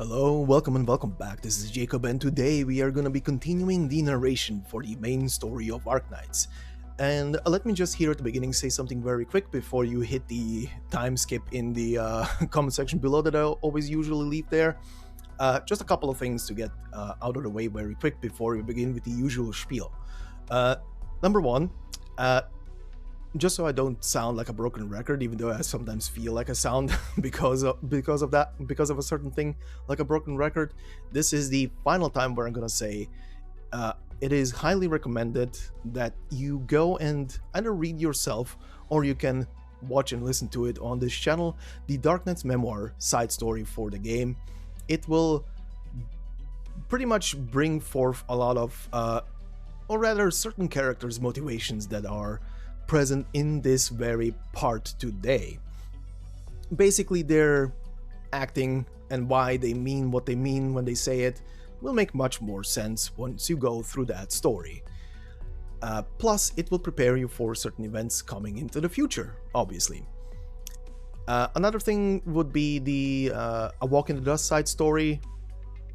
Hello, welcome and welcome back. This is Jacob, and today we are going to be continuing the narration for the main story of Arknights. And let me just here at the beginning say something very quick before you hit the time skip in the comment section below that I always usually leave there. Just a couple of things to get out of the way very quick before we begin with the usual spiel. Number one, just so I don't sound like a broken record, even though I sometimes feel like I sound because of a certain thing like a broken record, this is the final time where I'm gonna say it is highly recommended that you go and either read yourself or you can watch and listen to it on this channel, the Darknight's memoir side story for the game. It will pretty much bring forth a lot of or rather certain characters' motivations that are present in this very part today. Basically, their acting and why they mean what they mean when they say it will make much more sense once you go through that story. Plus, it will prepare you for certain events coming into the future, obviously. Another thing would be the A Walk in the Dust side story.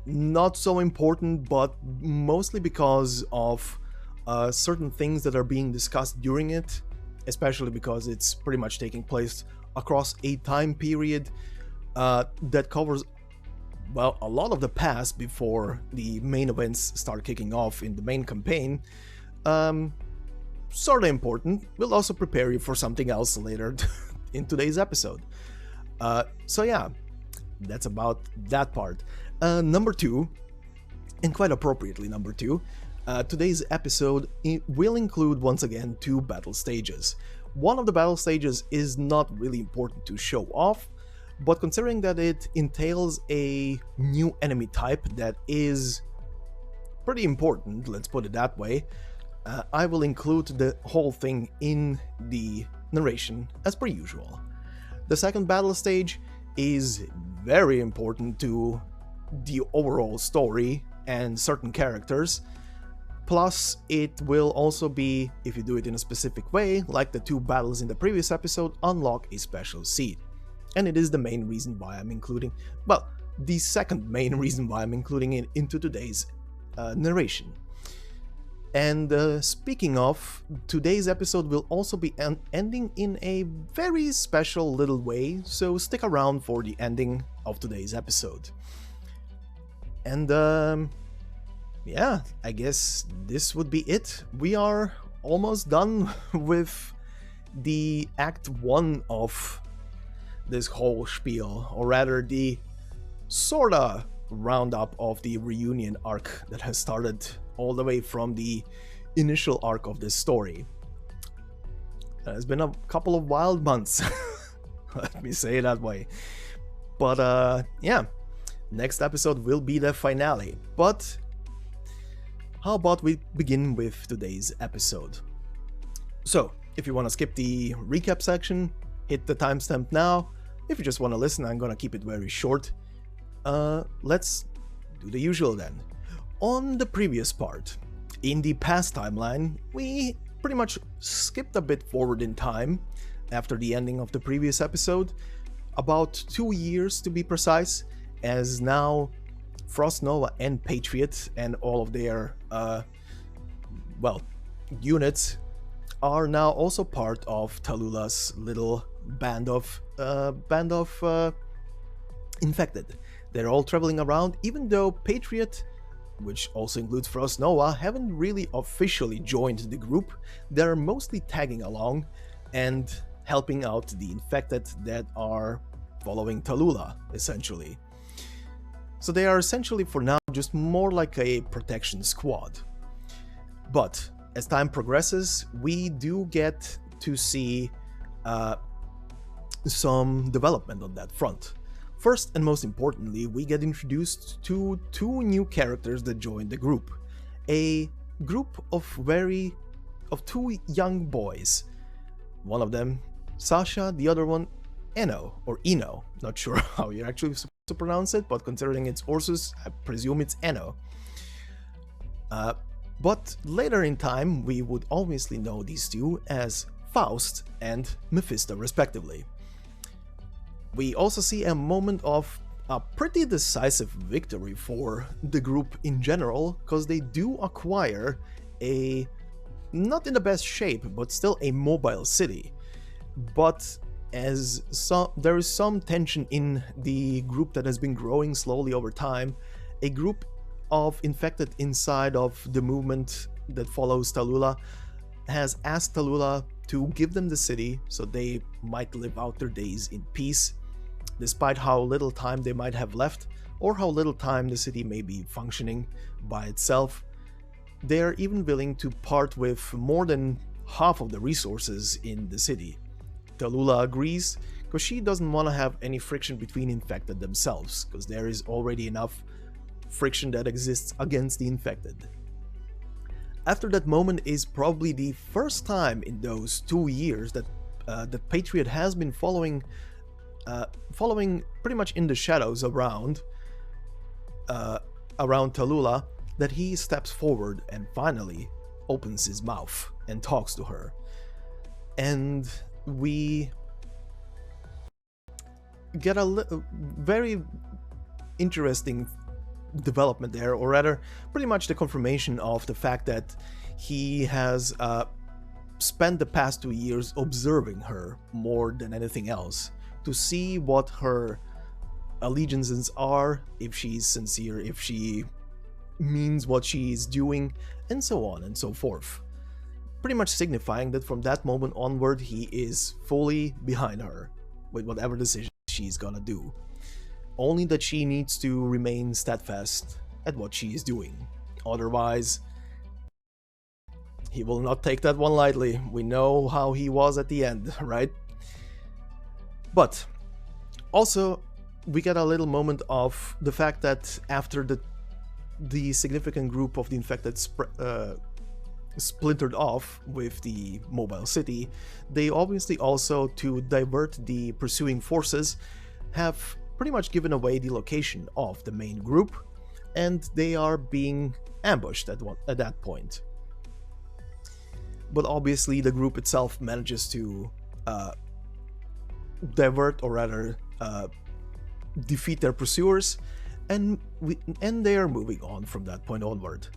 Not so important, but mostly because of certain things that are being discussed during it, especially because it's pretty much taking place across a time period that covers, well, a lot of the past before the main events start kicking off in the main campaign. Sort of important. Will also prepare you for something else later in today's episode. So yeah, that's about that part. Number two, and quite appropriately number two, today's episode will include once again two battle stages. One of the battle stages is not really important to show off, but considering that it entails a new enemy type that is pretty important, let's put it that way, I will include the whole thing in the narration as per usual. The second battle stage is very important to the overall story and certain characters. Plus, it will also be, if you do it in a specific way, like the two battles in the previous episode, unlock a special seed. And it is the main reason why I'm including, well, the second main reason why I'm including it into today's narration. And speaking of, today's episode will also be ending in a very special little way, so stick around for the ending of today's episode. And yeah, I guess this would be it. We are almost done with the Act 1 of this whole spiel, or rather the sorta roundup of the reunion arc that has started all the way from the initial arc of this story. It's been a couple of wild months, let me say it that way. But yeah, next episode will be the finale. But how about we begin with today's episode? So, if you want to skip the recap section, hit the timestamp now. If you just want to listen, I'm gonna keep it very short. Let's do the usual then. On the previous part, in the past timeline, we pretty much skipped a bit forward in time after the ending of the previous episode, about 2 years to be precise, as now Frost Nova and Patriot and all of their well, units are now also part of Tallulah's little band of infected. They're all traveling around, even though Patriot, which also includes Frost Nova, haven't really officially joined the group. They're mostly tagging along and helping out the infected that are following Tallulah, essentially. So they are essentially for now just more like a protection squad. But as time progresses, we do get to see some development on that front. First and most importantly, we get introduced to two new characters that join the group. A group of two young boys. One of them, Sasha, the other one, Eno, or Eno. Not sure how you're actually supposed to pronounce it, but considering it's Ursus, I presume it's Eno. But later in time, we would obviously know these two as Faust and Mephisto respectively. We also see a moment of a pretty decisive victory for the group in general, because they do acquire a, not in the best shape, but still a mobile city. But as there is some tension in the group that has been growing slowly over time, a group of infected inside of the movement that follows Tallulah has asked Tallulah to give them the city so they might live out their days in peace, despite how little time they might have left or how little time the city may be functioning by itself. They are even willing to part with more than half of the resources in the city. Tallulah agrees because she doesn't want to have any friction between infected themselves, because there is already enough friction that exists against the infected. After that moment is probably the first time in those 2 years that the Patriot has been following pretty much in the shadows around Tallulah, that he steps forward and finally opens his mouth and talks to her. And we get a very interesting development there, or rather pretty much the confirmation of the fact that he has spent the past 2 years observing her more than anything else, to see what her allegiances are, if she's sincere, if she means what she's doing, and so on and so forth. Pretty much signifying that from that moment onward he is fully behind her with whatever decision she's gonna do. Only that she needs to remain steadfast at what she is doing. Otherwise, he will not take that one lightly. We know how he was at the end, right? But also, we get a little moment of the fact that after the significant group of the infected splintered off with the mobile city, they obviously also, to divert the pursuing forces, have pretty much given away the location of the main group, and they are being ambushed at that point. But obviously the group itself manages to divert, or rather defeat their pursuers, and they are moving on from that point onward.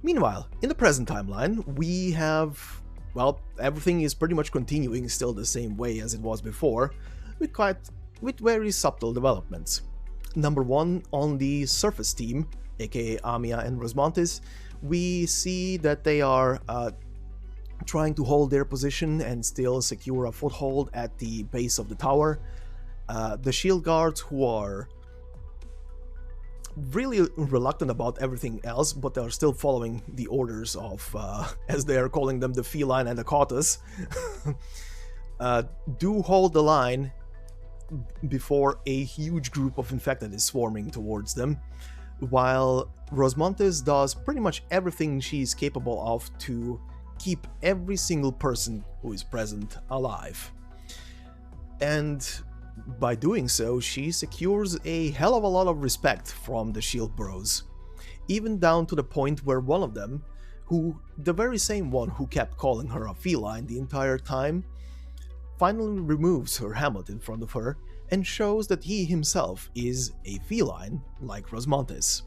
Meanwhile, in the present timeline, we have, well, everything is pretty much continuing still the same way as it was before, with very subtle developments. Number one, on the surface team, aka Amia and Rosmontis, we see that they are trying to hold their position and still secure a foothold at the base of the tower. The shield guards, who are really reluctant about everything else, but they are still following the orders of, as they are calling them, the feline and the cautious, do hold the line before a huge group of infected is swarming towards them, while Rosmontis does pretty much everything she's capable of to keep every single person who is present alive. And by doing so, she secures a hell of a lot of respect from the shield bros, even down to the point where one of them, the very same one who kept calling her a feline the entire time, finally removes her helmet in front of her and shows that he himself is a feline like Rosmontis,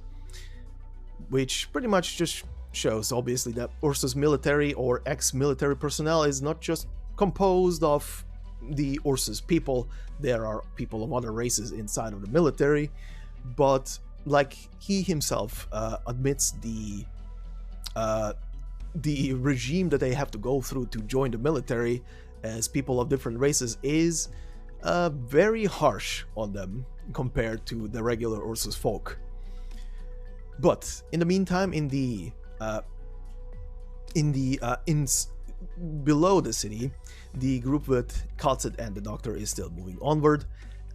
which pretty much just shows obviously that Ursa's military or ex-military personnel is not just composed of the Ursa's people. There are people of other races inside of the military, but like he himself admits, the regime that they have to go through to join the military as people of different races is very harsh on them compared to the regular Ursa's folk. But in the meantime, below the city, the group with kal'tsit and the Doctor is still moving onward.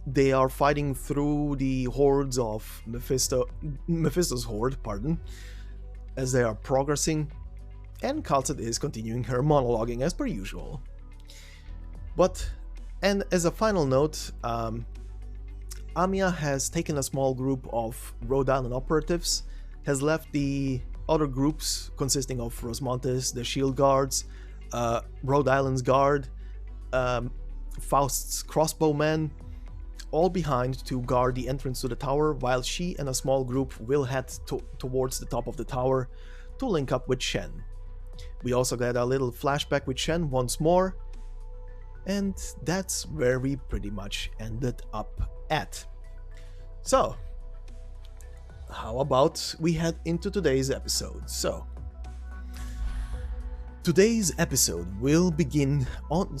They are fighting through the hordes of Mephisto's horde, as they are progressing, and kal'tsit is continuing her monologuing as per usual. And as a final note, Amia has taken a small group of Rhode Island operatives, has left the other groups consisting of Rosmontis, the Shield Guards, Rhode Island's Guard, Faust's crossbowmen, all behind to guard the entrance to the tower, while she and a small group will head towards the top of the tower to link up with Shen. We also get a little flashback with Shen once more, and that's where we pretty much ended up at. So, how about we head into today's episode? So, today's episode will begin on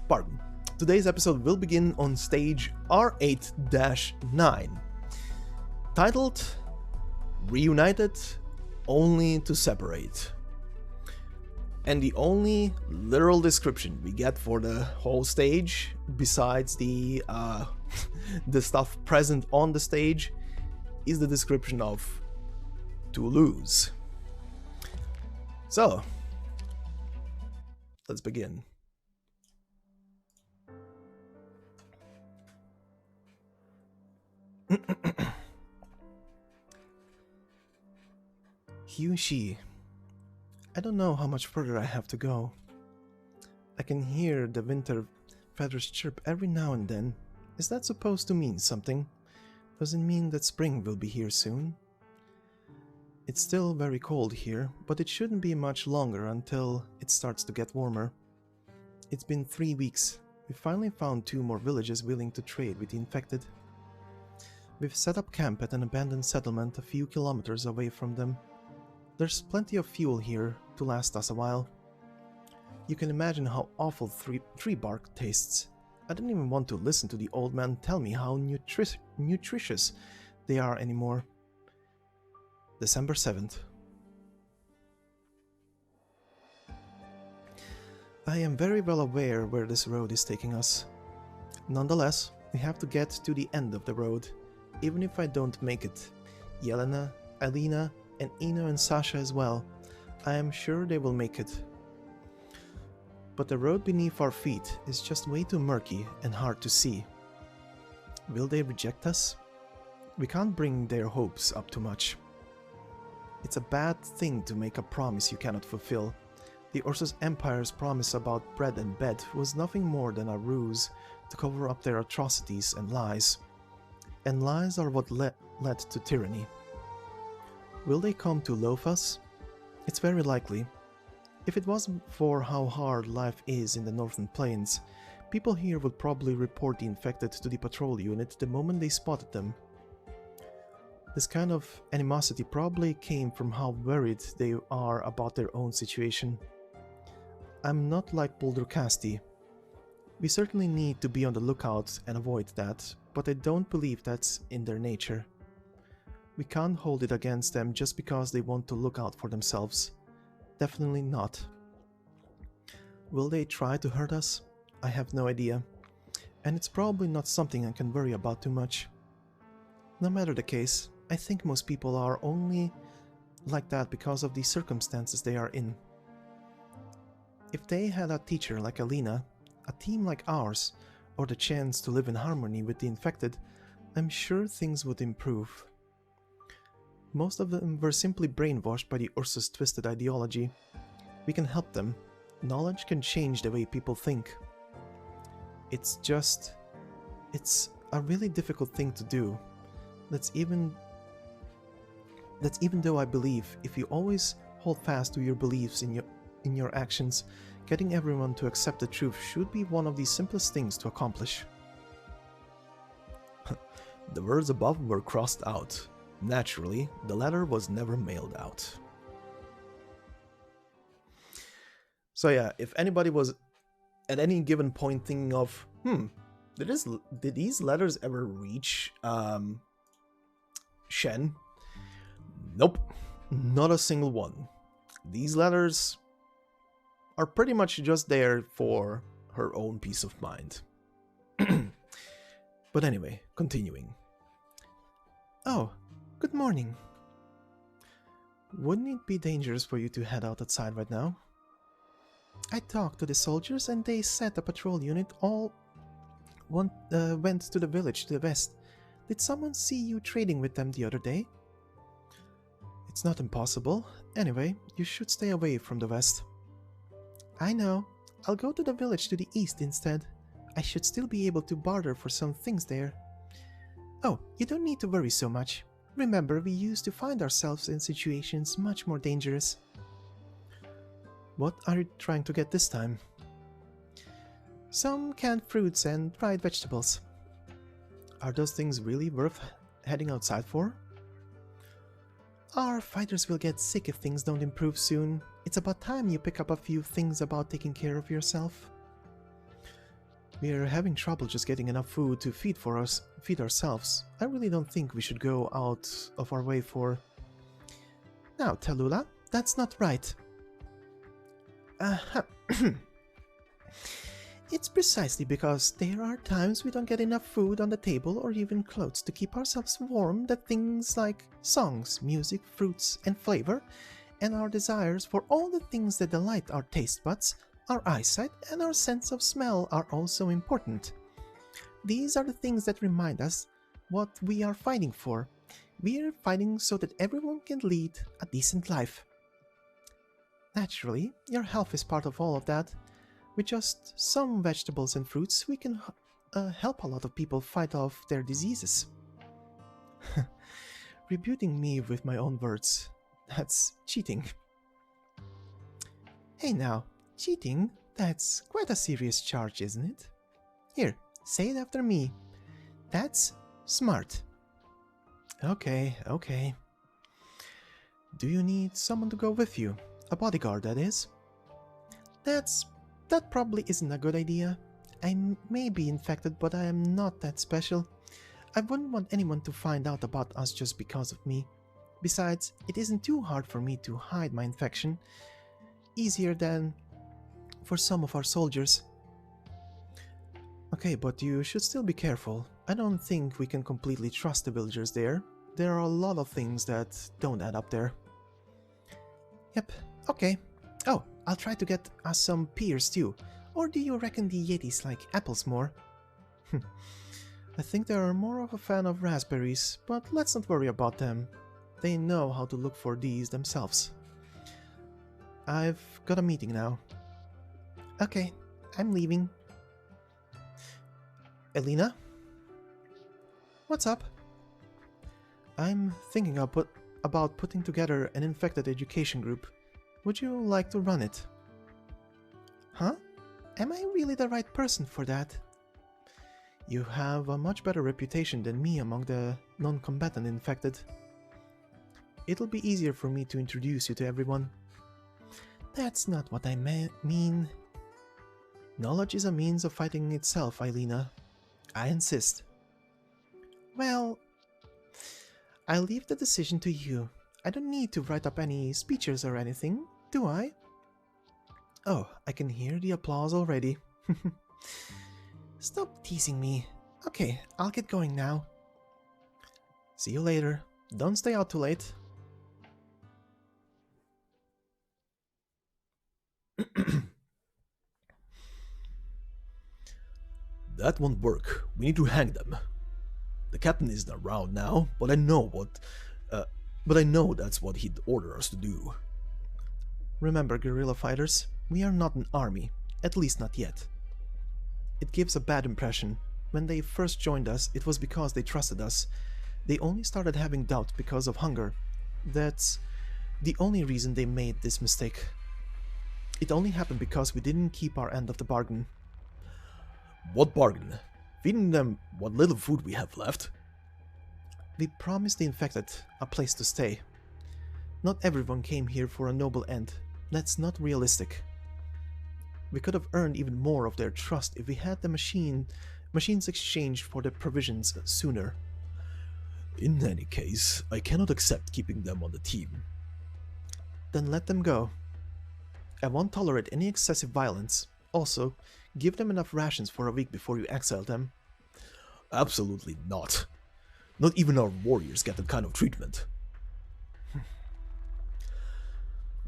Pardon. Today's episode will begin on stage R8-9, titled Reunited Only to Separate. And the only literal description we get for the whole stage, besides the the stuff present on the stage, is the description of to lose. So, let's begin. Hyushi, I don't know how much further I have to go. I can hear the winter feathers chirp every now and then. Is that supposed to mean something? Does it mean that spring will be here soon? It's still very cold here, but it shouldn't be much longer until it starts to get warmer. It's been 3 weeks. We finally found 2 more villages willing to trade with the infected. We've set up camp at an abandoned settlement a few kilometers away from them. There's plenty of fuel here to last us a while. You can imagine how awful tree bark tastes. I don't even want to listen to the old man tell me how nutritious they are anymore. December 7th. I am very well aware where this road is taking us. Nonetheless, we have to get to the end of the road, even if I don't make it. Yelena, Alina, and Ino and Sasha as well. I am sure they will make it. But the road beneath our feet is just way too murky and hard to see. Will they reject us? We can't bring their hopes up too much. It's a bad thing to make a promise you cannot fulfill. The Ursus Empire's promise about bread and bed was nothing more than a ruse to cover up their atrocities and lies. And lies are what led to tyranny. Will they come to loathe us? It's very likely. If it wasn't for how hard life is in the northern plains, people here would probably report the infected to the patrol unit the moment they spotted them. This kind of animosity probably came from how worried they are about their own situation. I'm not like Boulder Casti. We certainly need to be on the lookout and avoid that, but I don't believe that's in their nature. We can't hold it against them just because they want to look out for themselves. Definitely not. Will they try to hurt us? I have no idea. And it's probably not something I can worry about too much. No matter the case, I think most people are only like that because of the circumstances they are in. If they had a teacher like Alina, a team like ours, or the chance to live in harmony with the infected, I'm sure things would improve. Most of them were simply brainwashed by the Ursus' twisted ideology. We can help them. Knowledge can change the way people think. It's a really difficult thing to do. That's even though I believe if you always hold fast to your beliefs in your actions, getting everyone to accept the truth should be one of the simplest things to accomplish. The words above were crossed out. Naturally, the letter was never mailed out. So yeah, if anybody was at any given point thinking of, did these letters ever reach Shen? Nope, not a single one. These letters are pretty much just there for her own peace of mind. But anyway, continuing. Oh, good morning. Wouldn't it be dangerous for you to head outside right now? I talked to the soldiers and they said the patrol unit all went to the village to the west. Did someone see you trading with them the other day? It's not impossible. Anyway, you should stay away from the west. I know. I'll go to the village to the east instead. I should still be able to barter for some things there. Oh, you don't need to worry so much. Remember, we used to find ourselves in situations much more dangerous. What are you trying to get this time? Some canned fruits and dried vegetables. Are those things really worth heading outside for? Our fighters will get sick if things don't improve soon. It's about time you pick up a few things about taking care of yourself. We're having trouble just getting enough food to feed ourselves. I really don't think we should go out of our way for... Now, Tallulah, that's not right. It's precisely because there are times we don't get enough food on the table or even clothes to keep ourselves warm that things like songs, music, fruits, and flavor, and our desires for all the things that delight our taste buds, our eyesight, and our sense of smell are also important. These are the things that remind us what we are fighting for. We are fighting so that everyone can lead a decent life. Naturally, your health is part of all of that. With just some vegetables and fruits, we can help a lot of people fight off their diseases. Rebuting me with my own words. That's cheating. Hey now, cheating? That's quite a serious charge, isn't it? Here, say it after me. That's smart. Okay. Do you need someone to go with you? A bodyguard, that is? That probably isn't a good idea. I may be infected, but I am not that special. I wouldn't want anyone to find out about us just because of me. Besides, it isn't too hard for me to hide my infection. Easier than for some of our soldiers. Okay, but you should still be careful. I don't think we can completely trust the villagers there. There are a lot of things that don't add up there. Yep, okay. Oh, I'll try to get us some pears too. Or do you reckon the Yetis like apples more? I think they are more of a fan of raspberries, but let's not worry about them. They know how to look for these themselves. I've got a meeting now. Okay, I'm leaving. Elena? What's up? I'm thinking about putting together an infected education group. Would you like to run it? Huh? Am I really the right person for that? You have a much better reputation than me among the non-combatant infected. It'll be easier for me to introduce you to everyone. That's not what I mean. Knowledge is a means of fighting itself, Eilina. I insist. Well, I'll leave the decision to you. I don't need to write up any speeches or anything, do I? Oh, I can hear the applause already. Stop teasing me. Okay, I'll get going now. See you later. Don't stay out too late. That won't work. We need to hang them. The captain isn't around now, but I know that's what he'd order us to do. Remember, guerrilla fighters, we are not an army, at least not yet. It gives a bad impression. When they first joined us, it was because they trusted us. They only started having doubt because of hunger. That's the only reason they made this mistake. It only happened because we didn't keep our end of the bargain. What bargain? Feeding them what little food we have left? We promised the infected a place to stay. Not everyone came here for a noble end. That's not realistic. We could have earned even more of their trust if we had the machines exchanged for the provisions sooner. In any case, I cannot accept keeping them on the team. Then let them go. I won't tolerate any excessive violence. Also, give them enough rations for a week before you exile them. Absolutely not. Not even our warriors get that kind of treatment.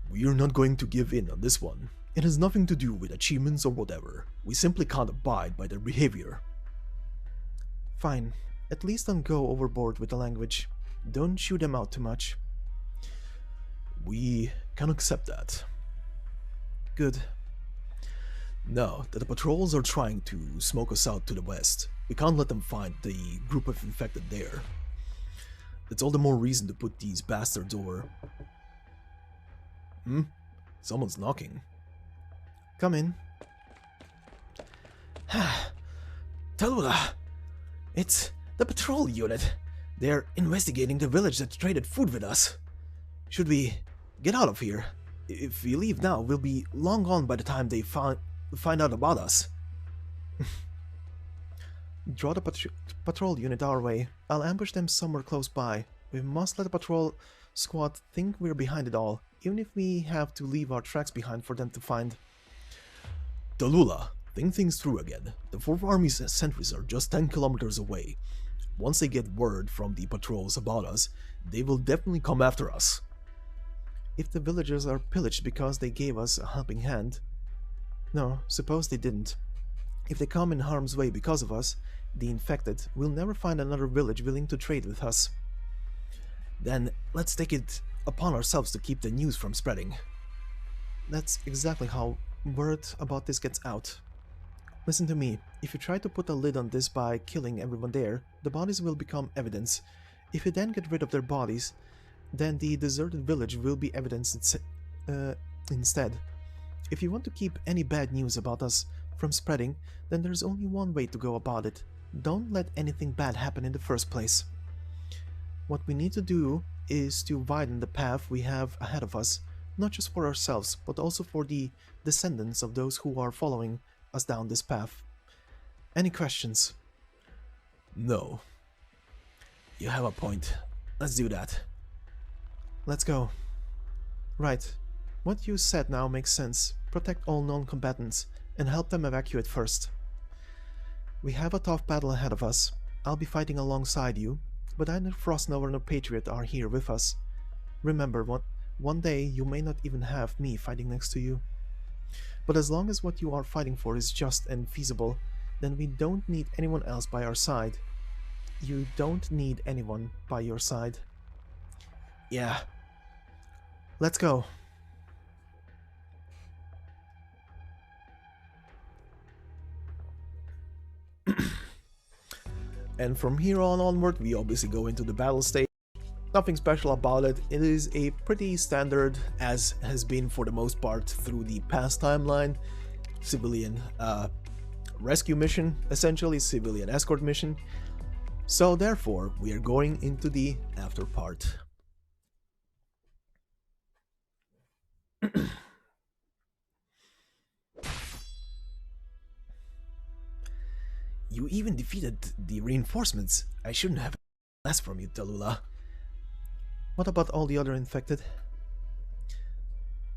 We're not going to give in on this one. It has nothing to do with achievements or whatever. We simply can't abide by their behavior. Fine. At least don't go overboard with the language. Don't shoot them out too much. We can accept that. Good. No, that the patrols are trying to smoke us out to the west. We can't let them find the group of infected there. That's all the more reason to put these bastards over. Someone's knocking. Come in. Tallulah! It's the patrol unit. They're investigating the village that traded food with us. Should we get out of here? If we leave now, we'll be long gone by the time they find out about us. Draw the patrol unit our way. I'll ambush them somewhere close by. We must let the patrol squad think we're behind it all, even if we have to leave our tracks behind for them to find. Tallulah, think things through again. The 4th Army's sentries are just 10 kilometers away. Once they get word from the patrols about us, they will definitely come after us. If the villagers are pillaged because they gave us a helping hand... No, suppose they didn't. If they come in harm's way because of us, the infected will never find another village willing to trade with us. Then let's take it upon ourselves to keep the news from spreading. That's exactly how word about this gets out. Listen to me, if you try to put a lid on this by killing everyone there, the bodies will become evidence. If you then get rid of their bodies, then the deserted village will be evidence instead. If you want to keep any bad news about us from spreading, then there's only one way to go about it. Don't let anything bad happen in the first place. What we need to do is to widen the path we have ahead of us, not just for ourselves, but also for the descendants of those who are following us down this path. Any questions? No. You have a point. Let's do that. Let's go. Right. What you said now makes sense. Protect all non-combatants and help them evacuate first. We have a tough battle ahead of us. I'll be fighting alongside you, but neither Frostnova nor Patriot are here with us. Remember, one day you may not even have me fighting next to you. But as long as what you are fighting for is just and feasible, then we don't need anyone else by our side. You don't need anyone by your side. Yeah. Let's go. And from here onward, we obviously go into the battle stage. Nothing special about it. It is a pretty standard, as has been for the most part through the past timeline, civilian rescue mission, essentially civilian escort mission. So therefore, we are going into the after part. You even defeated the reinforcements. I shouldn't have asked from you, Tallulah. What about all the other infected?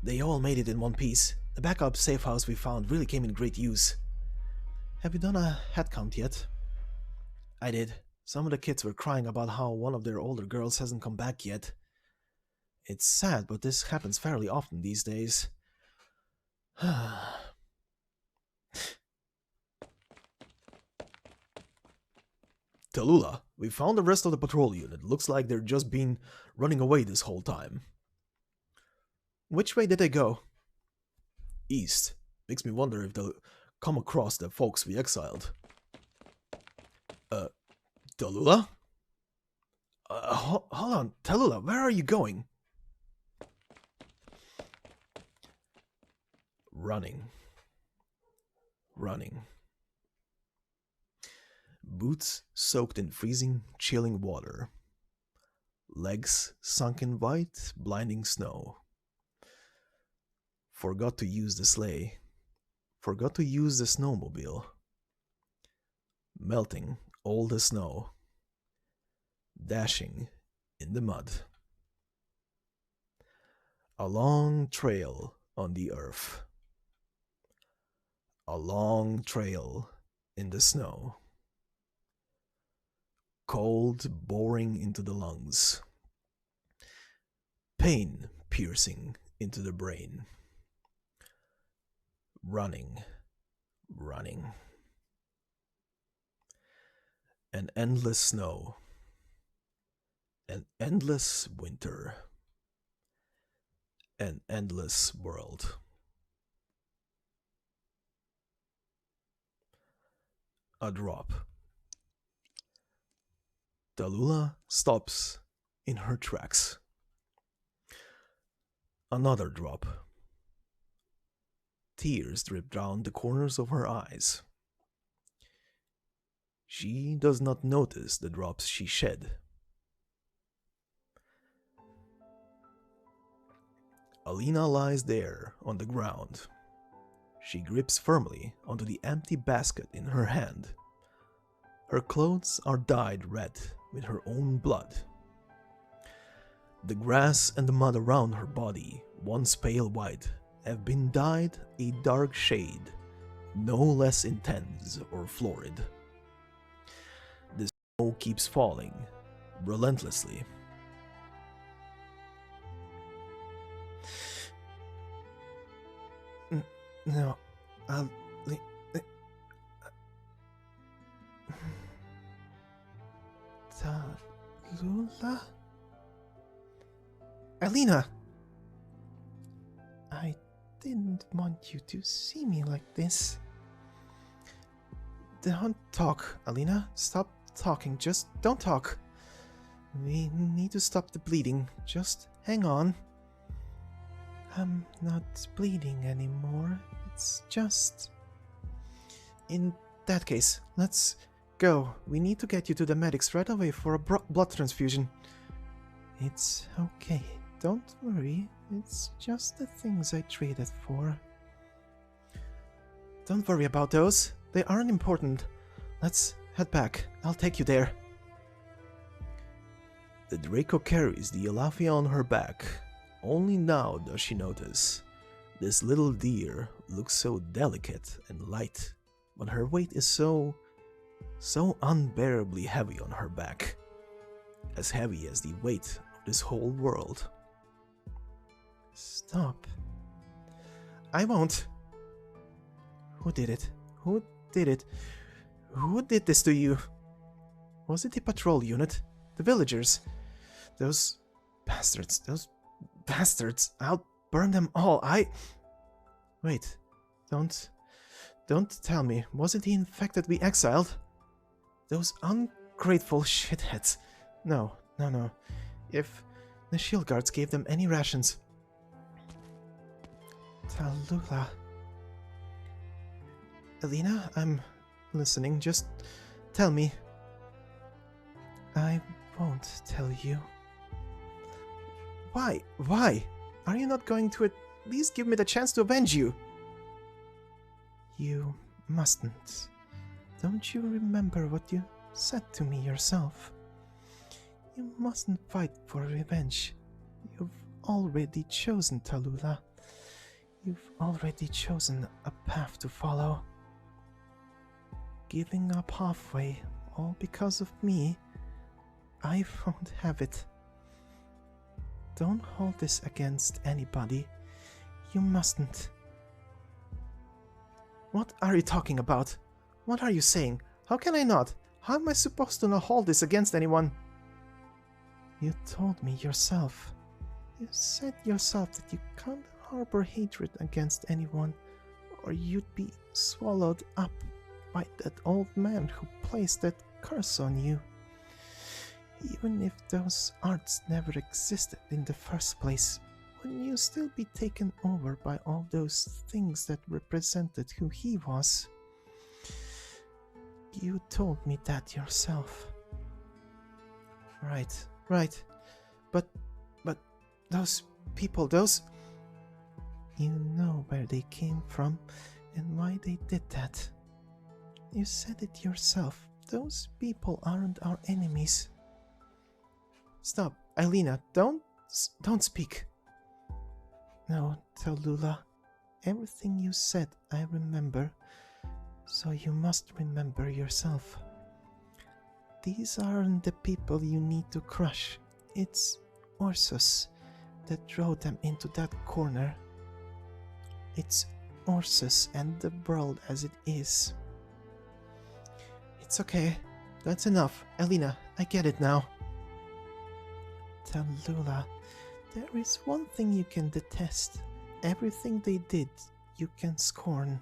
They all made it in one piece. The backup safe house we found really came in great use. Have you done a head count yet? I did. Some of the kids were crying about how one of their older girls hasn't come back yet. It's sad, but this happens fairly often these days. Tallulah, we found the rest of the patrol unit. Looks like they're just been running away this whole time. Which way did they go? East. Makes me wonder if they'll come across the folks we exiled. Tallulah? Hold on, Tallulah, where are you going? Running. Boots soaked in freezing, chilling water. Legs sunk in white, blinding snow. Forgot to use the sleigh. Forgot to use the snowmobile. Melting all the snow. Dashing in the mud. A long trail on the earth. A long trail in the snow. Cold boring into the lungs. Pain piercing into the brain. Running. An endless snow. An endless winter. An endless world. A drop. Tallulah stops in her tracks. Another drop. Tears drip down the corners of her eyes. She does not notice the drops she shed. Alina lies there on the ground. She grips firmly onto the empty basket in her hand. Her clothes are dyed red with her own blood. The grass and the mud around her body, once pale white, have been dyed a dark shade, no less intense or florid. The snow keeps falling, relentlessly. No, Tallulah? Alina! I didn't want you to see me like this. Don't talk, Alina. Stop talking. Just don't talk. We need to stop the bleeding. Just hang on. I'm not bleeding anymore. It's just... In that case, let's go. We need to get you to the medics right away for a blood transfusion. It's okay. Don't worry. It's just the things I traded for. Don't worry about those. They aren't important. Let's head back. I'll take you there. The Draco carries the Alafia on her back. Only now does she notice. This little deer looks so delicate and light, but her weight is so unbearably heavy on her back. As heavy as the weight of this whole world. Stop. I won't. Who did it? Who did it? Who did this to you? Was it the patrol unit? The villagers? Those bastards. Those bastards. I'll burn them all. Wait. Don't tell me. Was it the infected we exiled? Those ungrateful shitheads. No. If the shield guards gave them any rations. Tallulah. Alina, I'm listening. Just tell me. I won't tell you. Why? Why? Are you not going to at least give me the chance to avenge you? You mustn't. Don't you remember what you said to me yourself? You mustn't fight for revenge. You've already chosen, Tallulah. You've already chosen a path to follow. Giving up halfway, all because of me, I won't have it. Don't hold this against anybody. You mustn't. What are you talking about? What are you saying? How can I not? How am I supposed to not hold this against anyone? You told me yourself. You said yourself that you can't harbor hatred against anyone, or you'd be swallowed up by that old man who placed that curse on you. Even if those arts never existed in the first place, wouldn't you still be taken over by all those things that represented who he was? You told me that yourself. Right. But those people, those... You know where they came from and why they did that. You said it yourself. Those people aren't our enemies. Stop, Alina, don't speak. No, Tallulah, everything you said I remember, so you must remember yourself. These aren't the people you need to crush. It's Ursus that drove them into that corner. It's Ursus and the world as it is. It's okay. That's enough. Alina, I get it now. Tallulah, there is one thing you can detest. Everything they did, you can scorn.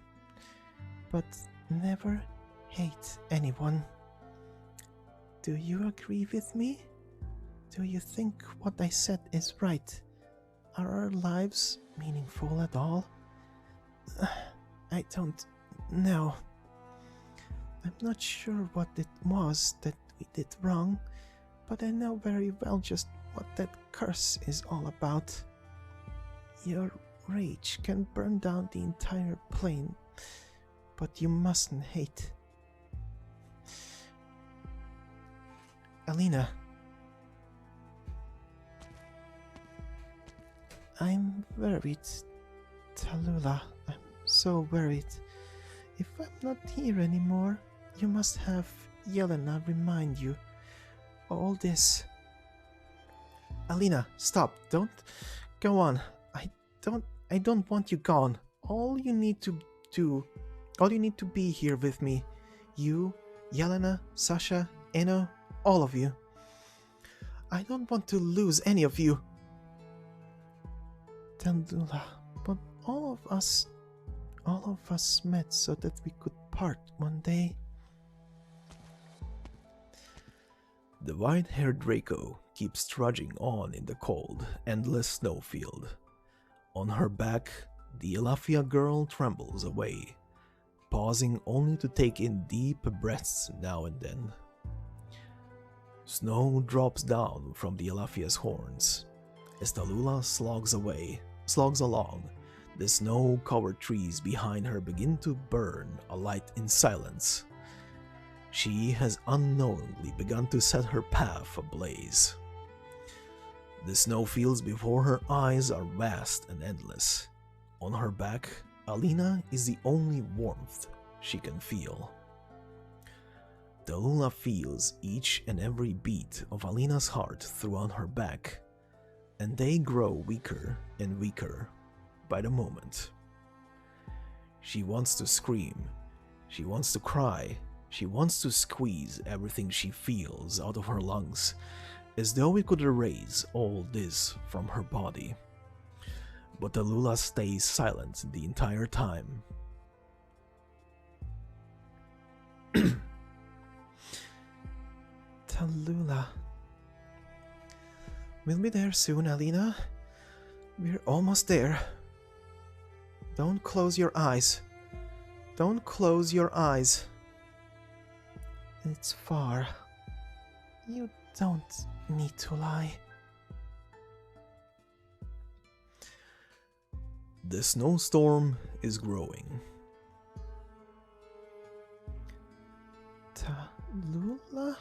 But never hate anyone. Do you agree with me? Do you think what I said is right? Are our lives meaningful at all? I don't know. I'm not sure what it was that we did wrong, but I know very well just what that curse is all about. Your rage can burn down the entire plane, but you mustn't hate. Alina. I'm worried, Tallulah. I'm so worried. If I'm not here anymore, you must have Yelena remind you. All this. Alina, stop. Don't go on. I don't want you gone. All you need to be here with me. You, Yelena, Sasha, Eno, all of you. I don't want to lose any of you. Tallulah, but all of us met so that we could part one day. The white-haired Draco keeps trudging on in the cold, endless snowfield. On her back, the Elafia girl trembles away, pausing only to take in deep breaths now and then. Snow drops down from the Elafia's horns. As Tallulah slogs along, the snow-covered trees behind her begin to burn alight in silence. She has unknowingly begun to set her path ablaze. The snowfields before her eyes are vast and endless. On her back, Alina is the only warmth she can feel. Tallulah feels each and every beat of Alina's heart throughout her back, and they grow weaker and weaker by the moment. She wants to scream, she wants to cry, she wants to squeeze everything she feels out of her lungs, as though it could erase all this from her body. But Tallulah stays silent the entire time. Tallulah. We'll be there soon, Alina. We're almost there. Don't close your eyes. Don't close your eyes. It's far. You don't need to lie. The snowstorm is growing. Tallulah?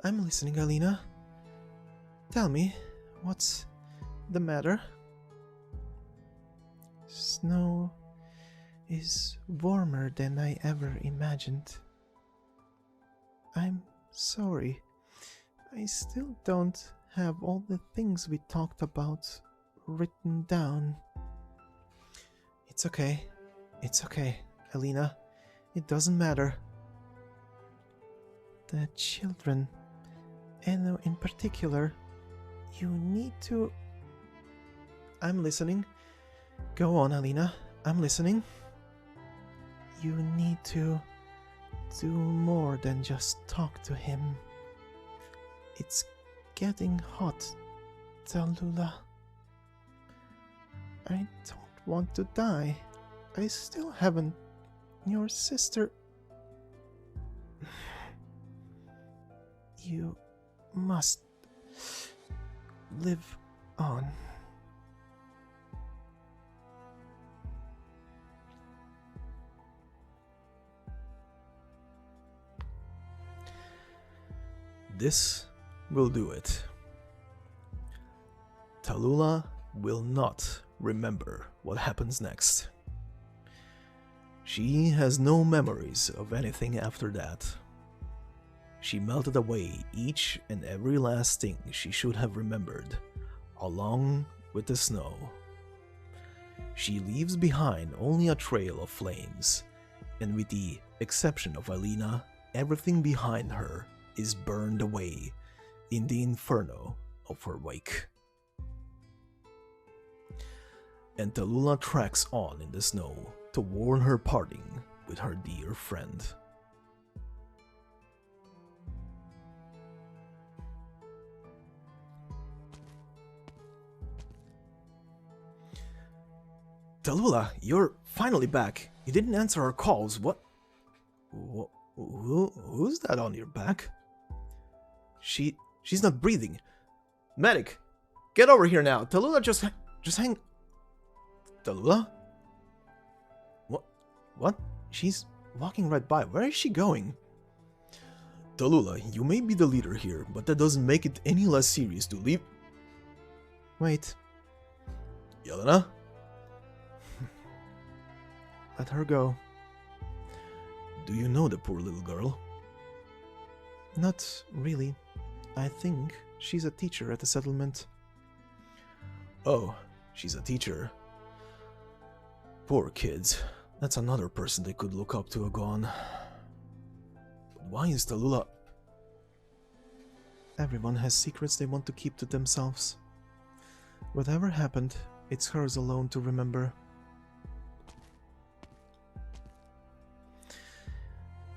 I'm listening, Alina. Tell me, what's the matter? Snow is warmer than I ever imagined. I'm sorry. I still don't have all the things we talked about written down. It's okay. It's okay, Alina. It doesn't matter. The children, Eno in particular, you need to... I'm listening. Go on, Alina. I'm listening. You need to do more than just talk to him. It's getting hot, Tallulah. I don't want to die. I still haven't... Your sister... You must live on. This will do it. Tallulah will not remember what happens next. She has no memories of anything after that. She melted away each and every last thing she should have remembered, along with the snow. She leaves behind only a trail of flames, and with the exception of Alina, everything behind her is burned away in the inferno of her wake. And Tallulah tracks on in the snow to warn her parting with her dear friend. Tallulah, you're finally back. You didn't answer our calls. What? Who's that on your back? She's not breathing. Medic, get over here now. Tallulah, just hang. Tallulah? What? She's walking right by. Where is she going? Tallulah, you may be the leader here, but that doesn't make it any less serious to leave. Wait. Yelena? Let her go. Do you know the poor little girl? Not really. I think she's a teacher at the settlement. Oh, she's a teacher. Poor kids. That's another person they could look up to gone. But why is Tallulah... Everyone has secrets they want to keep to themselves. Whatever happened, it's hers alone to remember.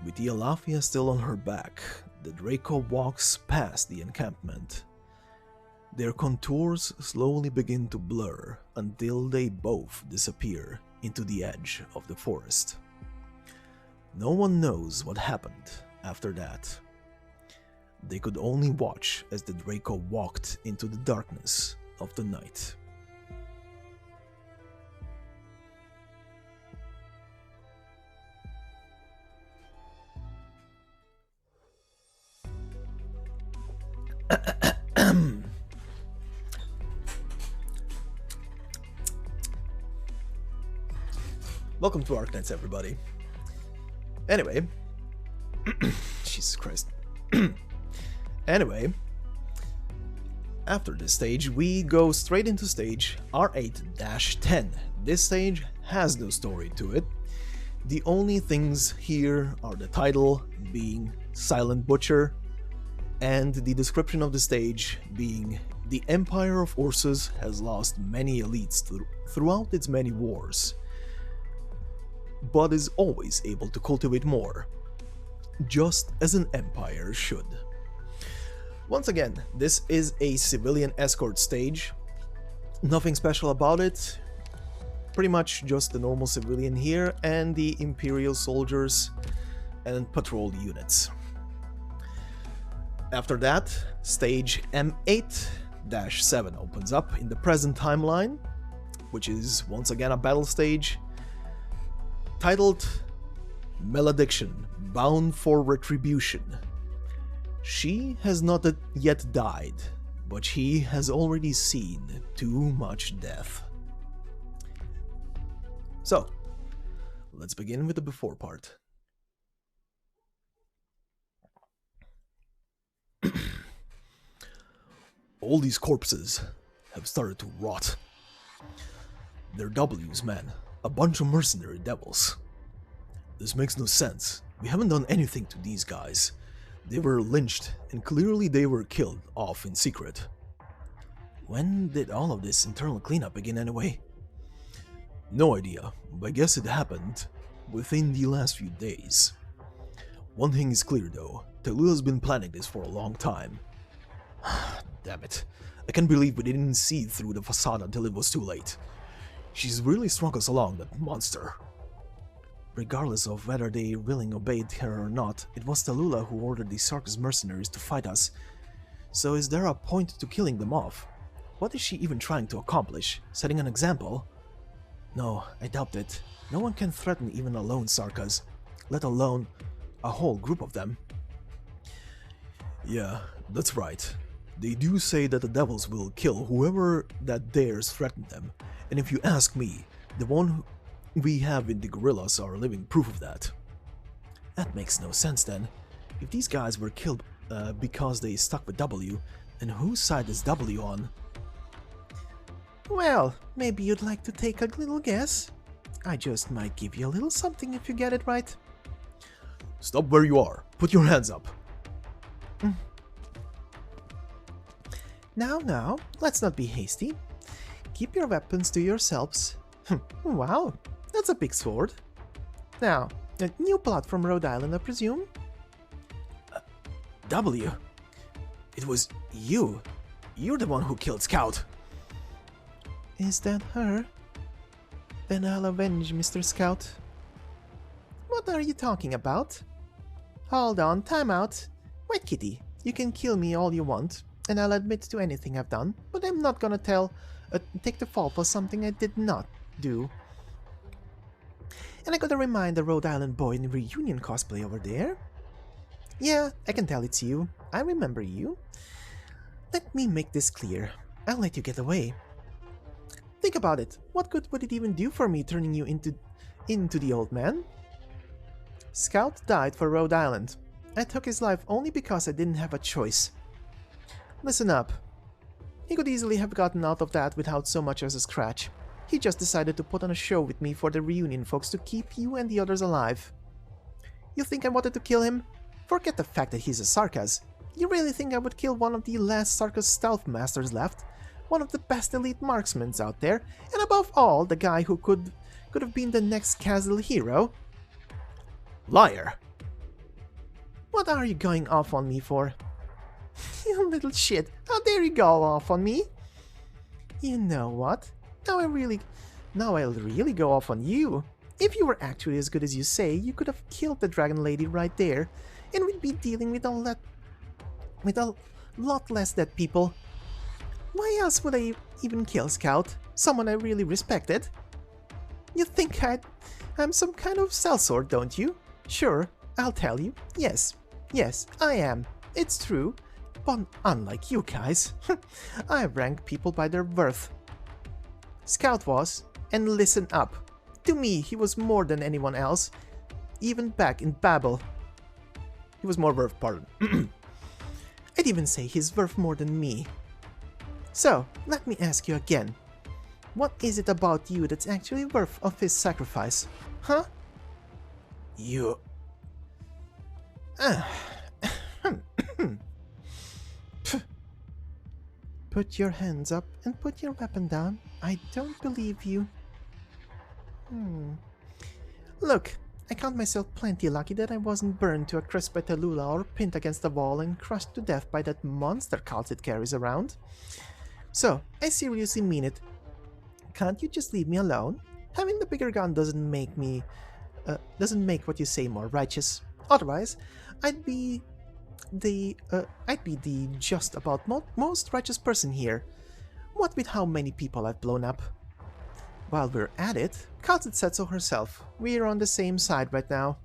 With the Alafia still on her back, the Draco walks past the encampment. Their contours slowly begin to blur until they both disappear into the edge of the forest. No one knows what happened after that. They could only watch as the Draco walked into the darkness of the night. Welcome to Arknights, everybody. Anyway, Jesus Christ. Anyway, after this stage, we go straight into stage R8-10. This stage has no story to it. The only things here are the title being Silent Butcher, and the description of the stage being the Empire of Ursus has lost many elites throughout its many wars, but is always able to cultivate more, just as an empire should. Once again, this is a civilian escort stage. Nothing special about it, pretty much just the normal civilian here and the Imperial soldiers and patrol units. After that, stage M8-7 opens up in the present timeline, which is once again a battle stage titled Malediction, Bound for Retribution. She has not yet died, but she has already seen too much death. So, let's begin with the before part. All these corpses have started to rot. They're W's, man. A bunch of mercenary devils. This makes no sense. We haven't done anything to these guys. They were lynched, and clearly they were killed off in secret. When did all of this internal cleanup begin anyway? No idea, but I guess it happened within the last few days. One thing is clear though, Tallulah's been planning this for a long time. Damn it. I can't believe we didn't see through the facade until it was too late. She's really strung us along, that monster. Regardless of whether they willingly obeyed her or not, it was Tallulah who ordered the circus mercenaries to fight us. So is there a point to killing them off? What is she even trying to accomplish? Setting an example? No, I doubt it. No one can threaten even a lone Sarcas, let alone a whole group of them. Yeah, that's right. They do say that the devils will kill whoever that dares threaten them, and if you ask me, the one we have in the gorillas are living proof of that. That makes no sense then. If these guys were killed because they stuck with W, then whose side is W on? Well, maybe you'd like to take a little guess? I just might give you a little something if you get it right. Stop where you are. Put your hands up. Now, let's not be hasty. Keep your weapons to yourselves. Wow, that's a big sword. Now, A new plot from Rhode Island, I presume? W? It was you. You're the one who killed Scout. Is that her? Then I'll avenge Mr. Scout. What are you talking about? Hold on, time out. Wait, kitty, you can kill me all you want, and I'll admit to anything I've done, but I'm not gonna take the fall for something I did not do. And I gotta remind the Rhode Island boy in reunion cosplay over there. Yeah, I can tell it's you. I remember you. Let me make this clear. I'll let you get away. Think about it. What good would it even do for me turning you into the old man? Scout died for Rhode Island. I took his life only because I didn't have a choice. Listen up. He could easily have gotten out of that without so much as a scratch. He just decided to put on a show with me for the reunion folks to keep you and the others alive. You think I wanted to kill him? Forget the fact that he's a Sarcas. You really think I would kill one of the last Sarcas stealth masters left? One of the best elite marksmen out there, and above all, the guy who could have been the next Castle hero? Liar! What are you going off on me for? You little shit, how dare you go off on me? You know what? Now I'll really go off on you. If you were actually as good as you say, you could have killed the Dragon Lady right there, and we'd be dealing with a lot less dead people. Why else would I even kill Scout? Someone I really respected? You think I'm some kind of sellsword, don't you? Sure, I'll tell you. Yes, I am. It's true. But unlike you guys, I rank people by their worth. Scout was, and listen up. To me, he was more than anyone else. Even back in Babel. He was more worth, pardon. I'd even say he's worth more than me. So, let me ask you again. What is it about you that's actually worth of his sacrifice? Huh? You... Put your hands up and put your weapon down. I don't believe you. Look, I count myself plenty lucky that I wasn't burned to a crisp by Tallulah or pinned against the wall and crushed to death by that monster kal'tsit carries around. So, I seriously mean it. Can't you just leave me alone? Having the bigger gun doesn't make what you say more righteous. Otherwise, I'd be the just about most righteous person here. What with how many people I've blown up. While we're at it, kal'tsit said so herself. We're on the same side right now.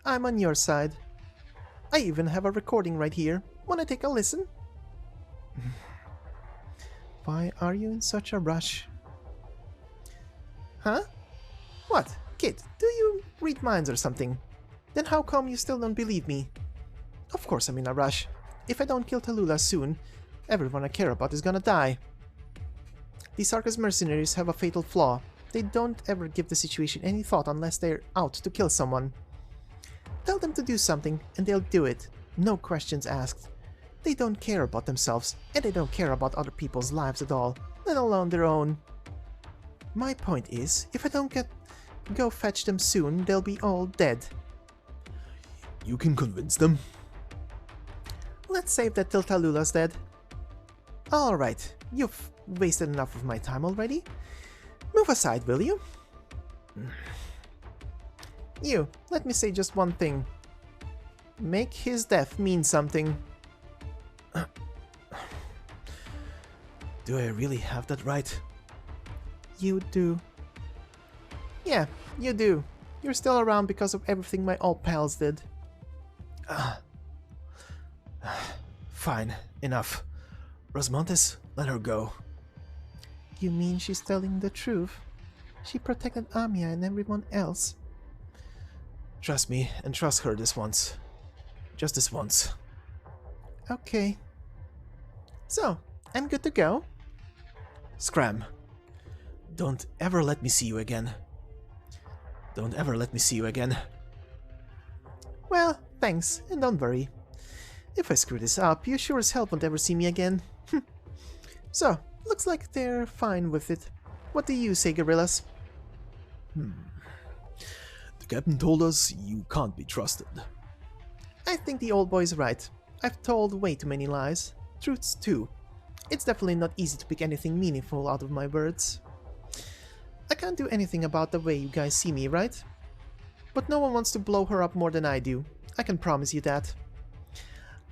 I'm on your side. I even have a recording right here. Wanna take a listen? Why are you in such a rush? Huh? What? Kid, do you read minds or something? Then how come you still don't believe me? Of course I'm in a rush. If I don't kill Tallulah soon, everyone I care about is gonna die. These Sarcas mercenaries have a fatal flaw. They don't ever give the situation any thought unless they're out to kill someone. Tell them to do something and they'll do it. No questions asked. They don't care about themselves, and they don't care about other people's lives at all, let alone their own. My point is, if I don't go fetch them soon, they'll be all dead. You can convince them. Let's save that till Tallulah's dead. Alright, you've wasted enough of my time already. Move aside, will you? You, let me say just one thing. Make his death mean something. Do I really have that right? You do. Yeah, you do. You're still around because of everything my old pals did. Fine, enough. Rosmontes, let her go. You mean she's telling the truth? She protected Amia and everyone else. Trust me, and trust her this once. Just this once. Okay. So, I'm good to go? Scram. Don't ever let me see you again. Don't ever let me see you again. Well, thanks, and don't worry. If I screw this up, you sure as hell won't ever see me again. So, looks like they're fine with it. What do you say, gorillas? The Captain told us, you can't be trusted. I think the old boy's right. I've told way too many lies. Truths too. It's definitely not easy to pick anything meaningful out of my words. I can't do anything about the way you guys see me, right? But no one wants to blow her up more than I do. I can promise you that.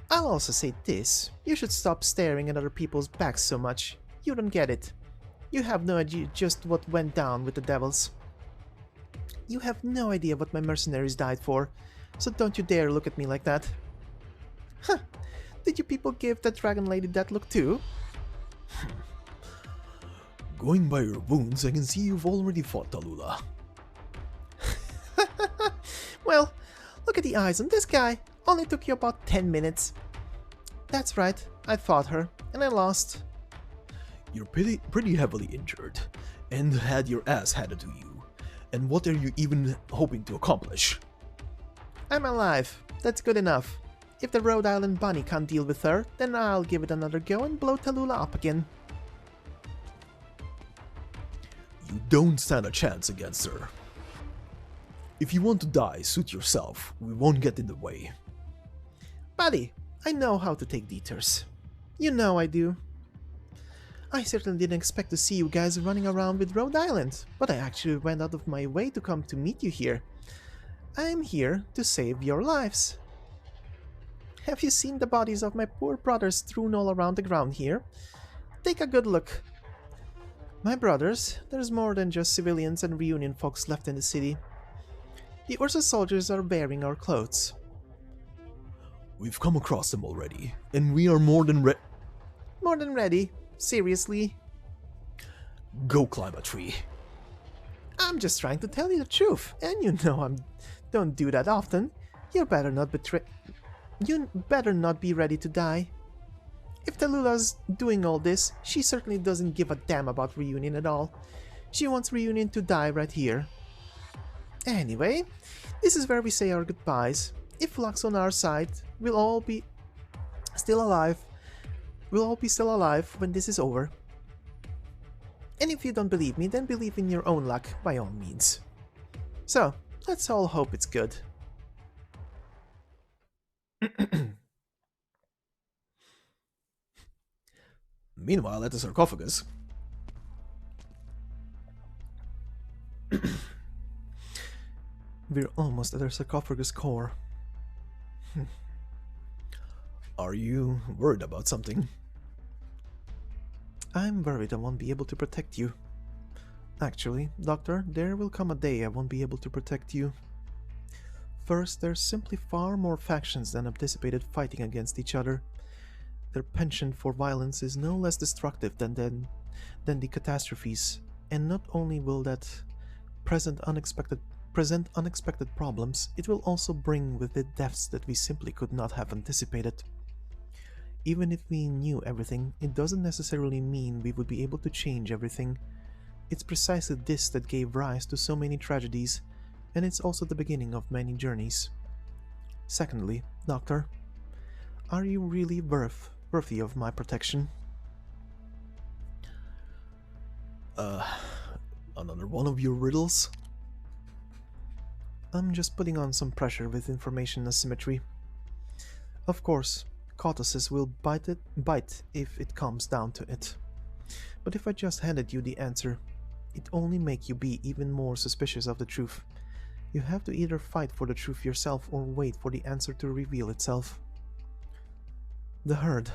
I'll also say this. You should stop staring at other people's backs so much. You don't get it. You have no idea just what went down with the devils. You have no idea what my mercenaries died for, so don't you dare look at me like that. Huh. Did you people give that dragon lady that look too? Going by your wounds, I can see you've already fought Tallulah. Well, look at the eyes on this guy. Only took you about 10 minutes. That's right, I fought her, and I lost. You're pretty heavily injured, and had your ass handed to you. And what are you even hoping to accomplish? I'm alive. That's good enough. If the Rhode Island bunny can't deal with her, then I'll give it another go and blow Tallulah up again. You don't stand a chance against her. If you want to die, suit yourself. We won't get in the way. Buddy, I know how to take detours. You know I do. I certainly didn't expect to see you guys running around with Rhode Island, but I actually went out of my way to come to meet you here. I'm here to save your lives. Have you seen the bodies of my poor brothers strewn all around the ground here? Take a good look. My brothers, there's more than just civilians and reunion folks left in the city. The Ursa soldiers are wearing our clothes. We've come across them already, and we are more than ready. Seriously? Go climb a tree. I'm just trying to tell you the truth, and you know I don't do that often. You better not be ready to die. If Tallulah's doing all this, she certainly doesn't give a damn about reunion at all. She wants reunion to die right here. Anyway, this is where we say our goodbyes. If luck's on our side, we'll all be still alive when this is over. And if you don't believe me, then believe in your own luck by all means. So, let's all hope it's good. Meanwhile, at the sarcophagus, we're almost at our sarcophagus core. Are you worried about something? I'm worried I won't be able to protect you. Actually, Doctor, there will come a day I won't be able to protect you. First, there's simply far more factions than anticipated fighting against each other. Their penchant for violence is no less destructive than the catastrophes, and not only will that present unexpected problems, it will also bring with it deaths that we simply could not have anticipated. Even if we knew everything, it doesn't necessarily mean we would be able to change everything. It's precisely this that gave rise to so many tragedies, and it's also the beginning of many journeys. Secondly, Doctor, are you really worthy of my protection? Another one of your riddles? I'm just putting on some pressure with information asymmetry. Of course, Kal'tsit will bite if it comes down to it. But if I just handed you the answer, it only make you be even more suspicious of the truth. You have to either fight for the truth yourself or wait for the answer to reveal itself. The herd.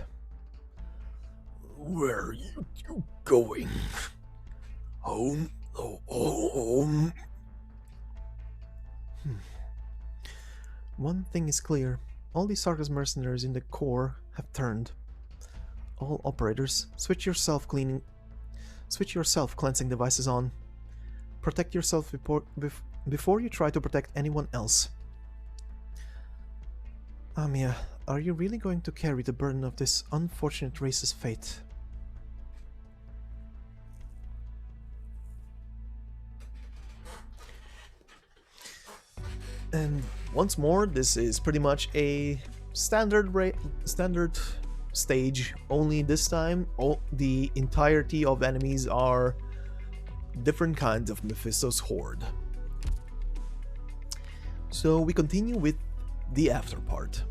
Where are you going? Home? Home? One thing is clear. All the Sarcophagus mercenaries in the core have turned. All operators, switch your self-cleansing devices on. Protect yourself before you try to protect anyone else. Amia, are you really going to carry the burden of this unfortunate race's fate? And once more, this is pretty much a standard stage, only this time the entirety of enemies are different kinds of Mephisto's horde. So we continue with the after part.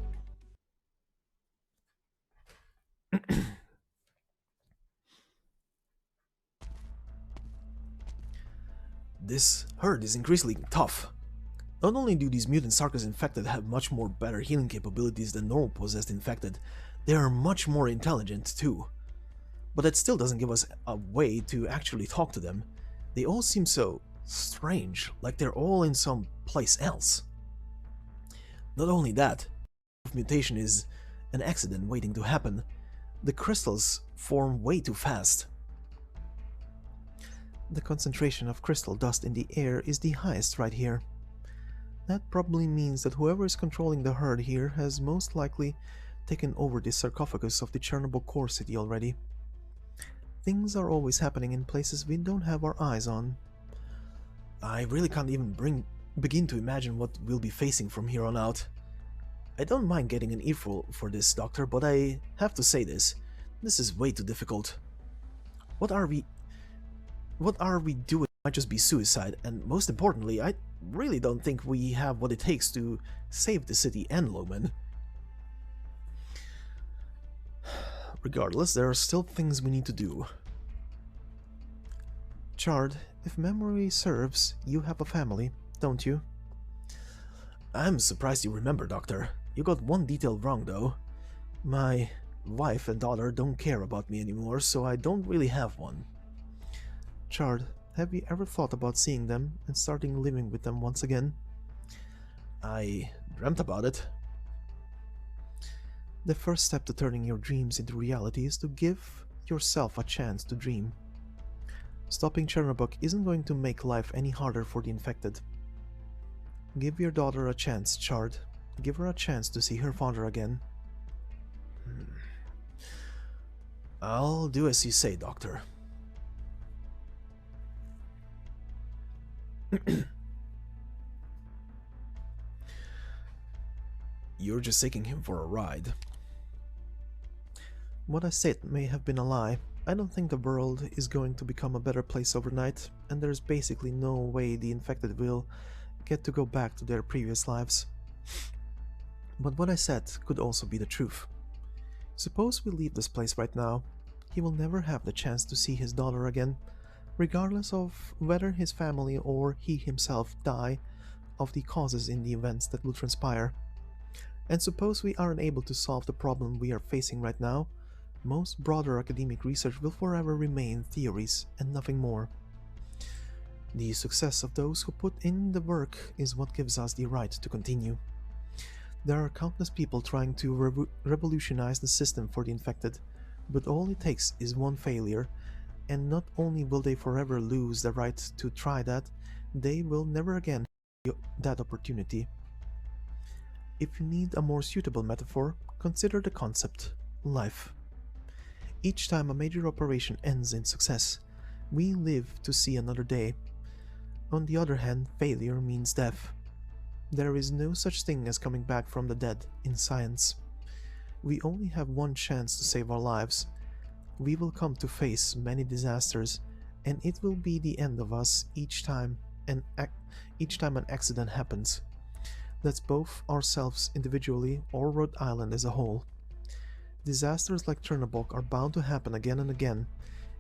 This herd is increasingly tough. Not only do these mutant Sarcophagus infected have much more better healing capabilities than normal possessed infected, they are much more intelligent too. But that still doesn't give us a way to actually talk to them. They all seem so strange, like they're all in some place else. Not only that, mutation is an accident waiting to happen. The crystals form way too fast. The concentration of crystal dust in the air is the highest right here. That probably means that whoever is controlling the herd here has most likely taken over the sarcophagus of the Chernobyl core city already. Things are always happening in places we don't have our eyes on. I really can't even begin to imagine what we'll be facing from here on out. I don't mind getting an earful for this, Doctor, but I have to say this. This is way too difficult. What are we doing? It might just be suicide, and most importantly, I really don't think we have what it takes to save the city and Loman. Regardless, there are still things we need to do. Chard, if memory serves, you have a family, don't you? I'm surprised you remember, Doctor. You got one detail wrong, though. My wife and daughter don't care about me anymore, so I don't really have one. Chard, have you ever thought about seeing them and starting living with them once again? I dreamt about it. The first step to turning your dreams into reality is to give yourself a chance to dream. Stopping Chernobyl isn't going to make life any harder for the infected. Give your daughter a chance, Chard. Give her a chance to see her father again. I'll do as you say, Doctor. You're just taking him for a ride. What I said may have been a lie. I don't think the world is going to become a better place overnight, and there's basically no way the infected will get to go back to their previous lives. But what I said could also be the truth. Suppose we leave this place right now. He will never have the chance to see his daughter again, regardless of whether his family or he himself die of the causes in the events that will transpire. And suppose we aren't able to solve the problem we are facing right now, most broader academic research will forever remain theories and nothing more. The success of those who put in the work is what gives us the right to continue. There are countless people trying to revolutionize the system for the infected, but all it takes is one failure, and not only will they forever lose the right to try that, they will never again have that opportunity. If you need a more suitable metaphor, consider the concept life. Each time a major operation ends in success, we live to see another day. On the other hand, failure means death. There is no such thing as coming back from the dead in science. We only have one chance to save our lives. We will come to face many disasters, and it will be the end of us each time an accident happens. That's both ourselves individually or Rhode Island as a whole. Disasters like Chernobyl are bound to happen again and again.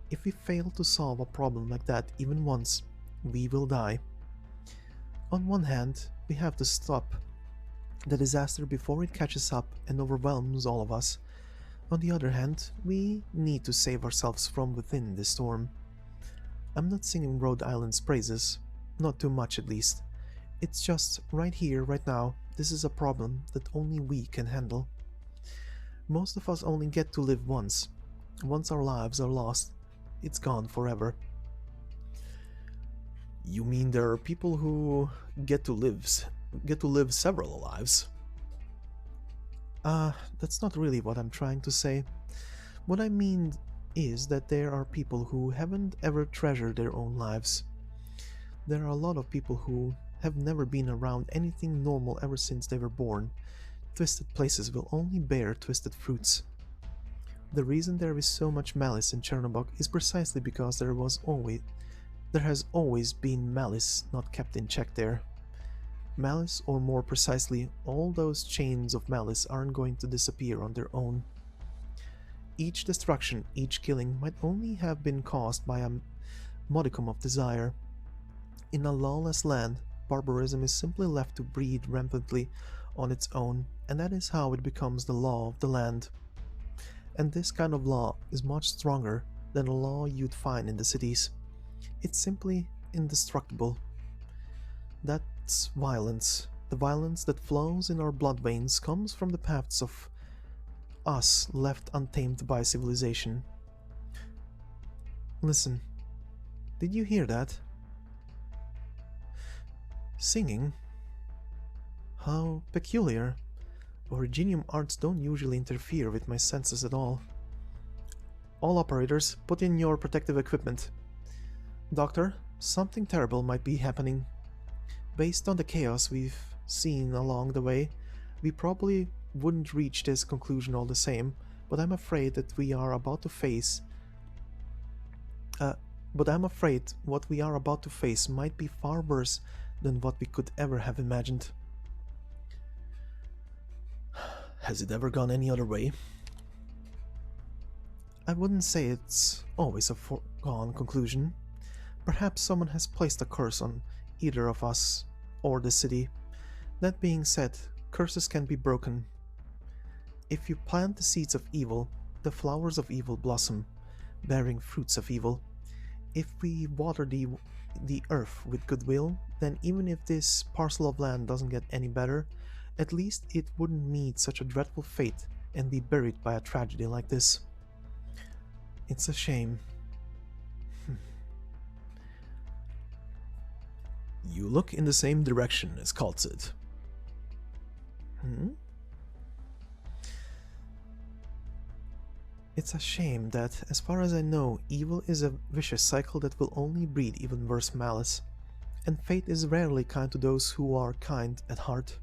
If we fail to solve a problem like that even once, we will die. On one hand, we have to stop the disaster before it catches up and overwhelms all of us. On the other hand, we need to save ourselves from within the storm. I'm not singing Rhode Island's praises, not too much at least. It's just, right here, right now, this is a problem that only we can handle. Most of us only get to live once. Once our lives are lost, it's gone forever. You mean there are people who get to live several lives? That's not really what I'm trying to say. What I mean is that there are people who haven't ever treasured their own lives. There are a lot of people who have never been around anything normal ever since they were born. Twisted places will only bear twisted fruits. The reason there is so much malice in Chernobyl is precisely because there has always been malice not kept in check there. Malice, or more precisely, all those chains of malice aren't going to disappear on their own. Each destruction, each killing might only have been caused by a modicum of desire. In a lawless land, barbarism is simply left to breed rampantly on its own, and that is how it becomes the law of the land. And this kind of law is much stronger than a law you'd find in the cities. It's simply indestructible. That's violence. The violence that flows in our blood veins comes from the paths of us left untamed by civilization. Listen, did you hear that? Singing? How peculiar. Originium arts don't usually interfere with my senses at all. All operators, put in your protective equipment. Doctor, something terrible might be happening. Based on the chaos we've seen along the way, we probably wouldn't reach this conclusion all the same, but I'm afraid what we are about to face might be far worse than what we could ever have imagined. Has it ever gone any other way? I wouldn't say it's always a foregone conclusion. Perhaps someone has placed a curse on either of us or the city. That being said, curses can be broken. If you plant the seeds of evil, the flowers of evil blossom, bearing fruits of evil. If we water the earth with goodwill, then even if this parcel of land doesn't get any better, at least it wouldn't meet such a dreadful fate and be buried by a tragedy like this. It's a shame. You look in the same direction as kal'tsit. It's a shame that, as far as I know, evil is a vicious cycle that will only breed even worse malice, and fate is rarely kind to those who are kind at heart.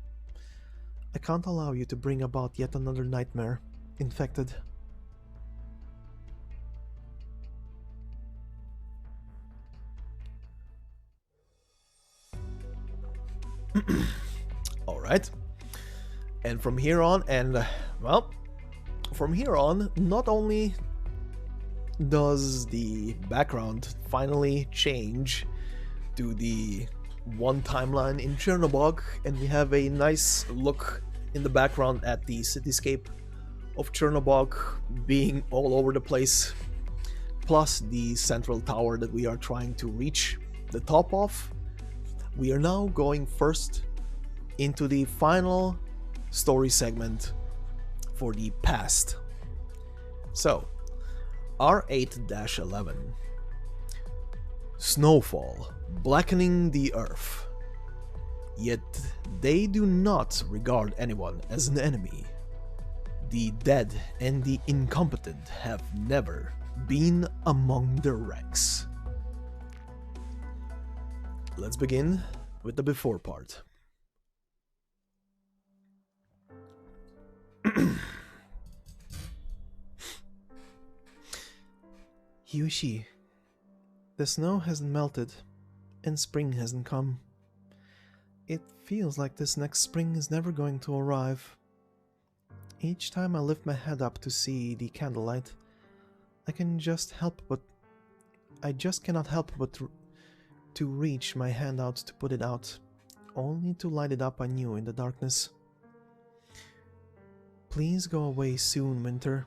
I can't allow you to bring about yet another nightmare, infected. Alright. And from here on, not only does the background finally change to the one timeline in Chernobog, and we have a nice look in the background at the cityscape of Chernobog being all over the place, plus the central tower that we are trying to reach the top of. We are now going first into the final story segment for the past. So, R8-11. Snowfall blackening the earth. Yet they do not regard anyone as an enemy. The dead and the incompetent have never been among their ranks. Let's begin with the before part. Yushi, the snow hasn't melted, and spring hasn't come. It feels like this next spring is never going to arrive. Each time I lift my head up to see the candlelight, I just cannot help but to reach my hand out to put it out, only to light it up anew in the darkness. Please go away soon, winter.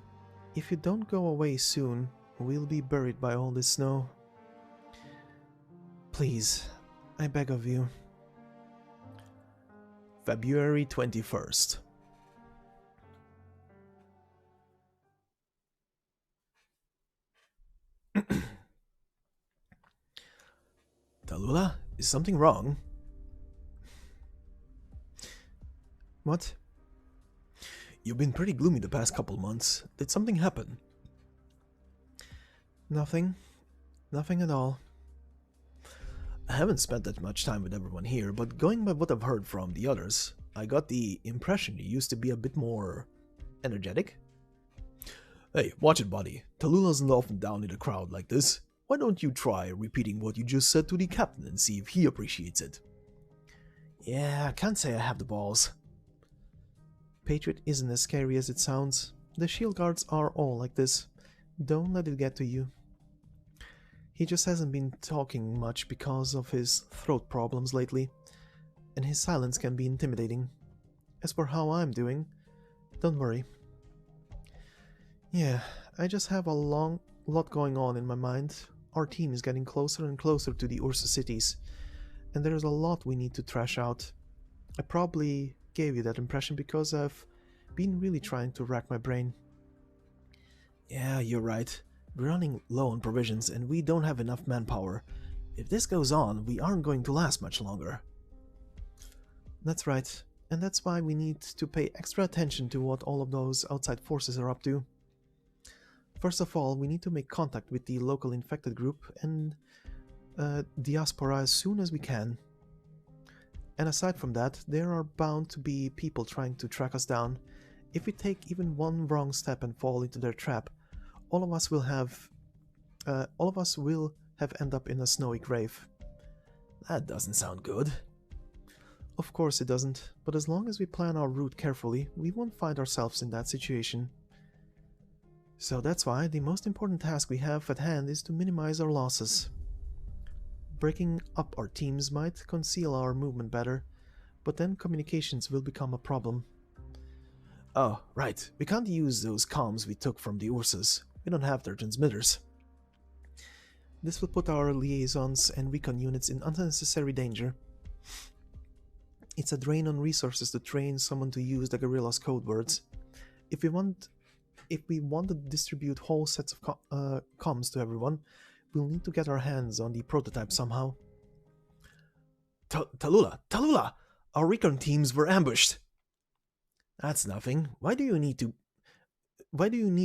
If you don't go away soon, we'll be buried by all this snow. Please, I beg of you. February 21st. Tallulah, is something wrong? What? You've been pretty gloomy the past couple months. Did something happen? Nothing. Nothing at all. I haven't spent that much time with everyone here, but going by what I've heard from the others, I got the impression you used to be a bit more energetic. Hey, watch it, buddy. Tallulah isn't often down in a crowd like this. Why don't you try repeating what you just said to the captain and see if he appreciates it? Yeah, I can't say I have the balls. Patriot isn't as scary as it sounds. The shield guards are all like this. Don't let it get to you. He just hasn't been talking much because of his throat problems lately, and his silence can be intimidating. As for how I'm doing, don't worry. Yeah, I just have a lot going on in my mind. Our team is getting closer and closer to the Ursa cities, and there's a lot we need to thrash out. I probably gave you that impression because I've been really trying to rack my brain. Yeah, you're right. We're running low on provisions and we don't have enough manpower. If this goes on, we aren't going to last much longer. That's right, and that's why we need to pay extra attention to what all of those outside forces are up to. First of all, we need to make contact with the local infected group and diaspora as soon as we can. And aside from that, there are bound to be people trying to track us down. If we take even one wrong step and fall into their trap, all of us will have end up in a snowy grave. That doesn't sound good. Of course it doesn't, but as long as we plan our route carefully, we won't find ourselves in that situation. So that's why the most important task we have at hand is to minimize our losses. Breaking up our teams might conceal our movement better, but then communications will become a problem. Oh, right, we can't use those comms we took from the Ursas. We don't have their transmitters. This will put our liaisons and recon units in unnecessary danger. It's a drain on resources to train someone to use the guerrillas' code words. If we want to distribute whole sets of comms to everyone, we'll need to get our hands on the prototype somehow. Tallulah! Our recon teams were ambushed! That's nothing. Why do you need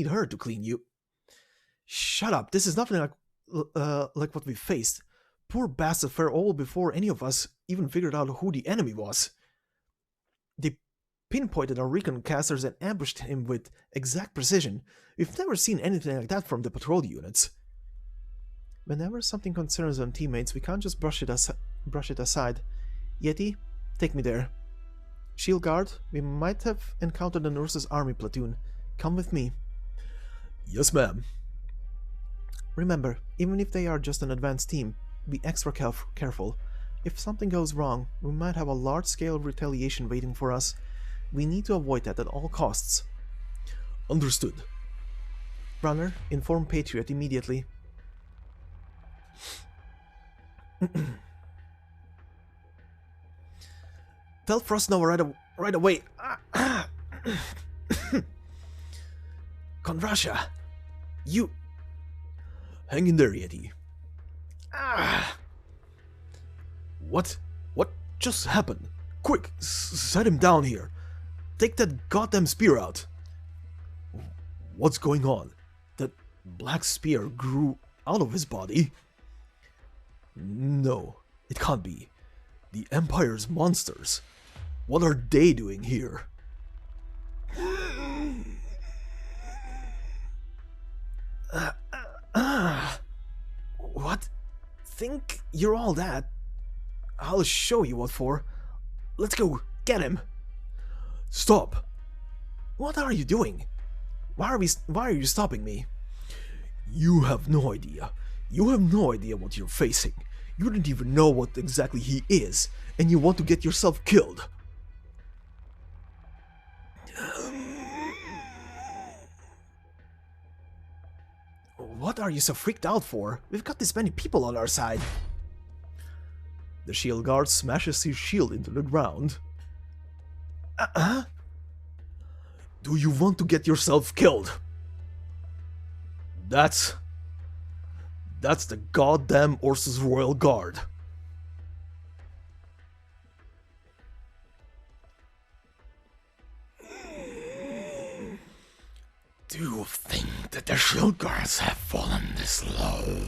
her to clean you? Shut up, this is nothing like what we faced. Poor bastard fell all before any of us even figured out who the enemy was. They pinpointed our recon casters and ambushed him with exact precision. We've never seen anything like that from the patrol units. Whenever something concerns our teammates, we can't just brush it aside. Yeti, take me there. Shield Guard, we might have encountered an Ursa's army platoon. Come with me. Yes, ma'am. Remember, even if they are just an advanced team, be extra careful. If something goes wrong, we might have a large-scale retaliation waiting for us. We need to avoid that at all costs. Understood. Runner, inform Patriot immediately. Tell Frostnova right away. Kondrasha, you... Hang in there, Yeti. What just happened? Quick, set him down here. Take that goddamn spear out. What's going on? That black spear grew out of his body? No, it can't be. The Empire's monsters. What are they doing here? What? Think you're all that? I'll show you what for. Let's go, get him. Stop. What are you doing? Why are you stopping me? You have no idea. You have no idea what you're facing. You don't even know what exactly he is, and you want to get yourself killed. What are you so freaked out for? We've got this many people on our side. The shield guard smashes his shield into the ground. Do you want to get yourself killed? That's the goddamn Ursa's Royal Guard. Do you think that the shield guards have fallen this low?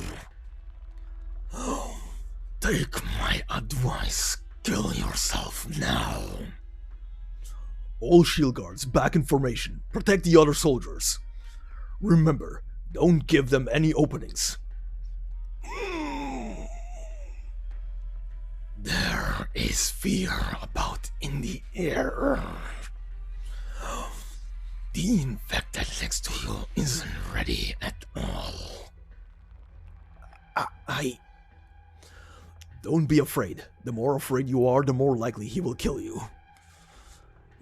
Take my advice, kill yourself now. All shield guards back in formation, protect the other soldiers. Remember, don't give them any openings. There is fear about in the air. The infected next to you isn't ready at all. I... Don't be afraid. The more afraid you are, the more likely he will kill you.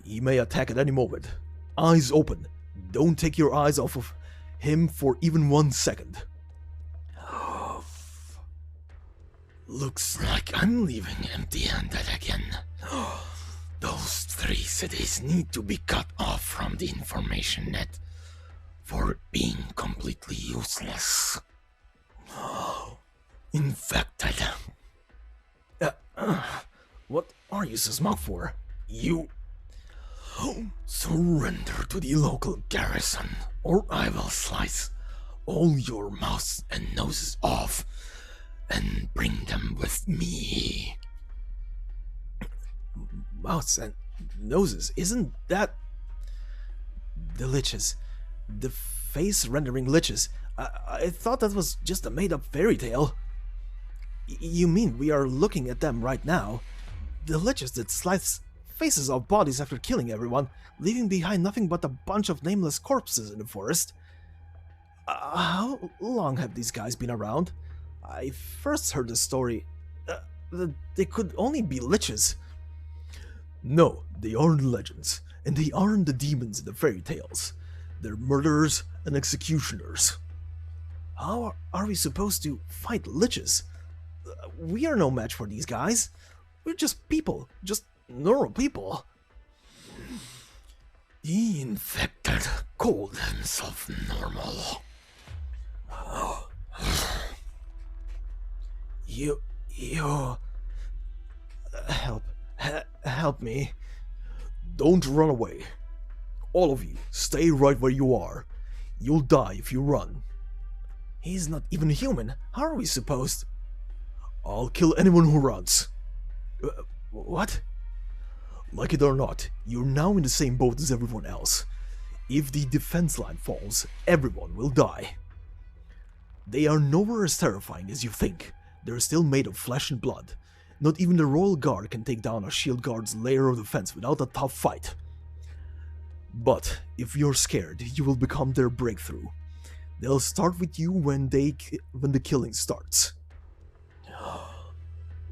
He may attack at any moment. Eyes open. Don't take your eyes off of him for even 1 second. Looks like I'm leaving empty-handed again. Those 3 cities need to be cut off from the information net for being completely useless. Infected. What are you so smug for? You... Surrender to the local garrison, or I will slice all your mouths and noses off and bring them with me. Mouths and noses, isn't that... The liches. The face-rendering liches. I thought that was just a made-up fairy tale. You mean we are looking at them right now? The liches that slice faces off bodies after killing everyone, leaving behind nothing but a bunch of nameless corpses in the forest. How long have these guys been around? I first heard the story. They could only be liches. No, they aren't legends, and they aren't the demons in the fairy tales. They're murderers and executioners. How are we supposed to fight liches? We are no match for these guys. We're just people, just normal people. The infected called himself normal. You... Help me. Don't run away. All of you, stay right where you are. You'll die if you run. He's not even human. How are we supposed... I'll kill anyone who runs. What? Like it or not, you're now in the same boat as everyone else. If the defense line falls, everyone will die. They are nowhere as terrifying as you think. They're still made of flesh and blood. Not even the Royal Guard can take down a shield guard's layer of defense without a tough fight. But if you're scared, you will become their breakthrough. They'll start with you when the killing starts.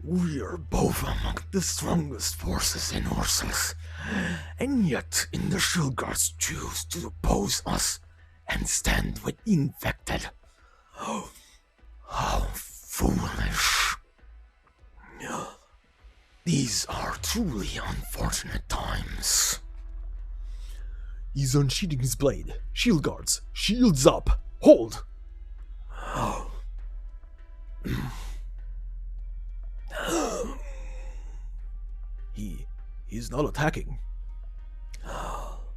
We are both among the strongest forces in Ursus, and yet in the shield guards choose to oppose us and stand with the infected. How foolish. These are truly unfortunate times. He's unsheathing his blade. Shield guards, shields up. Hold! He's not attacking.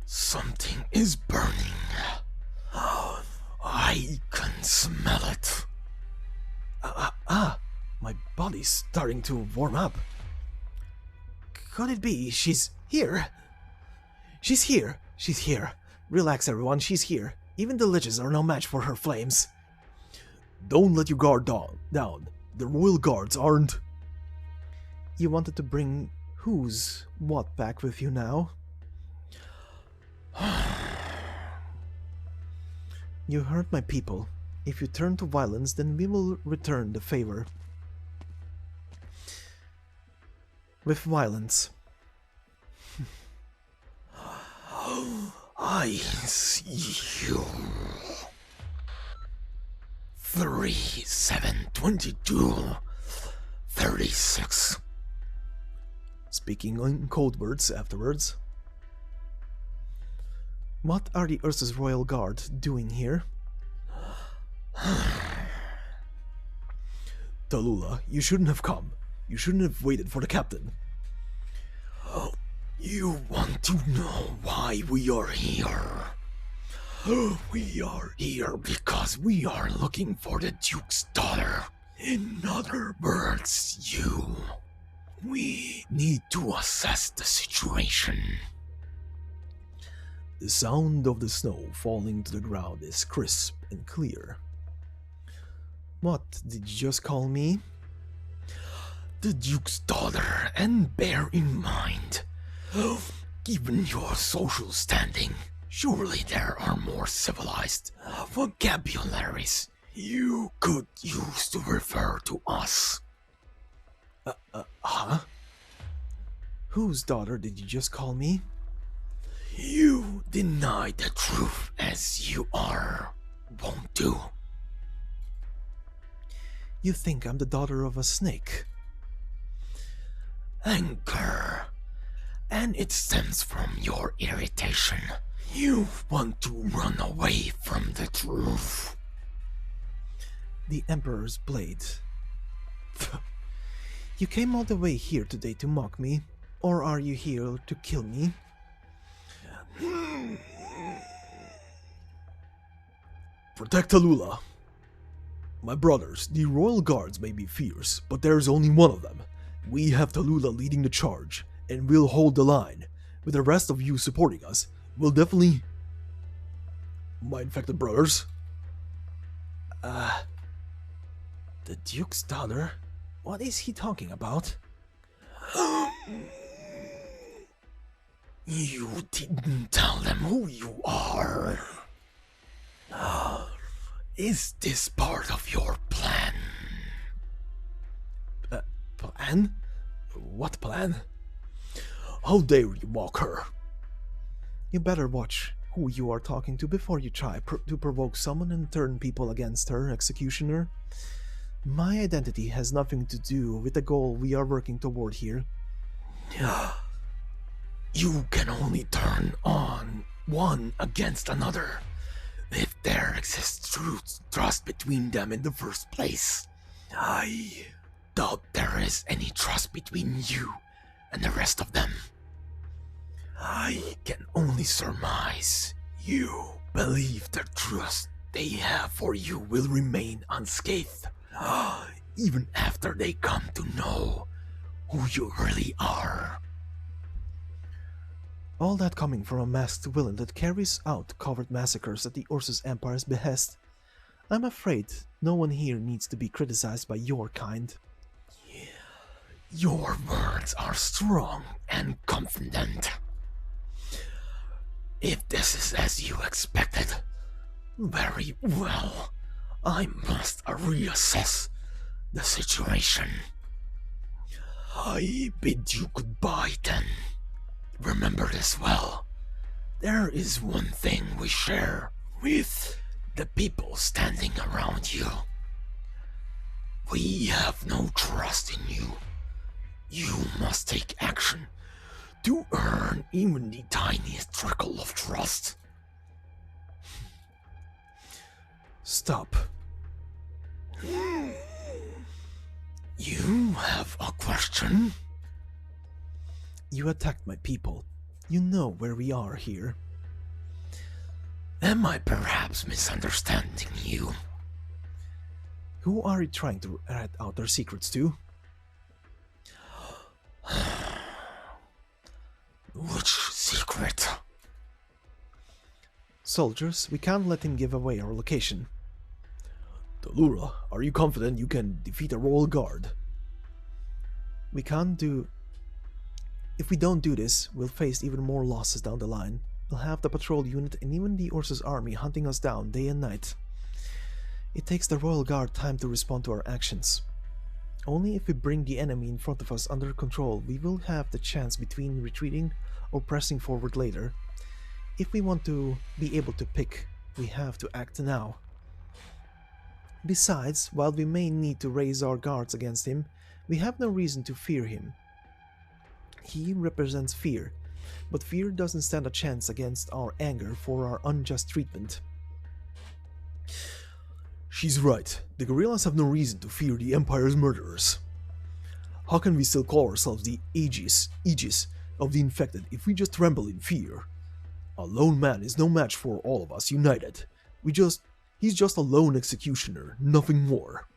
Something is burning. I can smell it. My body's starting to warm up. Could it be she's here? She's here. She's here. Relax, everyone. She's here. Even the liches are no match for her flames. Don't let your guard down. The royal guards aren't... You wanted to bring who's what back with you now? You hurt my people. If you turn to violence, then we will return the favor. With violence. I see you. 3, 7, 22, 36. Speaking in code words afterwards. What are the Ursus Royal Guard doing here? Tallulah, you shouldn't have come. You shouldn't have waited for the captain. You want to know why we are here? We are here because we are looking for the Duke's daughter. In other words, you. We need to assess the situation. The sound of the snow falling to the ground is crisp and clear. What, did you just call me? The Duke's daughter, and bear in mind, given your social standing, surely there are more civilized vocabularies you could use to refer to us. Huh? Whose daughter did you just call me? You deny the truth as you are, won't do. You think I'm the daughter of a snake? Anger, and it stems from your irritation. You want to run away from the truth. The Emperor's blade. You came all the way here today to mock me, or are you here to kill me? Protect Tallulah. My brothers, the royal guards may be fierce, but there's only one of them. We have Tallulah leading the charge, and we'll hold the line. With the rest of you supporting us, we'll definitely... My infected brothers? The Duke's daughter? What is he talking about? You didn't tell them who you are. Is this part of your plan? Plan? What plan? How dare you mock her? You better watch who you are talking to before you try to provoke someone and turn people against her, Executioner. My identity has nothing to do with the goal we are working toward here. You can only turn on one against another if there exists true trust between them in the first place. I doubt there is any trust between you and the rest of them. I can only surmise you believe the trust they have for you will remain unscathed, even after they come to know who you really are. All that coming from a masked villain that carries out covert massacres at the Ursus Empire's behest. I'm afraid no one here needs to be criticized by your kind. Your words are strong and confident. If this is as you expected, very well. I must reassess the situation. I bid you goodbye then. Remember this well. There is one thing we share with the people standing around you. We have no trust in you. You must take action to earn even the tiniest trickle of trust. Stop. You have a question? You attacked my people. You know where we are here. Am I perhaps misunderstanding you? Who are you trying to rat out their secrets to? Which secret? Soldiers, we can't let him give away our location. Tallulah, are you confident you can defeat a royal guard? We can't do... If we don't do this, we'll face even more losses down the line. We'll have the patrol unit and even the Ursus army hunting us down day and night. It takes the royal guard time to respond to our actions. Only if we bring the enemy in front of us under control, we will have the chance between retreating or pressing forward later. If we want to be able to pick, we have to act now. Besides, while we may need to raise our guards against him, we have no reason to fear him. He represents fear, but fear doesn't stand a chance against our anger for our unjust treatment. She's right. The guerrillas have no reason to fear the Empire's murderers. How can we still call ourselves the Aegis of the infected if we just tremble in fear? A lone man is no match for all of us united. He's just a lone executioner, nothing more.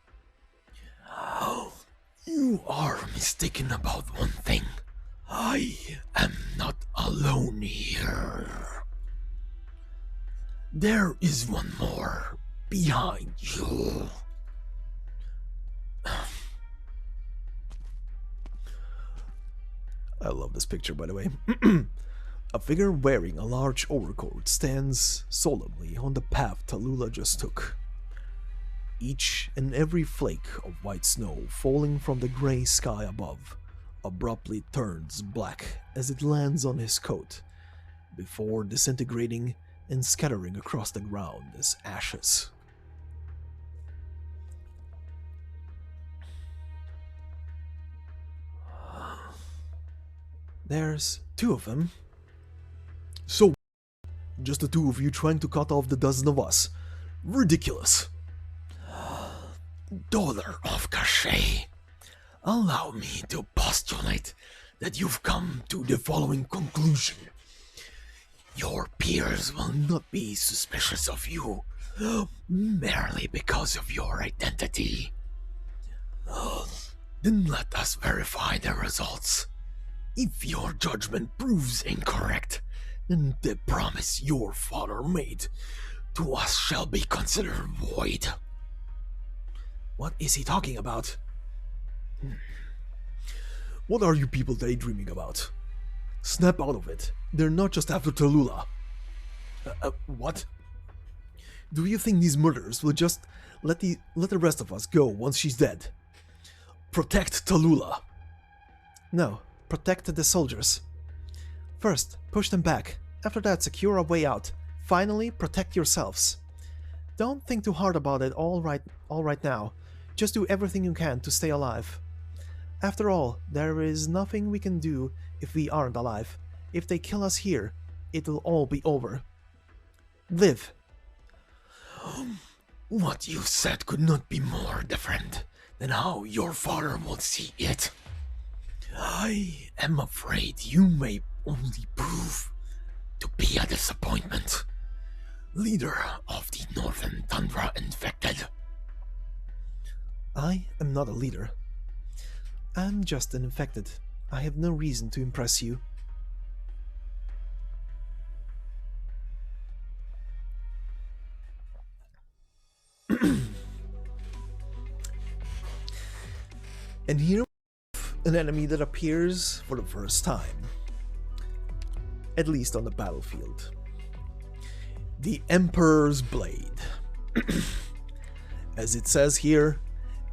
You are mistaken about one thing. I am not alone here. There is one more behind you. love this picture, by the way. A figure wearing a large overcoat stands solemnly on the path Tallulah just took. Each and every flake of white snow falling from the grey sky above abruptly turns black as it lands on his coat, before disintegrating and scattering across the ground as ashes. There's 2 of them. So, just the 2 of you trying to cut off the dozen of us. Ridiculous. Daughter of Cachet, allow me to postulate that you've come to the following conclusion. Your peers will not be suspicious of you merely because of your identity. Then let us verify the results. If your judgment proves incorrect, then the promise your father made to us shall be considered void. What is he talking about? What are you people daydreaming about? Snap out of it. They're not just after Tallulah. What? Do you think these murderers will just let the rest of us go once she's dead? Protect Tallulah. No, protect the soldiers. First, push them back. After that, secure a way out. Finally, protect yourselves. Don't think too hard about it all right now. Just do everything you can to stay alive. After all, there is nothing we can do if we aren't alive. If they kill us here, it will all be over. Live. What you said could not be more different than how your father would see it. I am afraid you may only prove to be a disappointment. Leader of the Northern Tundra Infected. I am not a leader. I'm just an infected. I have no reason to impress you. And here we have an enemy that appears for the first time. At least on the battlefield. The Emperor's Blade. As it says here,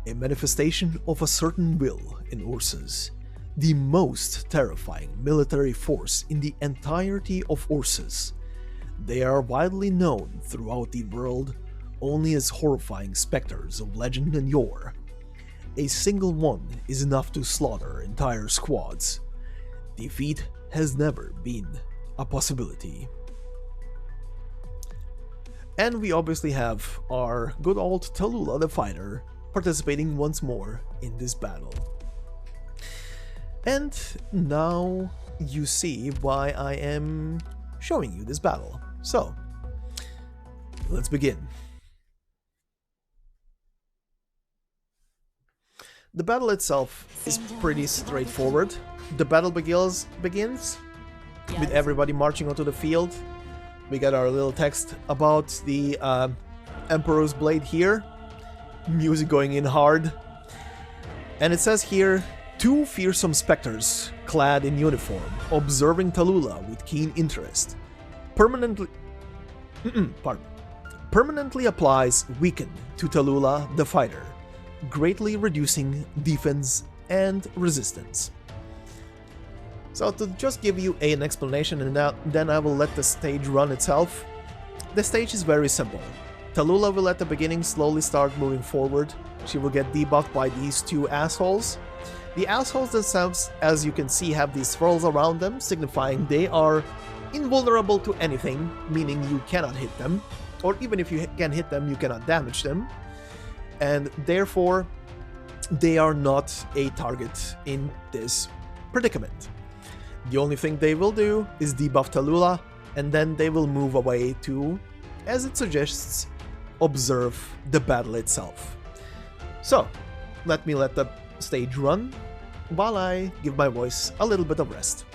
a manifestation of a certain will in Ursus, the most terrifying military force in the entirety of Ursus. They are widely known throughout the world only as horrifying specters of legend and yore. A single one is enough to slaughter entire squads. Defeat has never been a possibility. And we obviously have our good old Tallulah the fighter participating once more in this battle. And now you see why I am showing you this battle. So, let's begin. The battle itself is pretty straightforward. The battle begins with everybody marching onto the field. We got our little text about the Emperor's Blade here. Music going in hard. And it says here, 2 fearsome specters, clad in uniform, observing Tallulah with keen interest. Permanently applies Weaken to Tallulah the fighter, greatly reducing defense and resistance. So to just give you an explanation, and then I will let the stage run itself. The stage is very simple. Tallulah will at the beginning slowly start moving forward. She will get debuffed by these 2 assholes. The assholes themselves, as you can see, have these swirls around them, signifying they are invulnerable to anything, meaning you cannot hit them, or even if you can hit them, you cannot damage them, and therefore they are not a target in this predicament. The only thing they will do is debuff Tallulah, and then they will move away to, as it suggests, observe the battle itself. So, let me let the stage run while I give my voice a little bit of rest.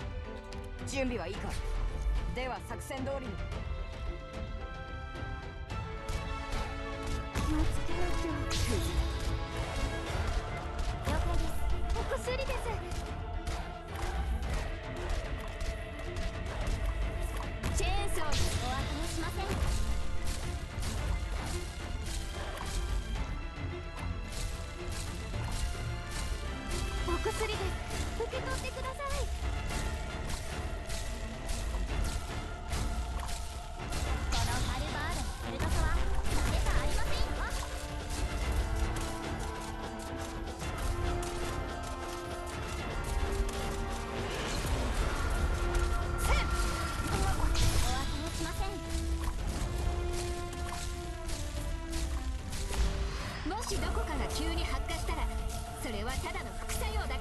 しどこかが急に発火したらそれはただの副作用だから。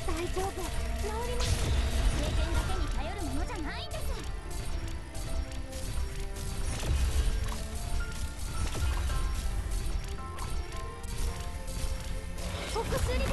大丈夫、治ります。経験だけに頼るものじゃないんです。お薬です。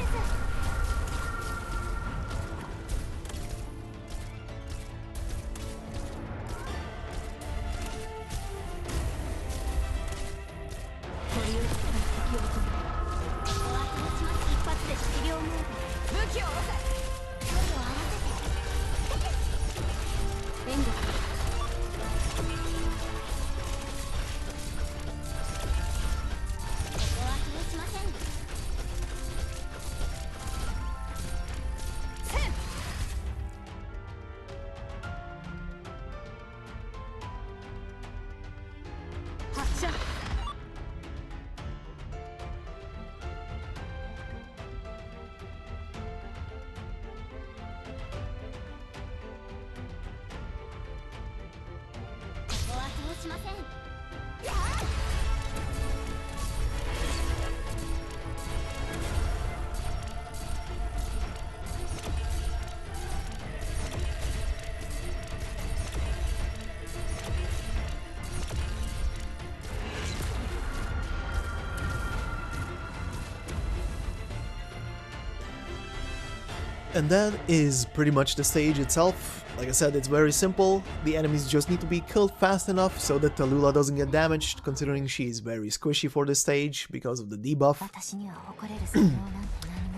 And that is pretty much the stage itself. Like I said, it's very simple. The enemies just need to be killed fast enough so that Tallulah doesn't get damaged, considering she's very squishy for this stage because of the debuff.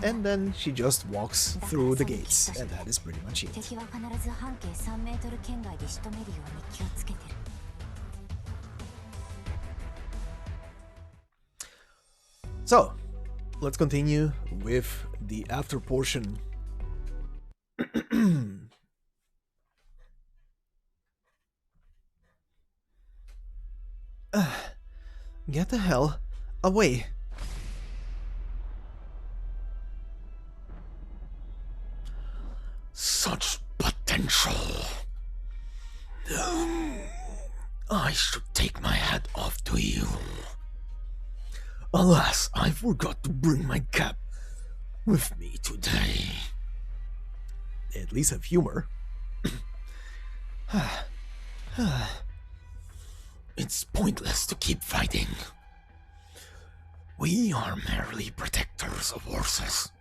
And then she just walks through the gates, and that is pretty much it. So, let's continue with the after portion. Get the hell away. Such potential. I should take my hat off to you. Alas, I forgot to bring my cap with me today. They at least have humor. It's pointless to keep fighting. We are merely protectors of horses.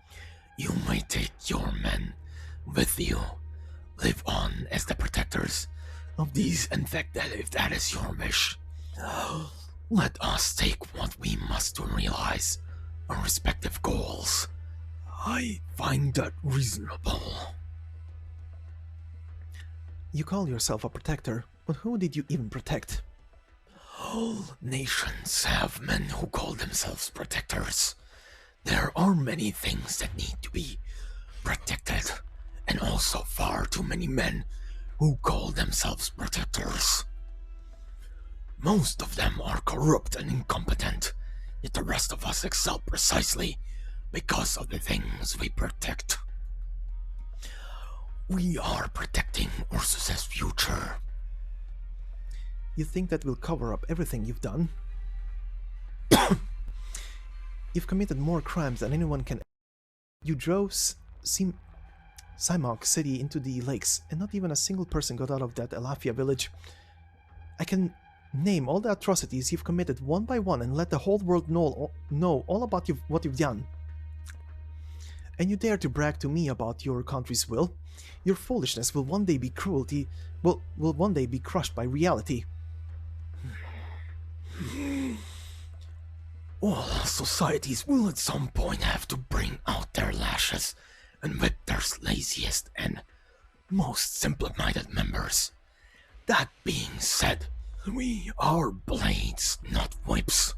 You may take your men with you. Live on as the protectors of these infected if that is your wish. Let us take what we must to realize our respective goals. I find that reasonable. You call yourself a protector, but who did you even protect? All nations have men who call themselves protectors. There are many things that need to be protected, and also far too many men who call themselves protectors. Most of them are corrupt and incompetent, yet the rest of us excel precisely because of the things we protect. We are protecting Ursus's future. You think that will cover up everything you've done? You've committed more crimes than anyone can. You drove Simok City into the lakes, and not even a single person got out of that Elafia village. I can name all the atrocities you've committed one by one and let the whole world know all about what you've done. And you dare to brag to me about your country's will? Your foolishness will one day be cruelty, will one day be crushed by reality. All societies will at some point have to bring out their lashes and whip their laziest and most simple-minded members. That being said, we are blades, not whips.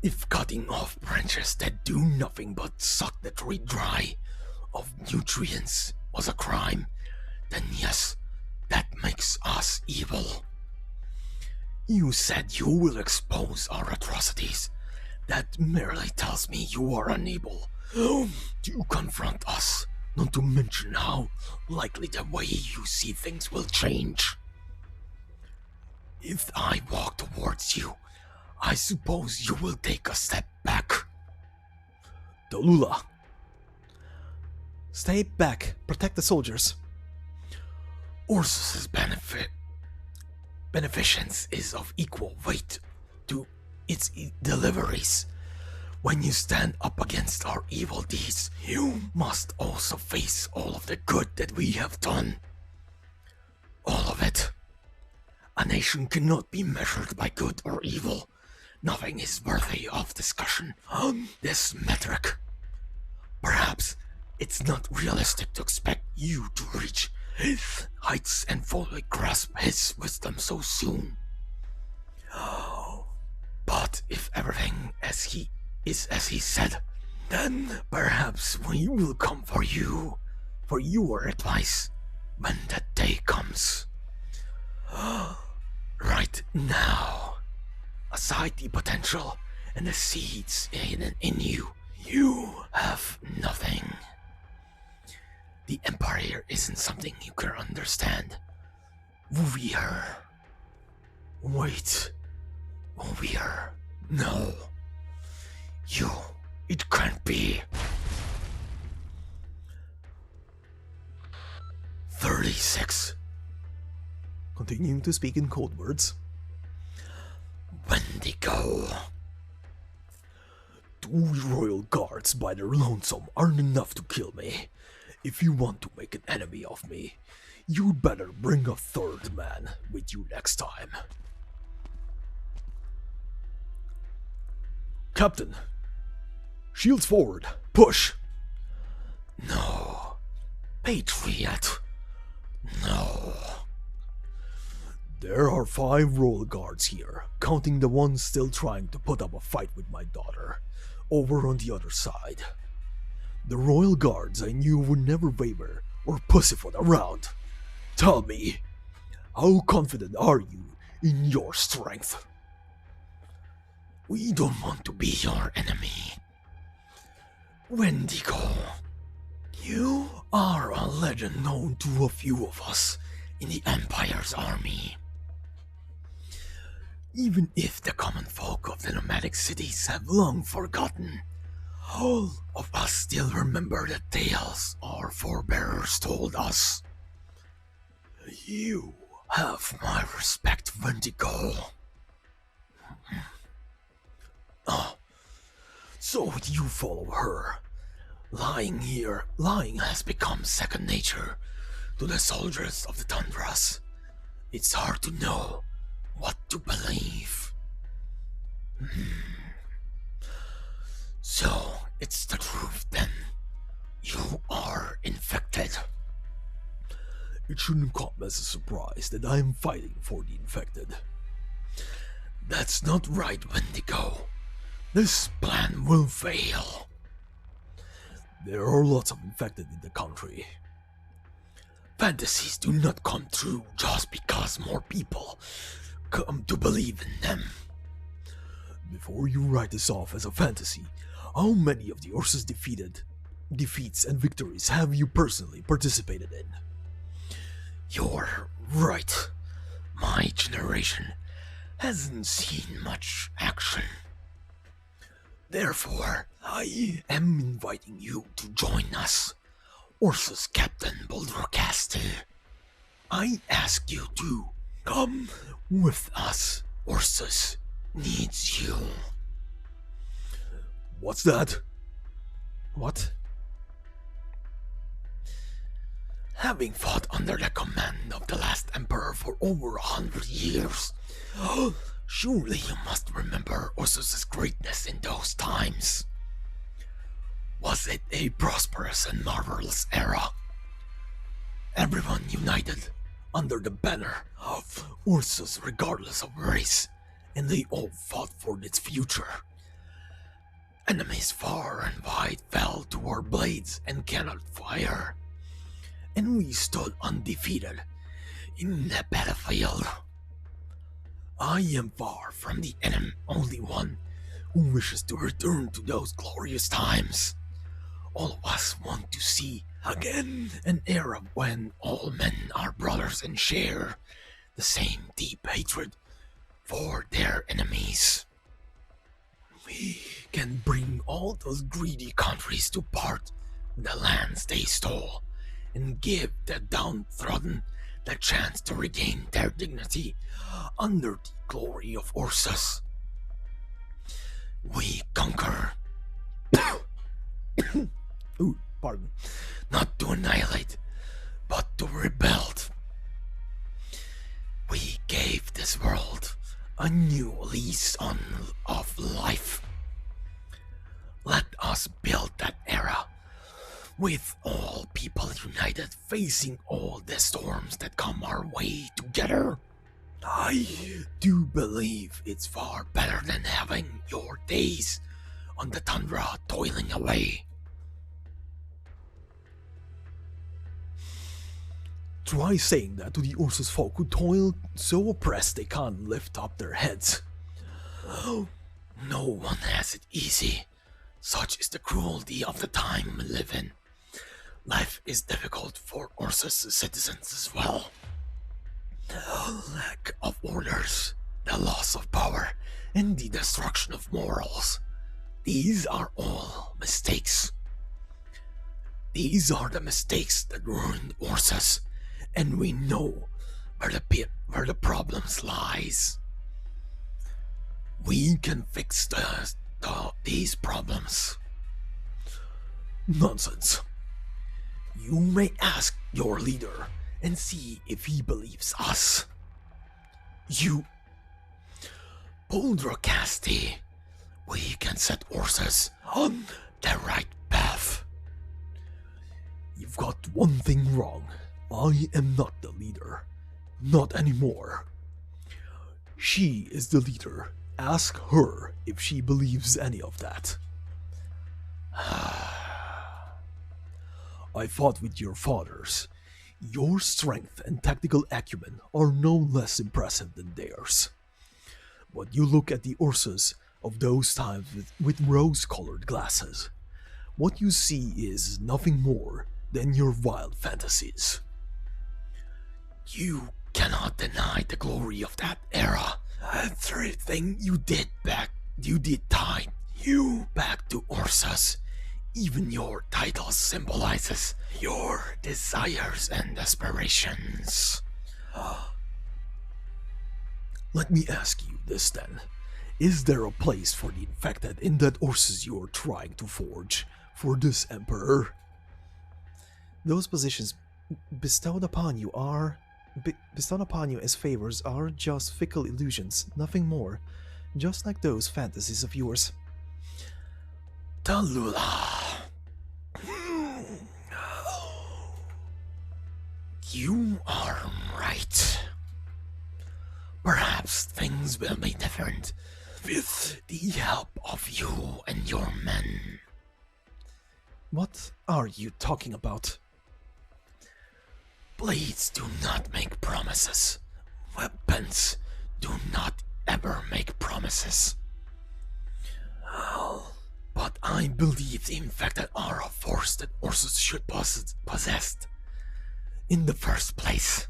If cutting off branches that do nothing but suck the tree dry of nutrients was a crime, then yes, that makes us evil. You said you will expose our atrocities. That merely tells me you are unable to confront us, not to mention how likely the way you see things will change. If I walk towards you, I suppose you will take a step back. Tallulah, stay back. Protect the soldiers. Ursus's beneficence is of equal weight to its deliveries. When you stand up against our evil deeds, you must also face all of the good that we have done. All of it. A nation cannot be measured by good or evil. Nothing is worthy of discussion on this metric. Perhaps it's not realistic to expect you to reach his heights and fully grasp his wisdom so soon. But if everything is as he said, then perhaps we will come for your advice when that day comes. Right now, aside the potential and the seeds hidden in you, you have nothing. The Empire isn't something you can understand. Wait. No. It can't be. 36. Continuing to speak in code words. Wendigo. 2 royal guards by their lonesome aren't enough to kill me. If you want to make an enemy of me, you'd better bring a 3rd man with you next time. Captain, shields forward, push! No. Patriot. No. There are 5 royal guards here, counting the ones still trying to put up a fight with my daughter, over on the other side. The royal guards I knew would never waver or pussyfoot around. Tell me, how confident are you in your strength? We don't want to be your enemy. Wendigo, you are a legend known to a few of us in the Empire's army. Even if the common folk of the nomadic cities have long forgotten, all of us still remember the tales our forebears told us. You have my respect, Wendigo. So you follow her. Lying has become second nature to the soldiers of the tundras. It's hard to know what to believe. So, it's the truth then. You are infected. It shouldn't come as a surprise that I am fighting for the infected. That's not right, Wendigo. This plan will fail. There are lots of infected in the country. Fantasies do not come true just because more people come to believe in them. Before you write this off as a fantasy, how many of the Ursus defeats and victories have you personally participated in? You're right. My generation hasn't seen much action. Therefore, I am inviting you to join us, Ursus Captain Boldrocaste. I ask you to come with us. Ursus needs you. What's that? What? Having fought under the command of the last emperor for over 100 years, surely you must remember Ursus's greatness in those times. Was it a prosperous and marvelous era? Everyone united under the banner of Ursus regardless of race, and they all fought for its future. Enemies far and wide fell to our blades and cannot fire, and we stood undefeated in the battlefield. I am far from the only one who wishes to return to those glorious times. All of us want to see again an era when all men are brothers and share the same deep hatred for their enemies. We can bring all those greedy countries to part with the lands they stole and give the downtrodden the chance to regain their dignity under the glory of Ursus. We conquer. Ooh, pardon. Not to annihilate, but to rebuild. We gave this world a new lease of life. Let us build that era, with all people united, facing all the storms that come our way together. I do believe it's far better than having your days on the tundra toiling away. Try saying that to the Ursus folk who toil so oppressed they can't lift up their heads. No one has it easy. Such is the cruelty of the time we live in. Life is difficult for Ursus citizens as well. The lack of orders, the loss of power, and the destruction of morals. These are all mistakes. These are the mistakes that ruined Ursus, and we know where the problems lies. We can fix these problems. Nonsense. You may ask your leader and see if he believes us. You... Poldracasti, we can set Ursus on the right path. You've got one thing wrong. I am not the leader. Not anymore. She is the leader. Ask her if she believes any of that. I fought with your fathers. Your strength and tactical acumen are no less impressive than theirs. But you look at the Ursus of those times with rose-colored glasses. What you see is nothing more than your wild fantasies. You cannot deny the glory of that era. Everything you did tied you back to Ursus. Even your title symbolizes your desires and aspirations. Let me ask you this then. Is there a place for the infected in that Ursus you are trying to forge for this emperor? Those positions bestowed upon you as favors are just fickle illusions, nothing more, just like those fantasies of yours. Tallulah. You are right. Perhaps things will be different with the help of you and your men. What are you talking about? Blades do not make promises. Weapons do not ever make promises. But I believe the infected are a force that Ursus should possess. In the first place,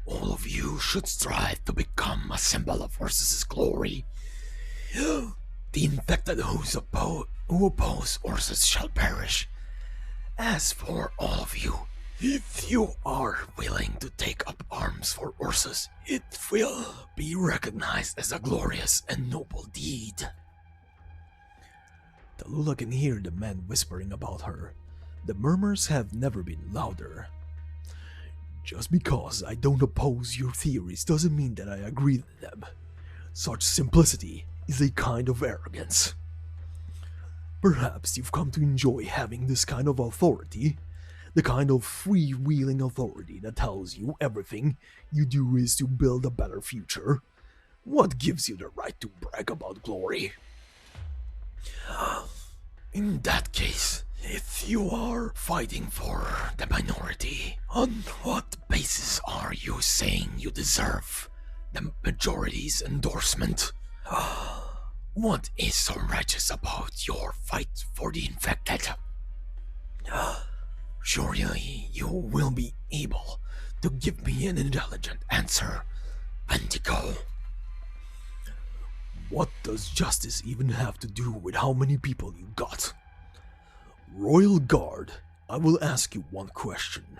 all of you should strive to become a symbol of Ursus's glory. The infected who oppose Ursus shall perish. As for all of you, if you are willing to take up arms for Ursus, it will be recognized as a glorious and noble deed. Tallulah can hear the men whispering about her. The murmurs have never been louder. Just because I don't oppose your theories doesn't mean that I agree with them. Such simplicity is a kind of arrogance. Perhaps you've come to enjoy having this kind of authority, the kind of freewheeling authority that tells you everything you do is to build a better future. What gives you the right to brag about glory? In that case, if you are fighting for the minority, on what basis are you saying you deserve the majority's endorsement? What is so righteous about your fight for the infected? Surely you will be able to give me an intelligent answer, Wendigo. What does justice even have to do with how many people you got? Royal Guard, I will ask you one question.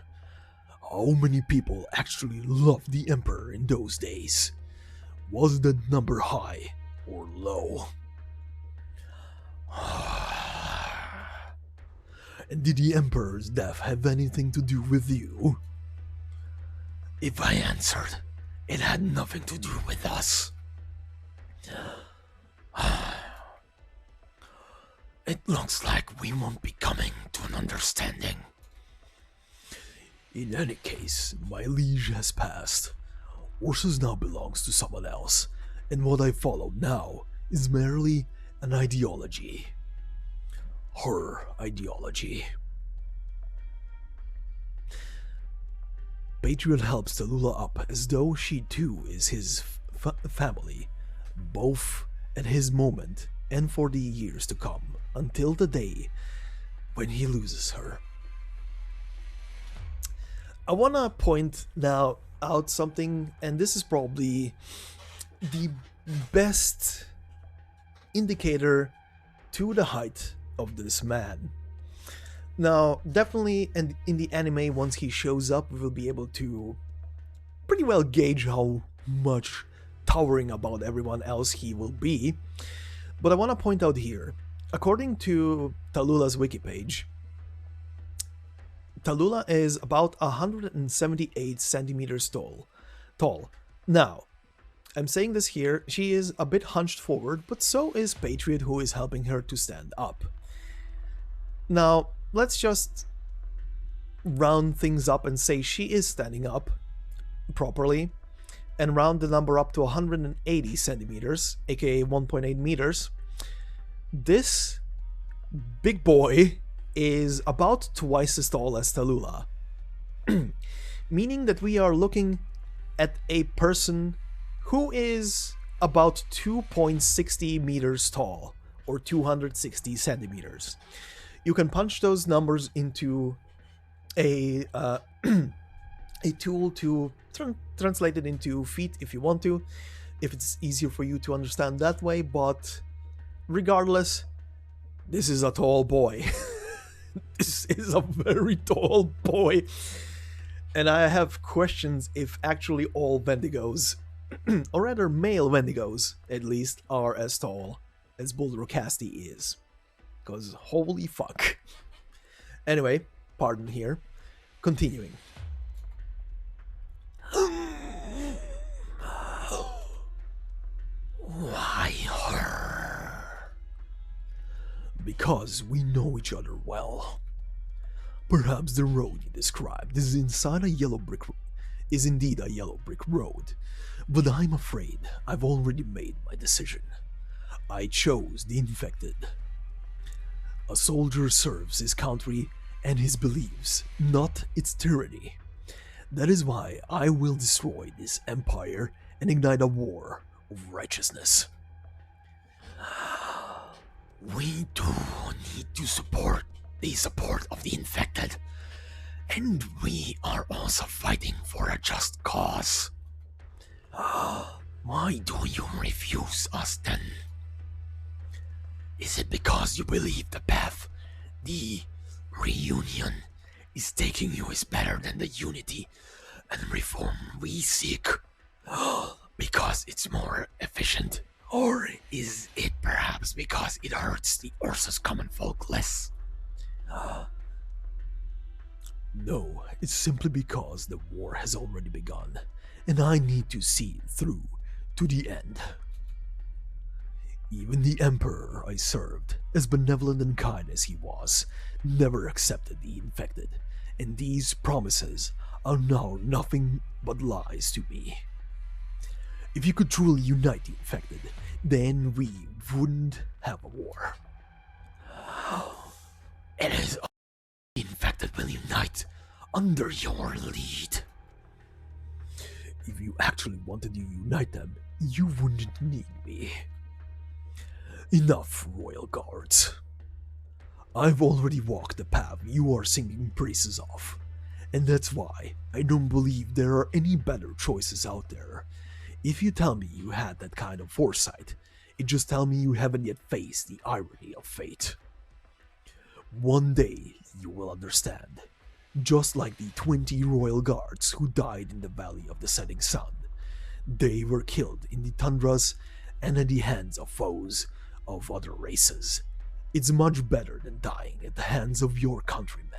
How many people actually loved the Emperor in those days? Was that number high or low? And did the Emperor's death have anything to do with you? If I answered, it had nothing to do with us. It looks like we won't be coming to an understanding. In any case, my liege has passed. Ursus now belongs to someone else, and what I follow now is merely an ideology. Her ideology. Patriot helps Tallulah up as though she too is his family, both at his moment and for the years to come, until the day when he loses her. I want to point now out something, and this is probably the best indicator to the height of this man. Now, definitely in the anime, once he shows up, we will be able to pretty well gauge how much towering above everyone else he will be. But I want to point out here, according to Tallulah's wiki page, Tallulah is about 178 centimeters tall. Now, I'm saying this here, she is a bit hunched forward, but so is Patriot, who is helping her to stand up. Now, let's just round things up and say she is standing up properly, and round the number up to 180 centimeters, aka 1.8 meters. This big boy is about twice as tall as Tallulah, meaning that we are looking at a person who is about 2.60 meters tall, or 260 centimeters. You can punch those numbers into a tool to translate it into feet if you want to, if it's easier for you to understand that way, but regardless, this is a tall boy. This is a very tall boy, and I have questions if actually all Wendigos, or rather male Wendigos at least, are as tall as Buldrocasti is. Because holy fuck. Anyway, pardon here. Continuing. Why her? Because we know each other well. Perhaps the road you described is indeed a yellow brick road, but I'm afraid I've already made my decision. I chose the infected. A soldier serves his country and his beliefs, not its tyranny. That is why I will destroy this empire and ignite a war of righteousness. We do need to support the support of the infected, and we are also fighting for a just cause. Why do you refuse us then? Is it because you believe the path, the reunion, is taking you is better than the unity and reform we seek? Because it's more efficient? Or is it perhaps because it hurts the Ursus common folk less? No, it's simply because the war has already begun, and I need to see it through to the end. Even the Emperor I served, as benevolent and kind as he was, never accepted the infected, and these promises are now nothing but lies to me. If you could truly unite the infected, then we wouldn't have a war. It is all the infected will unite under your lead. If you actually wanted to unite them, you wouldn't need me. Enough, Royal Guards. I've already walked the path you are singing praises of, and that's why I don't believe there are any better choices out there. If you tell me you had that kind of foresight, It just tells me you haven't yet faced the irony of fate. One day you will understand. Just like the 20 royal guards who died in the Valley of the Setting Sun. They were killed in the tundras and at the hands of foes of other races. It's much better than dying at the hands of your countrymen.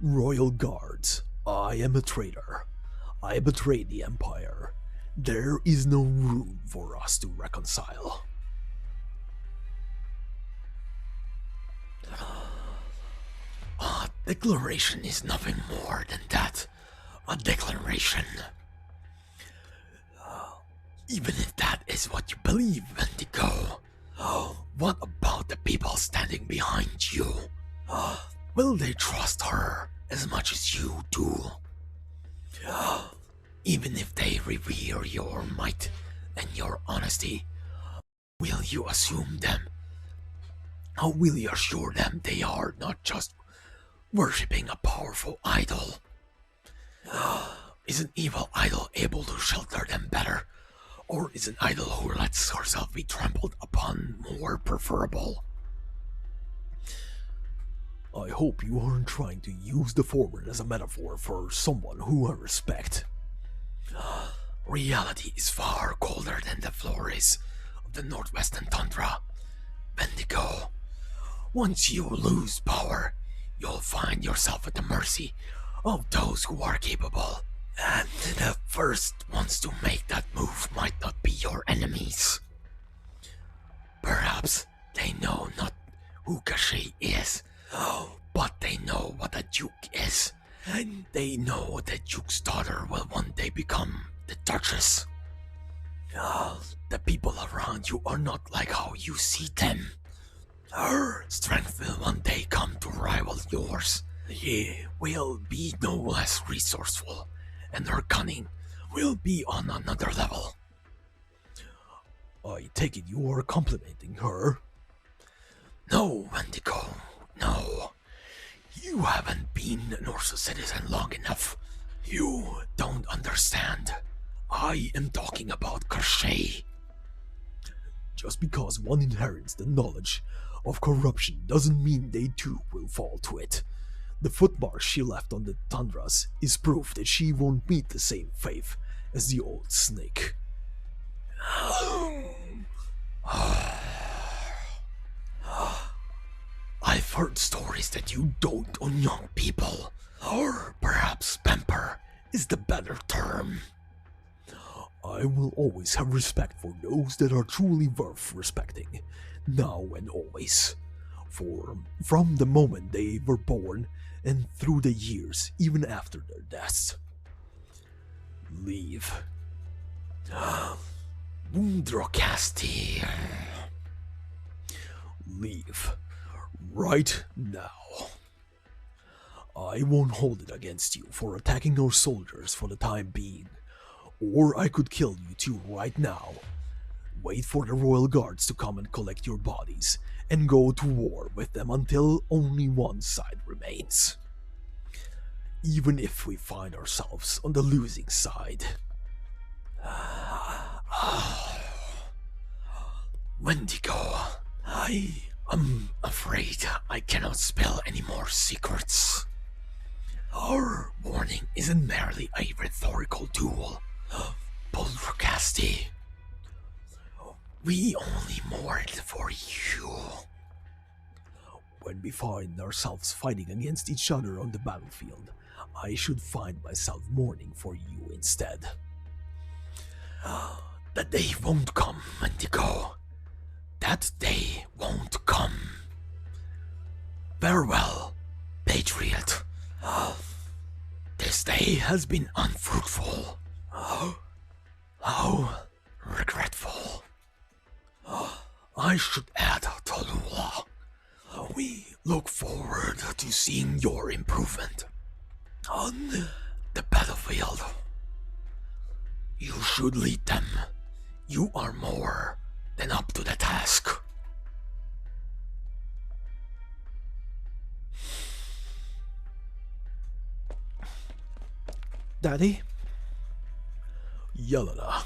Royal guards, I am a traitor. I betrayed the Empire. There is no room for us to reconcile. A declaration is nothing more than that. A declaration. Even if that is what you believe, Wendigo, what about the people standing behind you? Will they trust her as much as you do? Even if they revere your might and your honesty, will you assume them? How will you assure them they are not just worshipping a powerful idol? Is an evil idol able to shelter them better? Or is an idol who lets herself be trampled upon more preferable? I hope you aren't trying to use the former as a metaphor for someone who I respect. Reality is far colder than the flores of the northwestern tundra. Wendigo, once you lose power, you'll find yourself at the mercy of those who are capable. And the first ones to make that move might not be your enemies. Perhaps they know not who Cache is, but they know what a duke is. And they know that Duke's daughter will one day become the Duchess. The people around you are not like how you see them. Her strength will one day come to rival yours. She will be no less resourceful, and her cunning will be on another level. I take it you are complimenting her? No, Wendigo, no. You haven't been an Orso citizen long enough. You don't understand. I am talking about Cache. Just because one inherits the knowledge of corruption doesn't mean they too will fall to it. The footmarks she left on the tundras is proof that she won't meet the same fate as the old snake. I've heard stories that you dote on young people, or perhaps pamper is the better term. I will always have respect for those that are truly worth respecting, now and always. From the moment they were born and through the years, even after their deaths. Leave. Wundrocasti. Leave. Right now. I won't hold it against you for attacking our soldiers for the time being. Or I could kill you two right now. Wait for the royal guards to come and collect your bodies, and go to war with them until only one side remains. Even if we find ourselves on the losing side. Wendigo, I am afraid I cannot spell any more secrets. Our warning isn't merely a rhetorical tool. Poltercasty. We only mourned for you. When we find ourselves fighting against each other on the battlefield, I should find myself mourning for you instead. The day won't come, Wendigo. That day won't come. Farewell, Patriot. This day has been unfruitful. How regretful. I should add, Tallulah. We look forward to seeing your improvement on the battlefield. You should lead them. You are more than up to the task. Daddy? Yelena.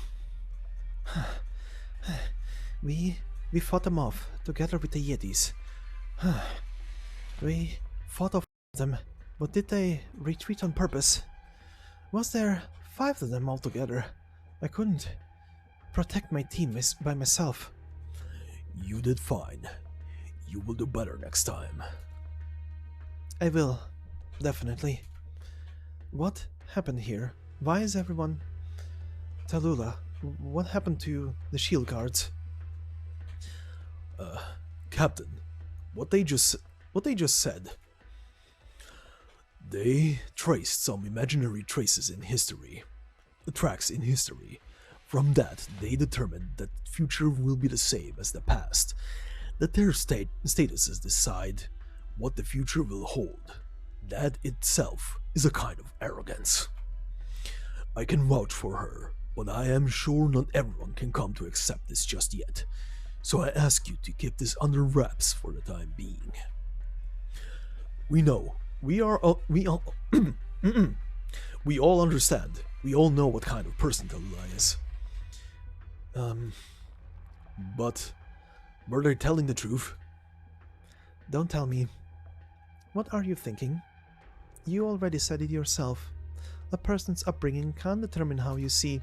We fought them off, together with the Yetis. We fought off them, but did they retreat on purpose? Was there 5 of them altogether? I couldn't protect my team by myself. You did fine. You will do better next time. I will, definitely. What happened here? Why is everyone... Tallulah, what happened to the shield guards? Captain, what they just said. They traced some imaginary traces in history. Tracks in history. From that, they determined that the future will be the same as the past. That their statuses decide what the future will hold. That itself is a kind of arrogance. I can vouch for her, but I am sure not everyone can come to accept this just yet. So I ask you to keep this under wraps for the time being. We all we all understand. We all know what kind of person Tallulah is. But were they telling the truth? Don't tell me. What are you thinking? You already said it yourself. A person's upbringing can't determine how you see.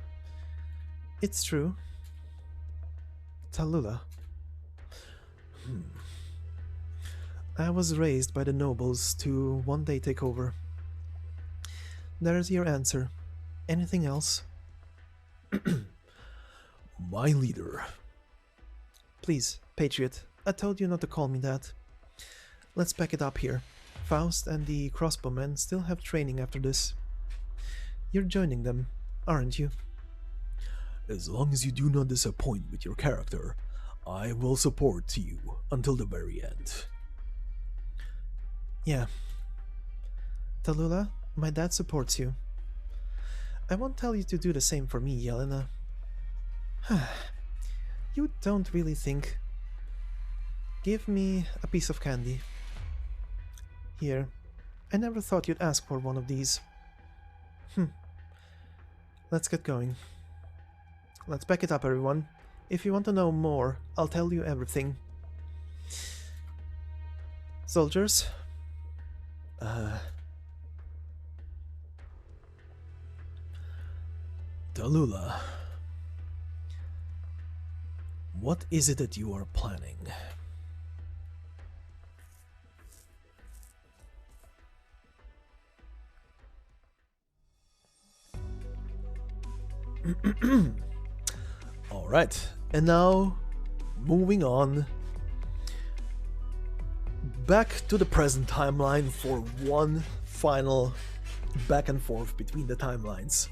It's true. Tallulah. I was raised by the nobles to one day take over. There's your answer. Anything else? My leader. Please, Patriot, I told you not to call me that. Let's back it up here. Faust and the crossbowmen still have training after this. You're joining them, aren't you? As long as you do not disappoint with your character, I will support you until the very end. Yeah. Tallulah, my dad supports you. I won't tell you to do the same for me, Yelena. You don't really think. Give me a piece of candy. Here. I never thought you'd ask for one of these. Let's get going. Let's back it up, everyone. If you want to know more, I'll tell you everything. Soldiers? Tallulah, what is it that you are planning? Alright, and now, moving on. Back to the present timeline for one final back and forth between the timelines.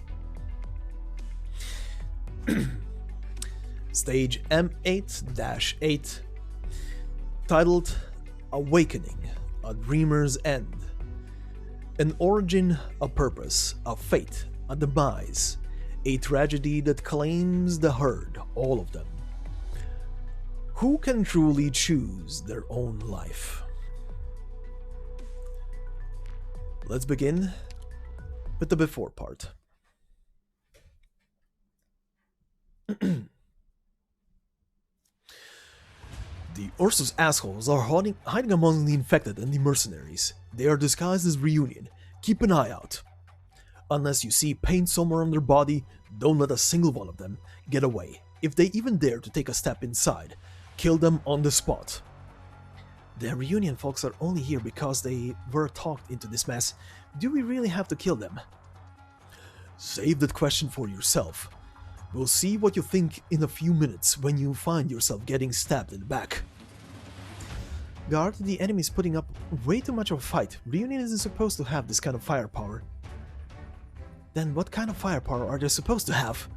Stage M8-8, titled Awakening, A Dreamer's End. An origin, a purpose, a fate, a demise, a tragedy that claims the herd, all of them. Who can truly choose their own life? Let's begin with the before part. The Ursus assholes are hiding among the infected and the mercenaries. They are disguised as Reunion. Keep an eye out. Unless you see paint somewhere on their body, don't let a single one of them get away. If they even dare to take a step inside, kill them on the spot. The Reunion folks are only here because they were talked into this mess. Do we really have to kill them? Save that question for yourself. We'll see what you think in a few minutes when you find yourself getting stabbed in the back. Guard, the enemy's putting up way too much of a fight. Reunion isn't supposed to have this kind of firepower. Then what kind of firepower are they supposed to have?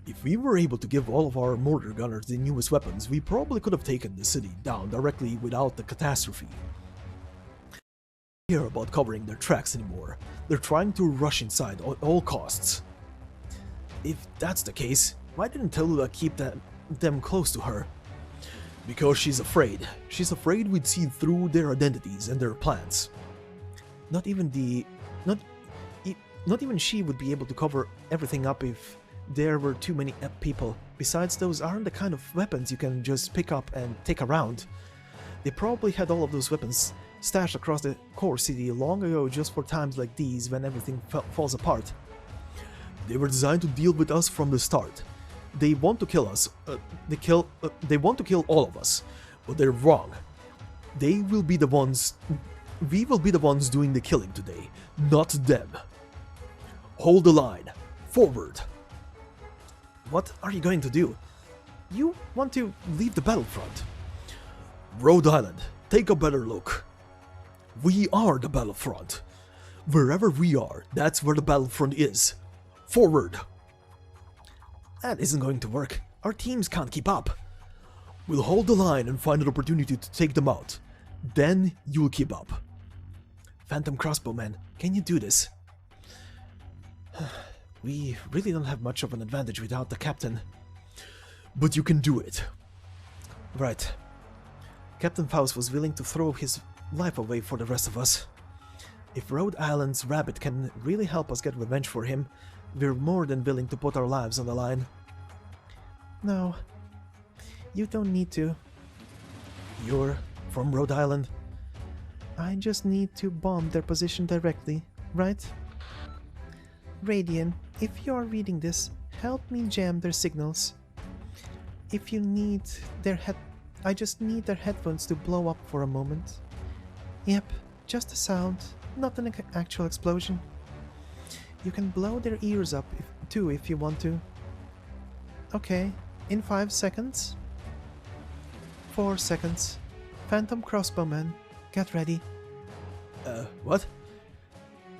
If we were able to give all of our mortar gunners the newest weapons, we probably could have taken the city down directly without the catastrophe. I don't care about covering their tracks anymore. They're trying to rush inside at all costs. If that's the case, why didn't Tallulah keep them close to her? Because she's afraid. She's afraid we'd see through their identities and their plans. Not even she would be able to cover everything up if There were too many people. Besides, those aren't the kind of weapons you can just pick up and take around. They probably had all of those weapons stashed across the core city long ago just for times like these when everything falls apart. They were designed to deal with us from the start. They want to kill us. They want to kill all of us. But they're wrong. We will be the ones doing the killing today, not them. Hold the line. Forward. What are you going to do? You want to leave the battlefront? Rhode Island, take a better look. We are the battlefront. Wherever we are, that's where the battlefront is. Forward. That isn't going to work. Our teams can't keep up. We'll hold the line and find an opportunity to take them out. Then you'll keep up. Phantom Crossbowman, can you do this? We really don't have much of an advantage without the captain. But you can do it. Right. Captain Faust was willing to throw his life away for the rest of us. If Rhode Island's rabbit can really help us get revenge for him, we're more than willing to put our lives on the line. No, you don't need to. You're from Rhode Island. I just need to bomb their position directly, right? Radian, if you're reading this, help me jam their signals. If you need their I just need their headphones to blow up for a moment. Yep, just a sound, not an actual explosion. You can blow their ears up too if you want to. Okay, in 5 seconds. 4 seconds. Phantom Crossbowman, get ready. What?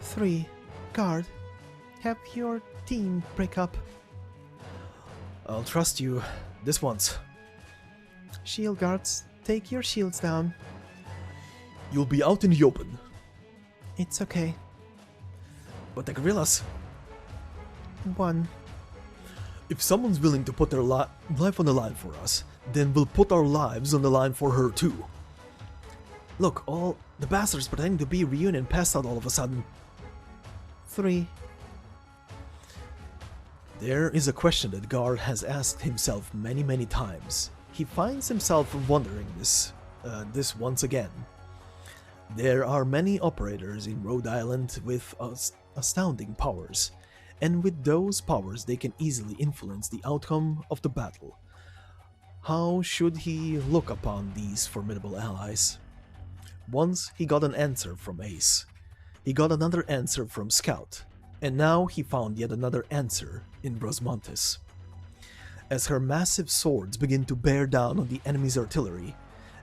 3. Guard, have your team break up. I'll trust you this once. Shield guards, take your shields down. You'll be out in the open. It's okay. But the guerrillas? 1. If someone's willing to put their life on the line for us, then we'll put our lives on the line for her too. Look, all the bastards pretending to be Reunion passed out all of a sudden. 3. There is a question that Guard has asked himself many times. He finds himself wondering this once again. There are many operators in Rhode Island with astounding powers, and with those powers they can easily influence the outcome of the battle. How should he look upon these formidable allies? Once he got an answer from Ace. He got another answer from Scout, and now he found yet another answer in Rosmontes. As her massive swords begin to bear down on the enemy's artillery,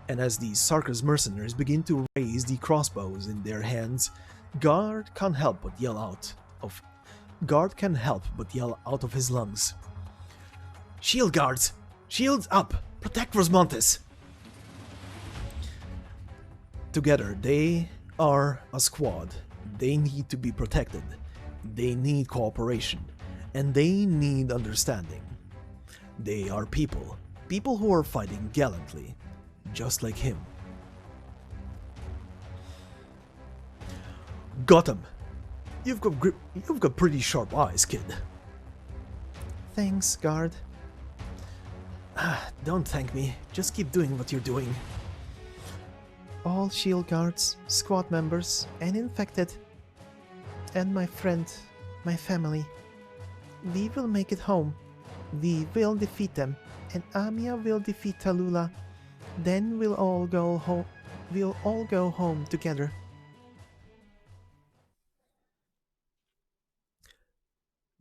and as the Sarkha's mercenaries begin to raise the crossbows in their hands, Guard can't help but yell out of his lungs. Shield guards! Shields up! Protect Rosmontes! Together, they are a squad. They need to be protected. They need cooperation. And they need understanding. They are people. People who are fighting gallantly. Just like him. Got him! You've got pretty sharp eyes, kid. Thanks, Guard. Don't thank me. Just keep doing what you're doing. All shield guards, squad members, and infected. And my friend, my family. We will make it home. We will defeat them, and Amia will defeat Tallulah. Then we'll all go home. We'll all go home together.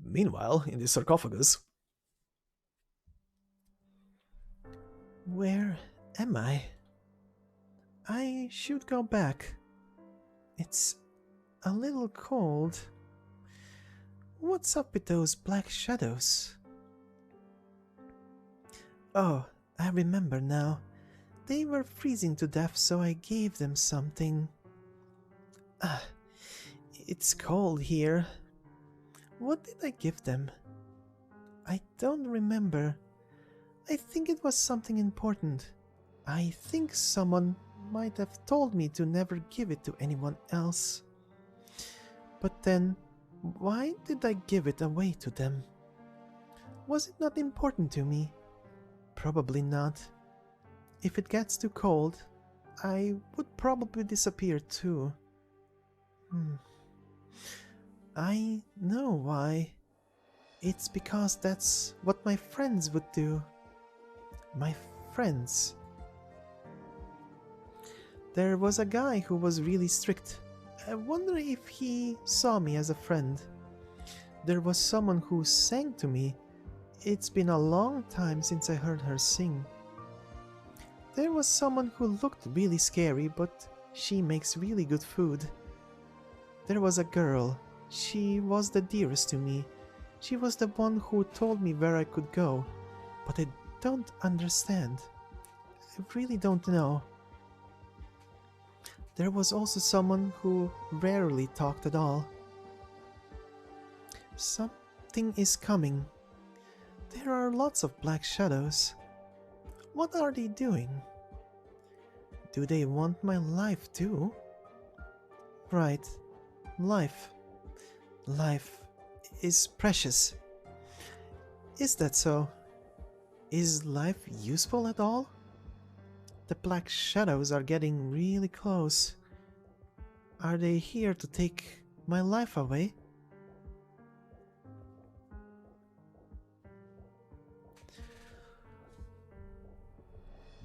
Meanwhile, in the sarcophagus. Where am I? I should go back. It's a little cold. What's up with those black shadows? Oh, I remember now. They were freezing to death, so I gave them something. It's cold here. What did I give them? I don't remember. I think it was something important. I think someone might have told me to never give it to anyone else. But then, why did I give it away to them? Was it not important to me? Probably not. If it gets too cold, I would probably disappear too. I know why. It's because that's what my friends would do. My friends. There was a guy who was really strict. I wonder if he saw me as a friend. There was someone who sang to me. It's been a long time since I heard her sing. There was someone who looked really scary, but she makes really good food. There was a girl. She was the dearest to me. She was the one who told me where I could go. But I don't understand. I really don't know. There was also someone who rarely talked at all. Something is coming. There are lots of black shadows. What are they doing? Do they want my life too? Right. Life. Life is precious. Is that so? Is life useful at all? The black shadows are getting really close. Are they here to take my life away?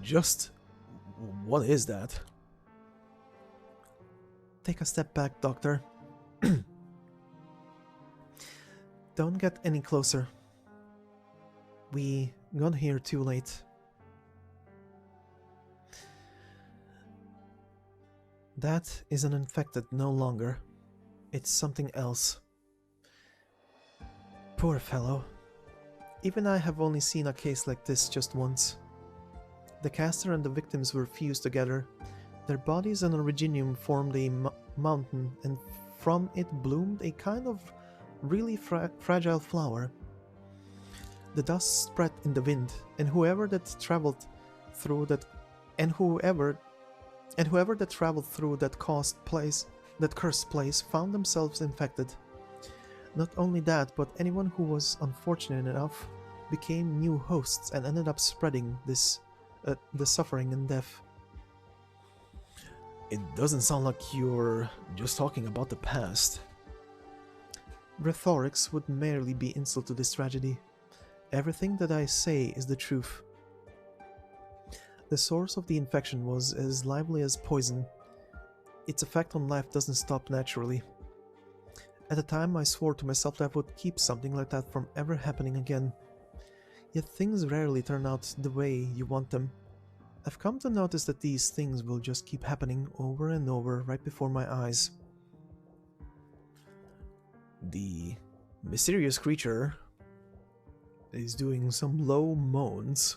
Just what is that? Take a step back, Doctor. Don't get any closer. We got here too late. That isn't infected no longer. It's something else. Poor fellow. Even I have only seen a case like this just once. The caster and the victims were fused together. Their bodies and originium formed a mountain, and from it bloomed a kind of really fragile flower. The dust spread in the wind, and whoever that traveled through that cursed place found themselves infected. Not only that, but anyone who was unfortunate enough became new hosts and ended up spreading the suffering and death. It doesn't sound like you're just talking about the past. Rhetorics would merely be insult to this tragedy. Everything that I say is the truth. The source of the infection was as lively as poison. Its effect on life doesn't stop naturally. At the time, I swore to myself that I would keep something like that from ever happening again. Yet things rarely turn out the way you want them. I've come to notice that these things will just keep happening over and over right before my eyes. The mysterious creature is doing some low moans.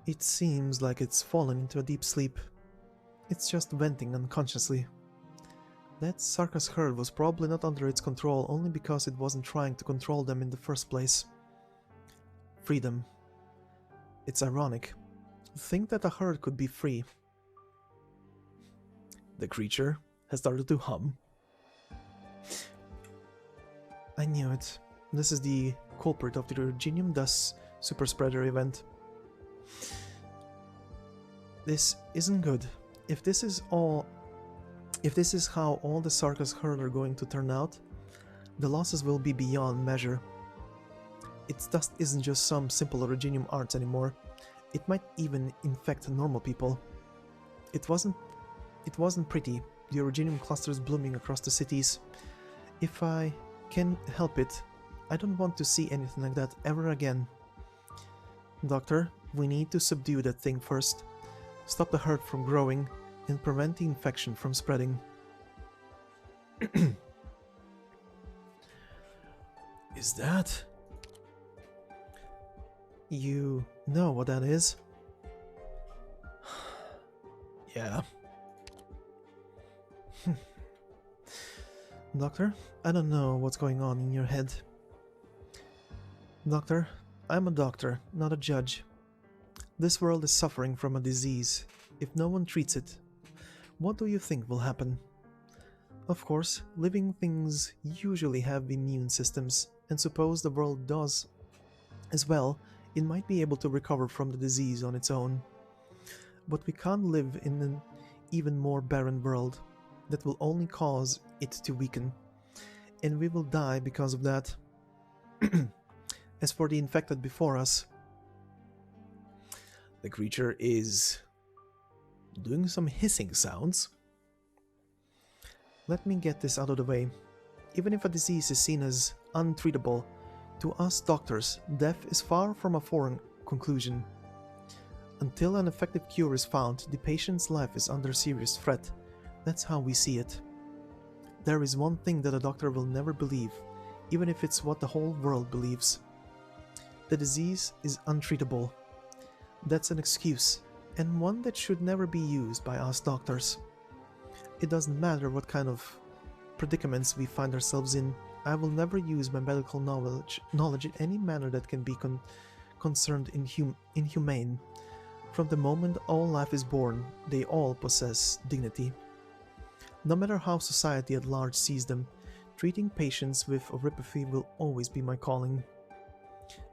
It seems like it's fallen into a deep sleep. It's just venting unconsciously. That Sarcophagus herd was probably not under its control only because it wasn't trying to control them in the first place. Freedom. It's ironic. Think that a herd could be free. The creature has started to hum. I knew it. This is the culprit of the Originium Dust Super Spreader event. This isn't good. If this is how all the Sarcophagus herd are going to turn out, the losses will be beyond measure. Its dust isn't just some simple Originium arts anymore. It might even infect normal people. It wasn't pretty, the Originium clusters blooming across the cities. If I can help it, I don't want to see anything like that ever again. Doctor, we need to subdue that thing first. Stop the herd from growing and prevent the infection from spreading. Is that? You know what that is? Yeah. Doctor, I don't know what's going on in your head. Doctor, I'm a doctor, not a judge. This world is suffering from a disease. If no one treats it, what do you think will happen? Of course, living things usually have immune systems. And suppose the world does as well, it might be able to recover from the disease on its own. But we can't live in an even more barren world that will only cause it to weaken, and we will die because of that. As for the infected before us, the creature is doing some hissing sounds. Let me get this out of the way. Even if a disease is seen as untreatable, to us doctors, death is far from a foreign conclusion. Until an effective cure is found, the patient's life is under serious threat. That's how we see it. There is one thing that a doctor will never believe, even if it's what the whole world believes. The disease is untreatable. That's an excuse, and one that should never be used by us doctors. It doesn't matter what kind of predicaments we find ourselves in. I will never use my medical knowledge in any manner that can be concerned inhumane. From the moment all life is born, they all possess dignity. No matter how society at large sees them, treating patients with oripathy will always be my calling.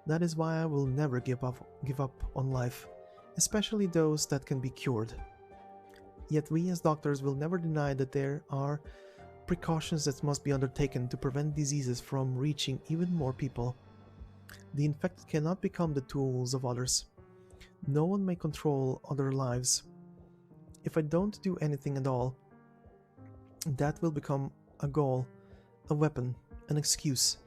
That is why I will never give up on life, especially those that can be cured. Yet we as doctors will never deny that there are precautions that must be undertaken to prevent diseases from reaching even more people. The infected cannot become the tools of others. No one may control other lives. If I don't do anything at all, that will become a goal, a weapon, an excuse.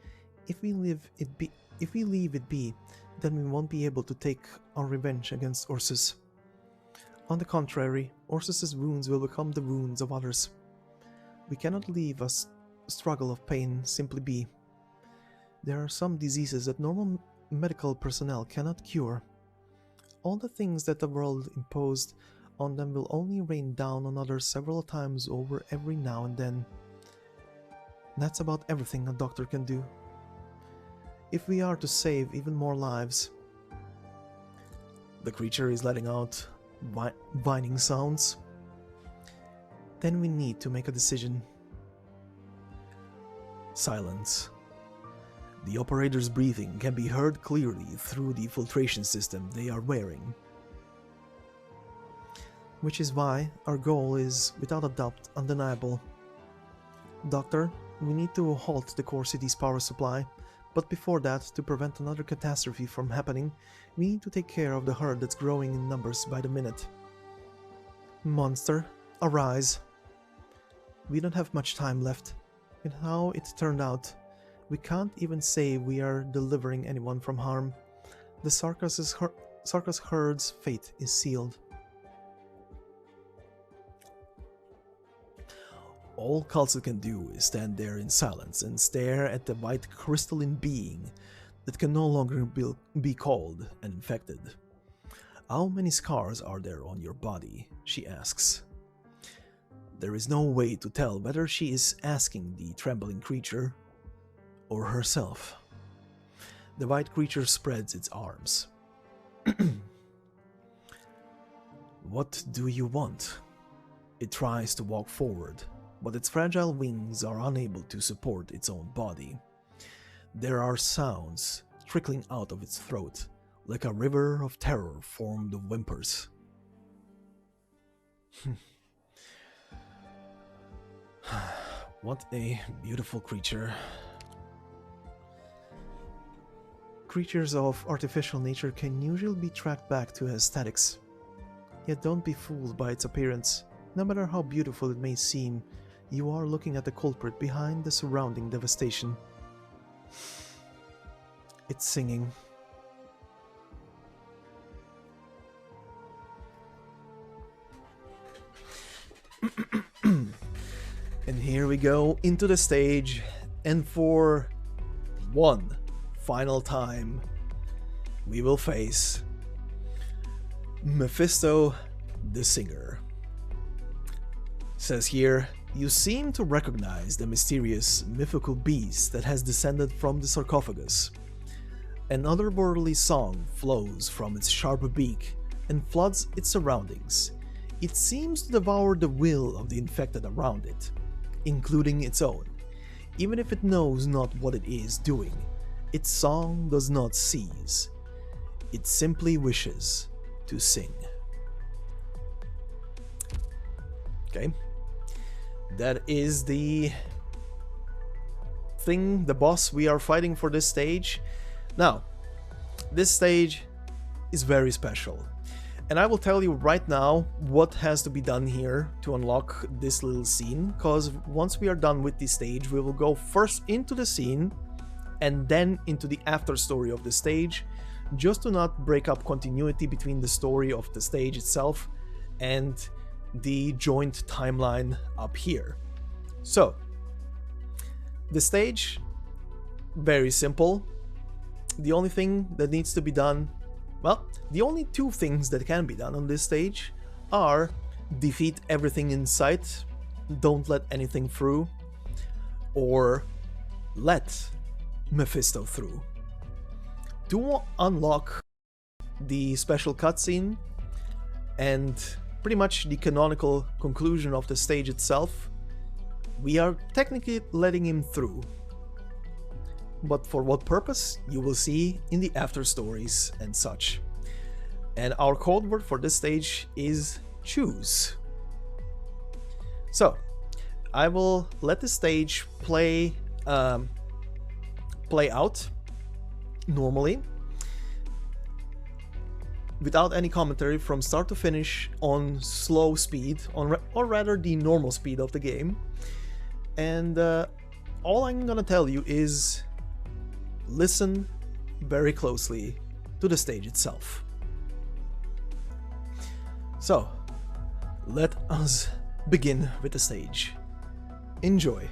If we leave it be, then we won't be able to take our revenge against Ursus. On the contrary, Ursus's wounds will become the wounds of others. We cannot leave a struggle of pain simply be. There are some diseases that normal medical personnel cannot cure. All the things that the world imposed on them will only rain down on others several times over every now and then. That's about everything a doctor can do. If we are to save even more lives... The creature is letting out whining sounds. Then we need to make a decision. Silence. The operator's breathing can be heard clearly through the filtration system they are wearing. Which is why our goal is, without a doubt, undeniable. Doctor, we need to halt the core city's power supply, but before that, to prevent another catastrophe from happening, we need to take care of the herd that's growing in numbers by the minute. Monster, arise. We don't have much time left. With how it turned out, we can't even say we are delivering anyone from harm. The Sarcophagus herd's fate is sealed. All kal'tsit can do is stand there in silence and stare at the white crystalline being that can no longer be called an infected. How many scars are there on your body? She asks. There is no way to tell whether she is asking the trembling creature or herself. The white creature spreads its arms. What do you want? It tries to walk forward, but its fragile wings are unable to support its own body. There are sounds trickling out of its throat, like a river of terror formed of whimpers. What a beautiful creature. Creatures of artificial nature can usually be tracked back to aesthetics. Yet don't be fooled by its appearance. No matter how beautiful it may seem, you are looking at the culprit behind the surrounding devastation. It's singing. And here we go into the stage, and for one final time, we will face Mephisto the Singer. Says here, you seem to recognize the mysterious mythical beast that has descended from the sarcophagus. An otherworldly song flows from its sharp beak and floods its surroundings. It seems to devour the will of the infected around it, including its own. Even if it knows not what it is doing, its song does not cease. It simply wishes to sing. Okay. That is the thing, the boss we are fighting for this stage. Now, this stage is very special. And I will tell you right now what has to be done here to unlock this little scene, because once we are done with this stage, we will go first into the scene and then into the after story of the stage, just to not break up continuity between the story of the stage itself and the joint timeline up here. So, the stage, very simple. The only thing that needs to be done, well, the only two things that can be done on this stage are defeat everything in sight, don't let anything through, or let Mephisto through. To unlock the special cutscene and pretty much the canonical conclusion of the stage itself, we are technically letting him through. But for what purpose, you will see in the after stories and such. And our code word for this stage is choose. So, I will let the stage play out normally, without any commentary from start to finish on slow speed, or rather the normal speed of the game. And all I'm gonna tell you is listen very closely to the stage itself. So, let us begin with the stage. Enjoy.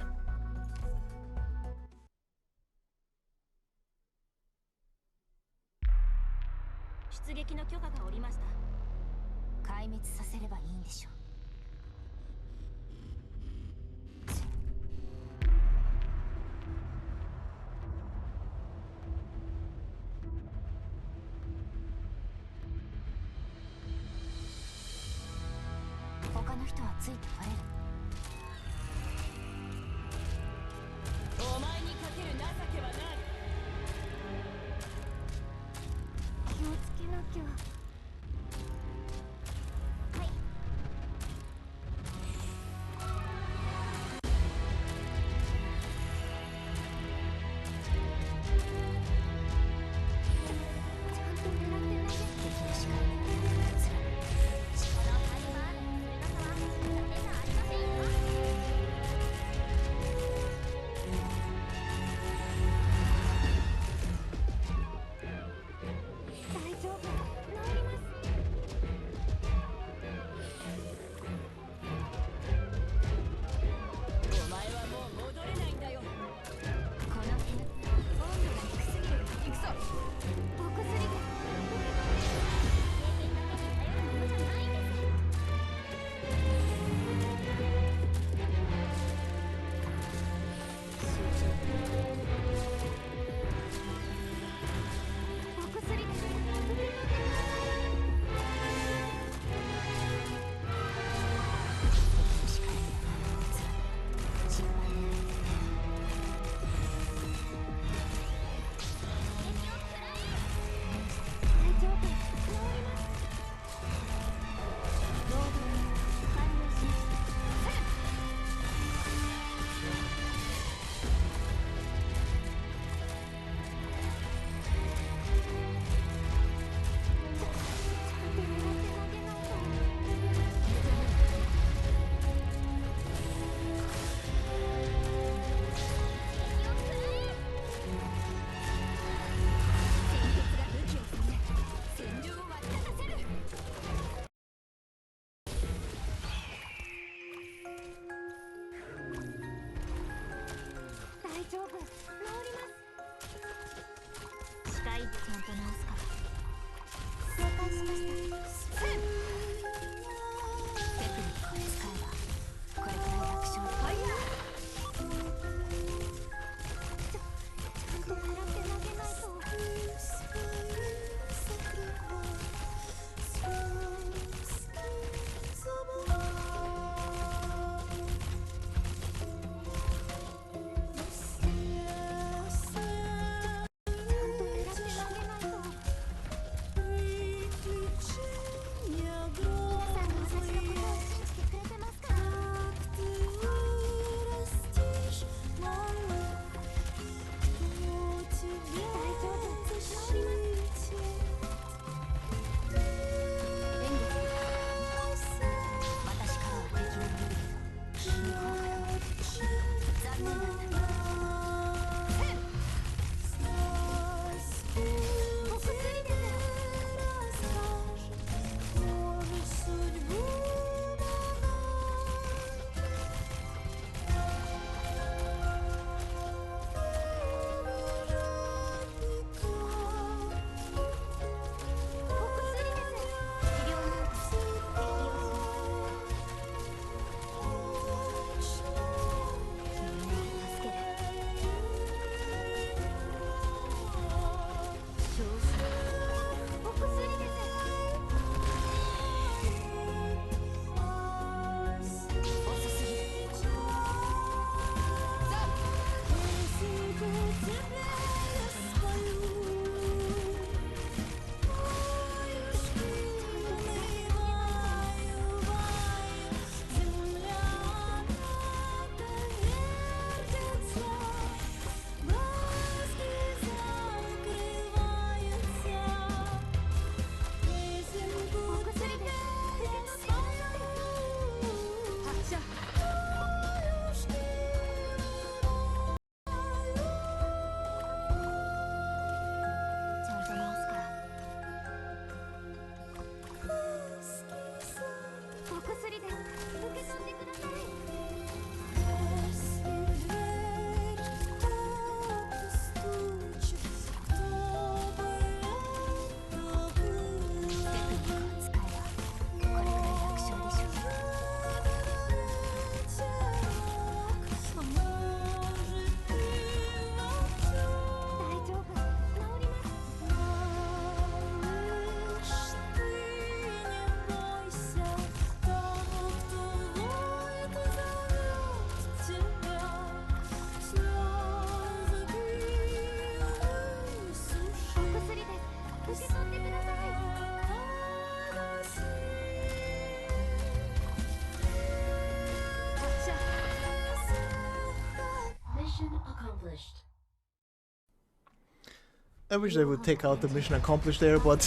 I wish they would take out the mission accomplished there, but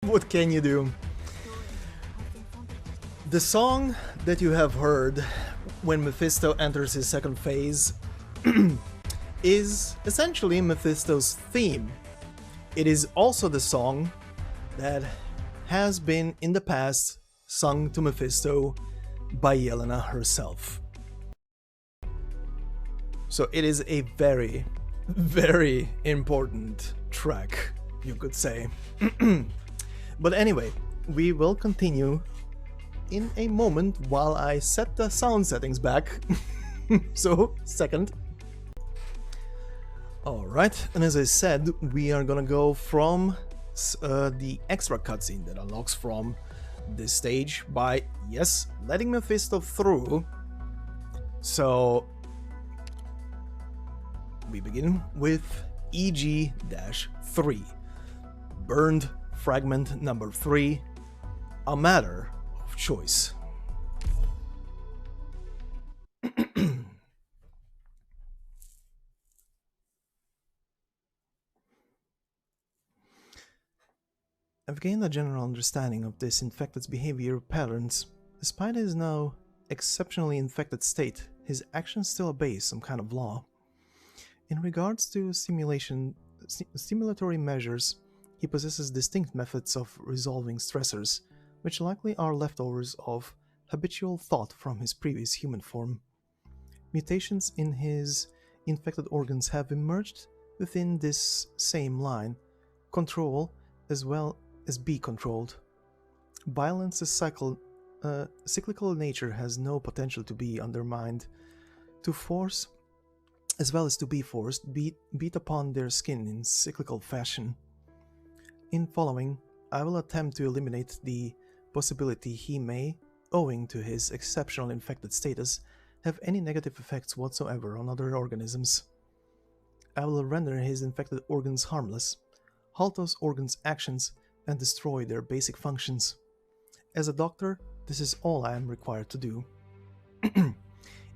what can you do? The song that you have heard when Mephisto enters his second phase is essentially Mephisto's theme. It is also the song that has been in the past sung to Mephisto by Yelena herself. So it is a very, very important track, you could say. But anyway, we will continue in a moment while I set the sound settings back. So, second. Alright, and as I said, we are gonna go from the extra cutscene that unlocks from this stage by, yes, letting Mephisto through. So, we begin with EG-3, Burned Fragment number 3, A Matter of Choice. I've gained a general understanding of this infected's behavior patterns. Despite his now exceptionally infected state, his actions still obey some kind of law. In regards to stimulatory measures, he possesses distinct methods of resolving stressors, which likely are leftovers of habitual thought from his previous human form. Mutations in his infected organs have emerged within this same line, control as well as be controlled. Violence's cyclical nature has no potential to be undermined, to force as well as to be forced, beat upon their skin in cyclical fashion. In following, I will attempt to eliminate the possibility he may, owing to his exceptional infected status, have any negative effects whatsoever on other organisms. I will render his infected organs harmless, halt those organs' actions, and destroy their basic functions. As a doctor, this is all I am required to do.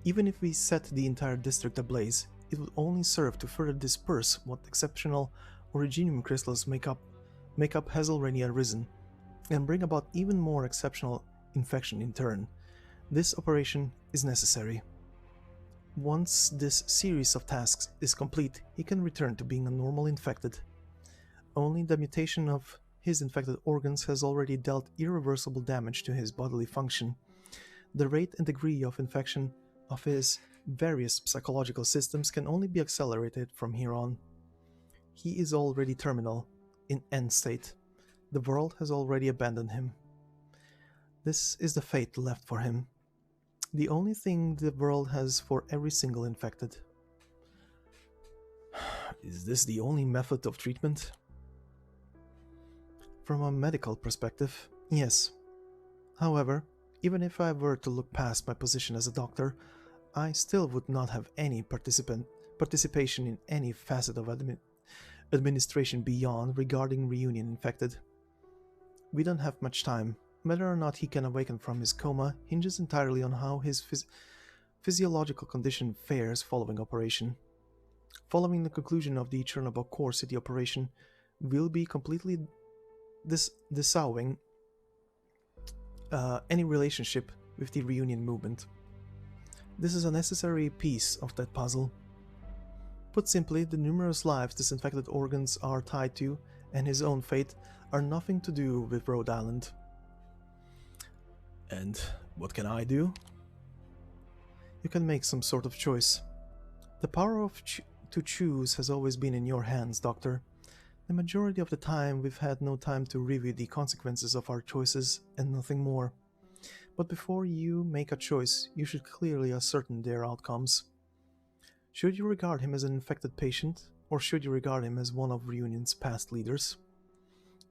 Even if we set the entire district ablaze, it would only serve to further disperse what exceptional originium crystals make up has already arisen, and bring about even more exceptional infection in turn. This operation is necessary. Once this series of tasks is complete, he can return to being a normal infected. Only the mutation of his infected organs has already dealt irreversible damage to his bodily function. The rate and degree of infection of his various psychological systems can only be accelerated from here on. He is already terminal, in end state. The world has already abandoned him. This is the fate left for him. The only thing the world has for every single infected. Is this the only method of treatment? From a medical perspective, yes. However, even if I were to look past my position as a doctor, I still would not have any participation in any facet of administration beyond regarding reunion infected. We don't have much time. Whether or not he can awaken from his coma hinges entirely on how his physiological condition fares following operation. Following the conclusion of the Chernobyl Core City operation, we'll be completely disavowing any relationship with the reunion movement. This is a necessary piece of that puzzle. Put simply, the numerous lives disinfected organs are tied to, and his own fate, are nothing to do with Rhode Island. And what can I do? You can make some sort of choice. The power to choose has always been in your hands, Doctor. The majority of the time we've had no time to review the consequences of our choices and nothing more. But before you make a choice, you should clearly ascertain their outcomes. Should you regard him as an infected patient, or should you regard him as one of Reunion's past leaders?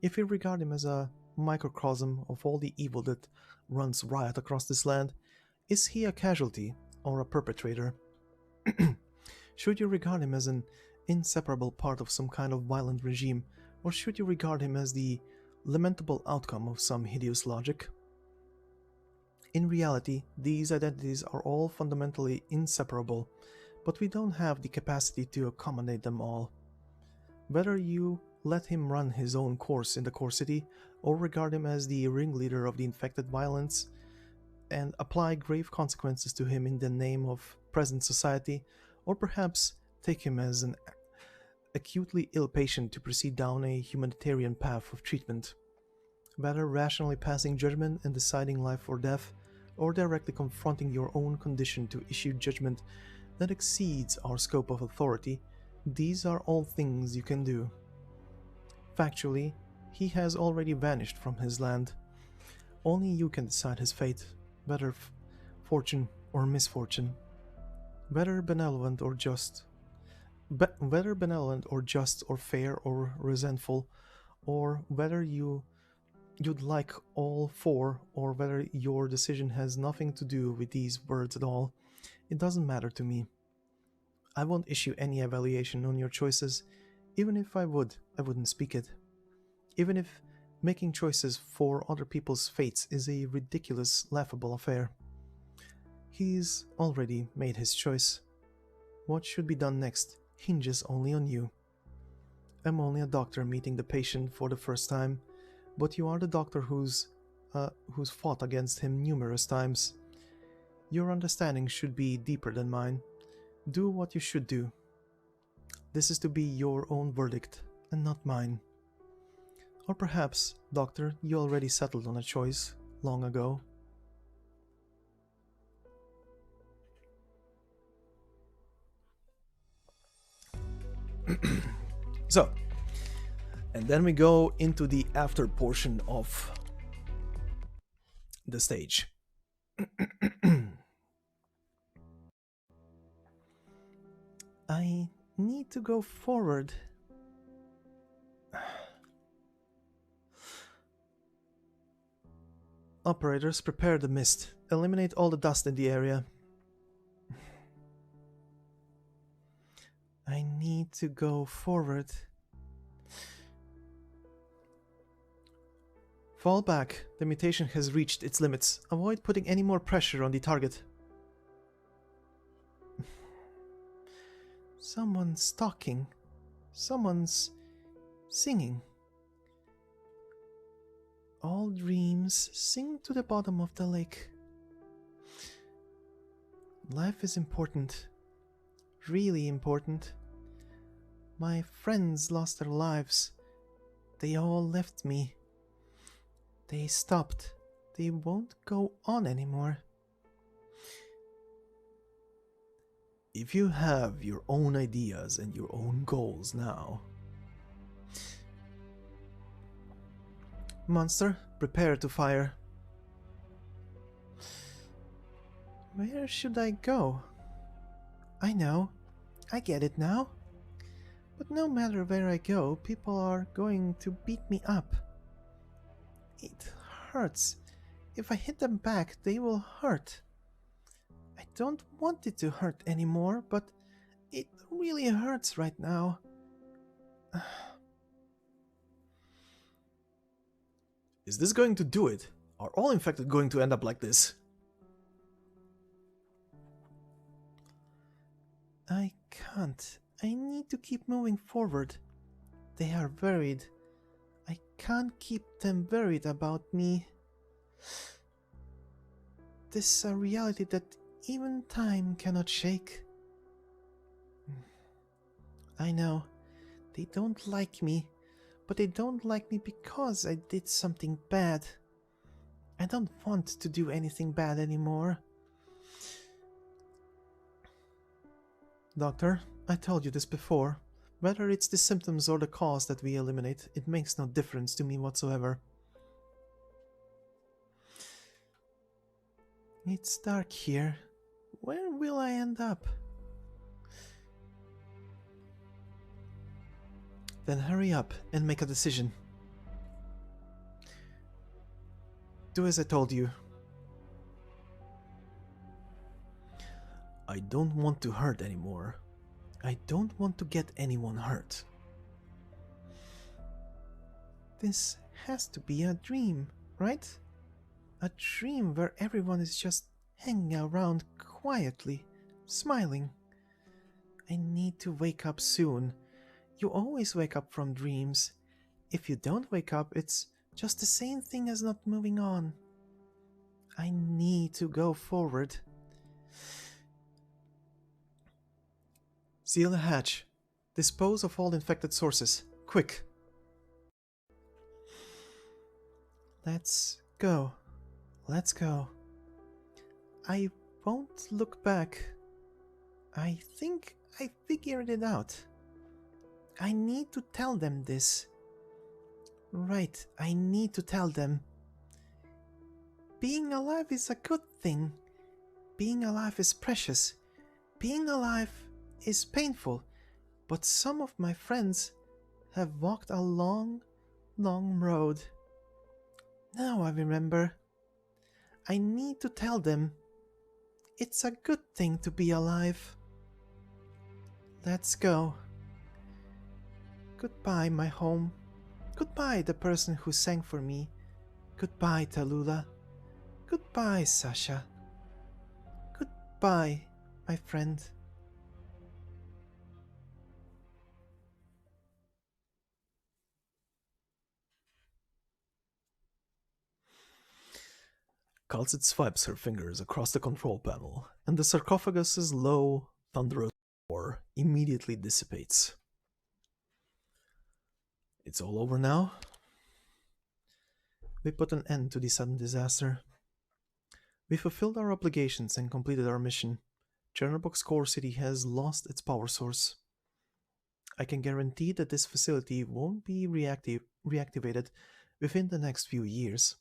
If you regard him as a microcosm of all the evil that runs riot across this land, is he a casualty or a perpetrator? Should you regard him as an inseparable part of some kind of violent regime, or should you regard him as the lamentable outcome of some hideous logic? In reality, these identities are all fundamentally inseparable, but we don't have the capacity to accommodate them all. Whether you let him run his own course in the core city, or regard him as the ringleader of the infected violence, and apply grave consequences to him in the name of present society, or perhaps take him as an acutely ill patient to proceed down a humanitarian path of treatment. Whether rationally passing judgment and deciding life or death, or directly confronting your own condition to issue judgment that exceeds our scope of authority, these are all things you can do. Factually, he has already vanished from his land. Only you can decide his fate, whether fortune or misfortune, whether benevolent or just, or fair or resentful, or whether you'd like all four, or whether your decision has nothing to do with these words at all. It doesn't matter to me. I won't issue any evaluation on your choices. Even if I wouldn't speak it. Even if making choices for other people's fates is a ridiculous, laughable affair. He's already made his choice. What should be done next hinges only on you. I'm only a doctor meeting the patient for the first time, but you are the doctor who's fought against him numerous times. Your understanding should be deeper than mine. Do what you should do. This is to be your own verdict, and not mine. Or perhaps, Doctor, you already settled on a choice long ago. So, and then we go into the after portion of the stage. I need to go forward. Operators, prepare the mist. Eliminate all the dust in the area. I need to go forward. Fall back. The mutation has reached its limits. Avoid putting any more pressure on the target. Someone's talking. Someone's singing. All dreams sink to the bottom of the lake. Life is important. Really important. My friends lost their lives. They all left me. They stopped. They won't go on anymore. If you have your own ideas and your own goals now... Monster, prepare to fire. Where should I go? I know. I get it now. But no matter where I go, people are going to beat me up. It hurts. If I hit them back, they will hurt. I don't want it to hurt anymore, but it really hurts right now. Is this going to do it? Are all infected going to end up like this? I can't. I need to keep moving forward. They are worried. I can't keep them worried about me. This is a reality that even time cannot shake. I know. They don't like me. But they don't like me because I did something bad. I don't want to do anything bad anymore. Doctor, I told you this before. Whether it's the symptoms or the cause that we eliminate, it makes no difference to me whatsoever. It's dark here. Where will I end up? Then hurry up and make a decision. Do as I told you. I don't want to hurt anymore. I don't want to get anyone hurt. This has to be a dream, right? A dream where everyone is just hanging around quietly, smiling. I need to wake up soon. You always wake up from dreams. If you don't wake up, it's just the same thing as not moving on. I need to go forward. Seal the hatch. Dispose of all infected sources. Quick. Let's go. Let's go. I won't look back. I think I figured it out. I need to tell them this. Right, I need to tell them. Being alive is a good thing. Being alive is precious. Being alive is painful. But some of my friends have walked a long, long road. Now I remember. I need to tell them. It's a good thing to be alive. Let's go. Goodbye, my home. Goodbye, the person who sang for me. Goodbye, Tallulah. Goodbye, Sasha. Goodbye, my friend. Kal'tsit swipes her fingers across the control panel, and the sarcophagus's low, thunderous roar immediately dissipates. It's all over now. We put an end to the sudden disaster. We fulfilled our obligations and completed our mission. Chernobog's core city has lost its power source. I can guarantee that this facility won't be reactivated within the next few years.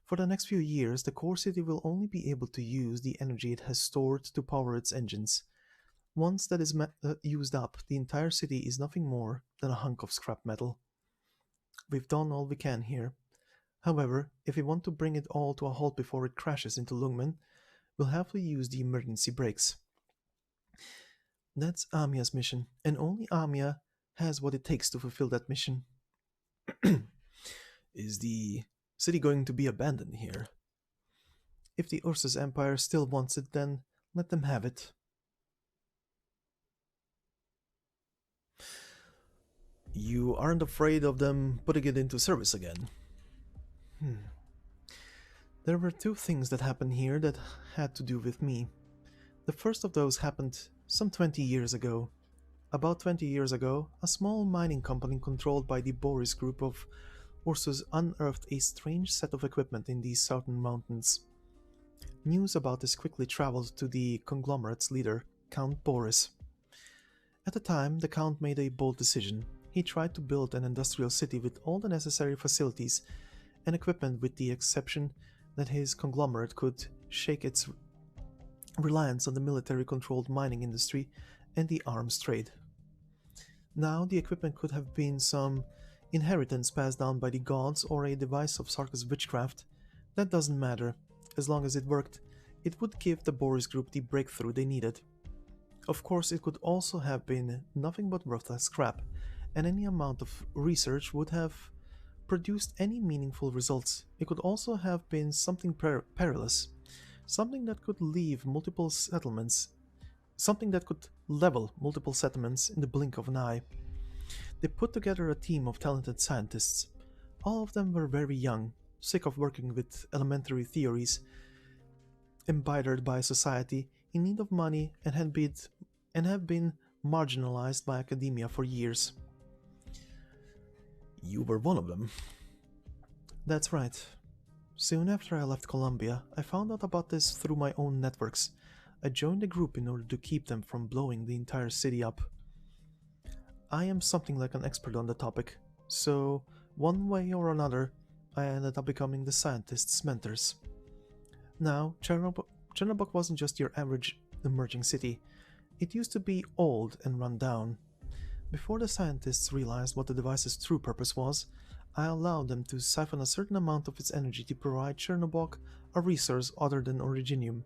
For the next few years, the core city will only be able to use the energy it has stored to power its engines. Once that is used up, the entire city is nothing more than a hunk of scrap metal. We've done all we can here. However, if we want to bring it all to a halt before it crashes into Lungmen, we'll have to use the emergency brakes. That's Amia's mission, and only Amia has what it takes to fulfill that mission. Is the city going to be abandoned here? If the Ursus Empire still wants it, then let them have it. You aren't afraid of them putting it into service again? There were two things that happened here that had to do with me. The first of those happened some 20 years ago. About 20 years ago, a small mining company controlled by the Boris group of Ursus unearthed a strange set of equipment in these southern mountains. News about this quickly traveled to the conglomerate's leader, Count Boris. At the time, the Count made a bold decision. He tried to build an industrial city with all the necessary facilities and equipment, with the exception that his conglomerate could shake its reliance on the military-controlled mining industry and the arms trade. Now, the equipment could have been some inheritance passed down by the gods or a device of Sark's witchcraft. That doesn't matter. As long as it worked, it would give the Boris group the breakthrough they needed. Of course, it could also have been nothing but worthless scrap, and any amount of research would have produced any meaningful results. It could also have been something perilous, something that could leave multiple settlements, something that could level multiple settlements in the blink of an eye. They put together a team of talented scientists. All of them were very young, sick of working with elementary theories, embittered by society, in need of money, and have been marginalized by academia for years. You were one of them. That's right. Soon after I left Columbia, I found out about this through my own networks. I joined the group in order to keep them from blowing the entire city up. I am something like an expert on the topic, so one way or another, I ended up becoming the scientists' mentors. Now, Chernobog wasn't just your average emerging city. It used to be old and run down. Before the scientists realized what the device's true purpose was, I allowed them to siphon a certain amount of its energy to provide Chernobog a resource other than originium.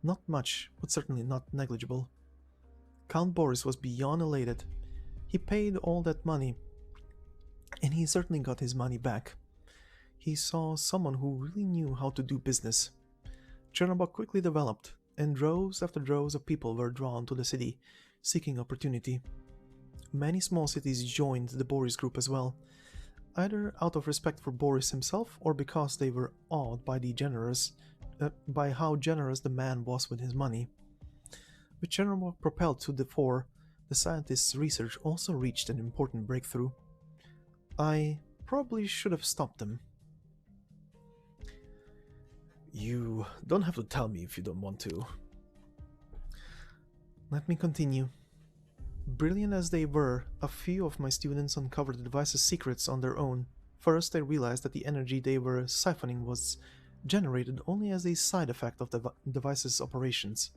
Not much, but certainly not negligible. Count Boris was beyond elated. He paid all that money, and he certainly got his money back. He saw someone who really knew how to do business. Chernobog quickly developed, and droves after droves of people were drawn to the city, seeking opportunity. Many small cities joined the Boris group as well, either out of respect for Boris himself or because they were awed by by how generous the man was with his money. With Chernobyl propelled to the fore, the scientists' research also reached an important breakthrough. I probably should have stopped them. You don't have to tell me if you don't want to. Let me continue. Brilliant as they were, a few of my students uncovered the device's secrets on their own. First, they realized that the energy they were siphoning was generated only as a side effect of the device's operations,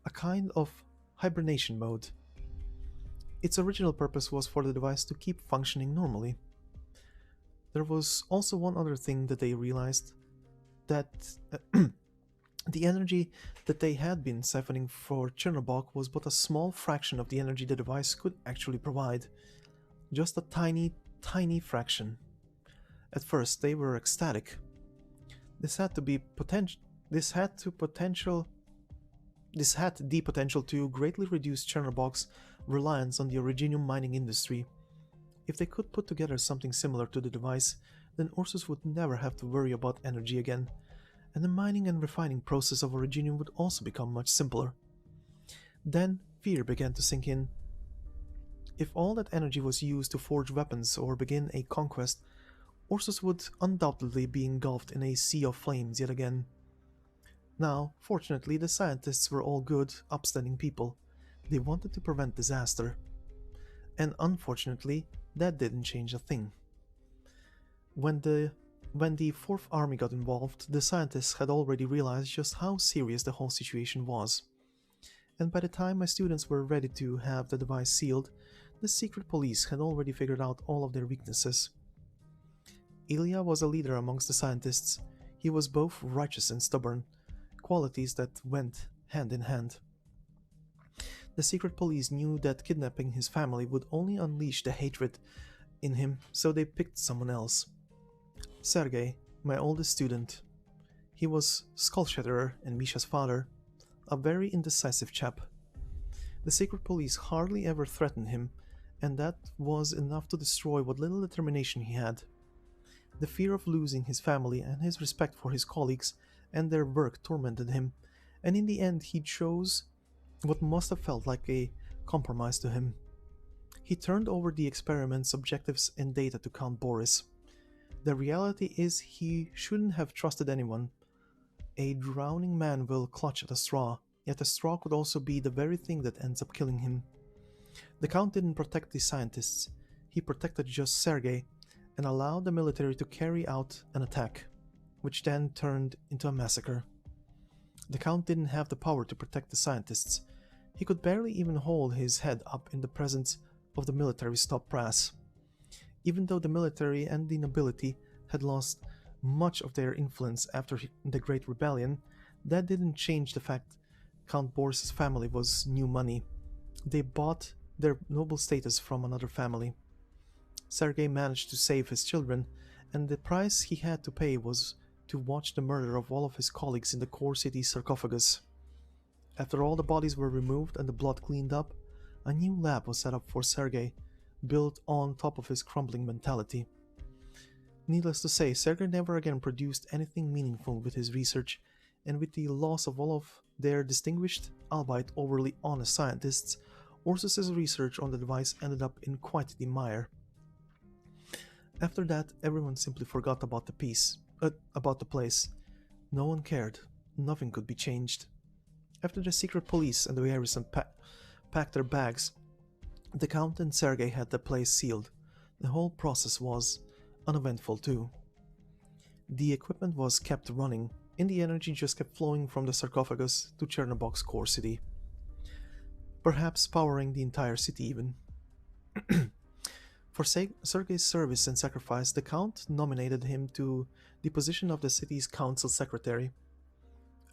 a kind of hibernation mode. Its original purpose was for the device to keep functioning normally. There was also one other thing that they realized, that the energy that they had been siphoning for Chernobog was but a small fraction of the energy the device could actually provide. Just a tiny, tiny fraction. At first, they were ecstatic. This had the potential to greatly reduce Chernobog's reliance on the originium mining industry. If they could put together something similar to the device, then Ursus would never have to worry about energy again, and the mining and refining process of originium would also become much simpler. Then fear began to sink in. If all that energy was used to forge weapons or begin a conquest, Ursus would undoubtedly be engulfed in a sea of flames yet again. Now, fortunately, the scientists were all good, upstanding people. They wanted to prevent disaster. And unfortunately, that didn't change a thing. When the Fourth Army got involved, the scientists had already realized just how serious the whole situation was. And by the time my students were ready to have the device sealed, the secret police had already figured out all of their weaknesses. Ilya was a leader amongst the scientists. He was both righteous and stubborn, qualities that went hand in hand. The secret police knew that kidnapping his family would only unleash the hatred in him, so they picked someone else. Sergei, my oldest student. He was Skullshatterer and Misha's father, a very indecisive chap. The secret police hardly ever threatened him, and that was enough to destroy what little determination he had. The fear of losing his family and his respect for his colleagues and their work tormented him, and in the end he chose what must have felt like a compromise to him. He turned over the experiment's objectives and data to Count Boris. The reality is he shouldn't have trusted anyone. A drowning man will clutch at a straw, yet a straw could also be the very thing that ends up killing him. The Count didn't protect the scientists, he protected just Sergei, and allowed the military to carry out an attack, which then turned into a massacre. The Count didn't have the power to protect the scientists. He could barely even hold his head up in the presence of the military's top brass. Even though the military and the nobility had lost much of their influence after the Great Rebellion, that didn't change the fact Count Boris's family was new money. They bought their noble status from another family. Sergei managed to save his children, and the price he had to pay was to watch the murder of all of his colleagues in the core city Sarcophagus. After all the bodies were removed and the blood cleaned up, a new lab was set up for Sergei, built on top of his crumbling mentality. Needless to say, Sergei never again produced anything meaningful with his research, and with the loss of all of their distinguished, albeit overly honest scientists, Ursus's research on the device ended up in quite the mire. After that, everyone simply forgot about the place. No one cared. Nothing could be changed. After the secret police and the garrison packed their bags, the Count and Sergei had the place sealed. The whole process was uneventful too. The equipment was kept running, and the energy just kept flowing from the sarcophagus to Chernobog's core city. Perhaps powering the entire city even. For Sergei's service and sacrifice, the Count nominated him to the position of the city's council secretary.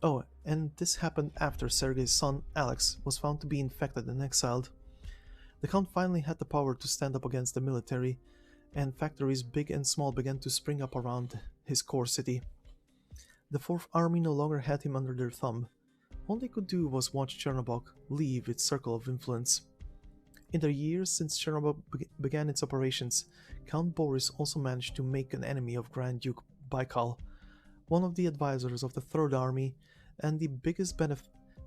Oh, and this happened after Sergei's son, Alex, was found to be infected and exiled. The Count finally had the power to stand up against the military, and factories big and small began to spring up around his core city. The Fourth Army no longer had him under their thumb. All they could do was watch Chernobog leave its circle of influence. In the years since Chernobyl began its operations, Count Boris also managed to make an enemy of Grand Duke Baikal, one of the advisors of the Third Army and the biggest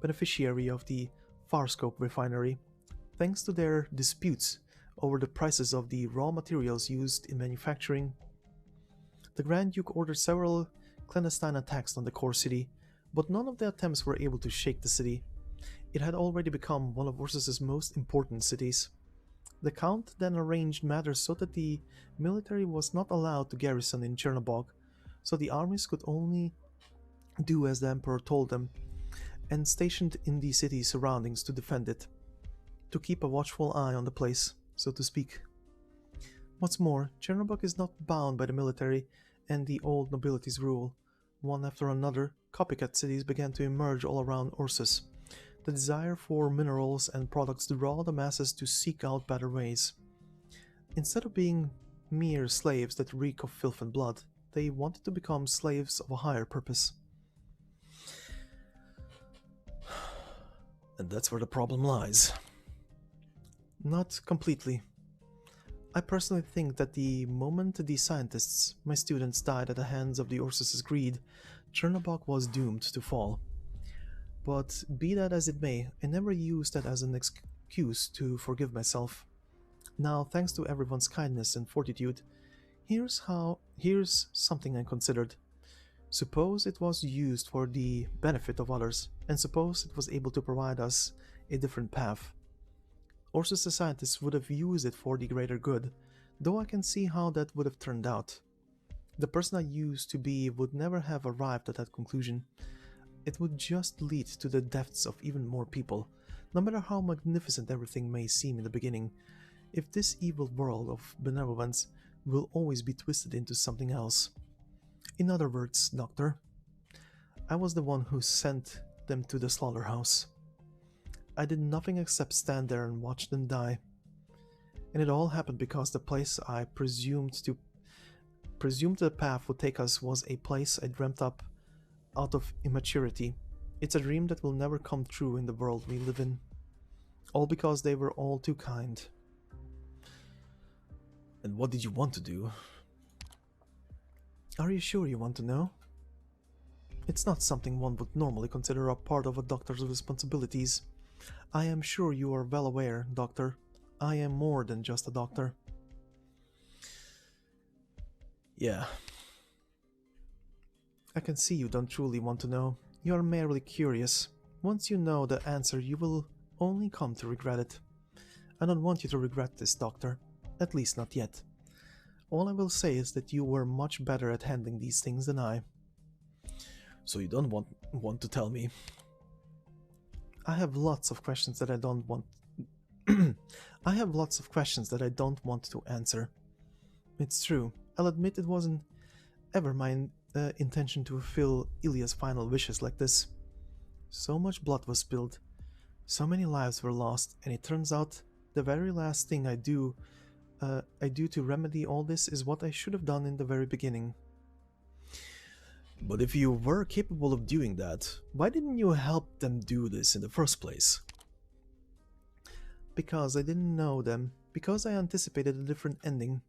beneficiary of the Farscope refinery, thanks to their disputes over the prices of the raw materials used in manufacturing. The Grand Duke ordered several clandestine attacks on the core city, but none of the attempts were able to shake the city. It had already become one of Ursus's most important cities. The Count then arranged matters so that the military was not allowed to garrison in Chernobog, so the armies could only do as the Emperor told them, and stationed in the city's surroundings to defend it, to keep a watchful eye on the place, so to speak. What's more, Chernobog is not bound by the military and the old nobility's rule. One after another, copycat cities began to emerge all around Ursus. The desire for minerals and products draw the masses to seek out better ways. Instead of being mere slaves that reek of filth and blood, they wanted to become slaves of a higher purpose. And that's where the problem lies. Not completely. I personally think that the moment the scientists, my students, died at the hands of the Ursus's greed, Chernobog was doomed to fall. But be that as it may, I never used that as an excuse to forgive myself. Now, thanks to everyone's kindness and fortitude, here's something I considered. Suppose it was used for the benefit of others, and suppose it was able to provide us a different path. Ursus' scientists would have used it for the greater good, though I can see how that would have turned out. The person I used to be would never have arrived at that conclusion. It would just lead to the deaths of even more people, no matter how magnificent everything may seem in the beginning. If this evil world of benevolence will always be twisted into something else. In other words, Doctor, I was the one who sent them to the slaughterhouse. I did nothing except stand there and watch them die. And it all happened because the place I presumed the path would take us was a place I dreamt up out of immaturity. It's a dream that will never come true in the world we live in. All because they were all too kind. And what did you want to do? Are you sure you want to know? It's not something one would normally consider a part of a doctor's responsibilities. I am sure you are well aware, Doctor. I am more than just a doctor. Yeah. I can see you don't truly want to know. You are merely curious. Once you know the answer, you will only come to regret it. I don't want you to regret this, Doctor. At least not yet. All I will say is that you were much better at handling these things than I. So you don't want to tell me? I have lots of questions that I don't want... I have lots of questions that I don't want to answer. It's true. I'll admit it wasn't ever my intention to fulfill Ilya's final wishes like this. So much blood was spilled, so many lives were lost, and it turns out the very last thing I do to remedy all this is what I should have done in the very beginning. But if you were capable of doing that, why didn't you help them do this in the first place? Because I didn't know them, because I anticipated a different ending.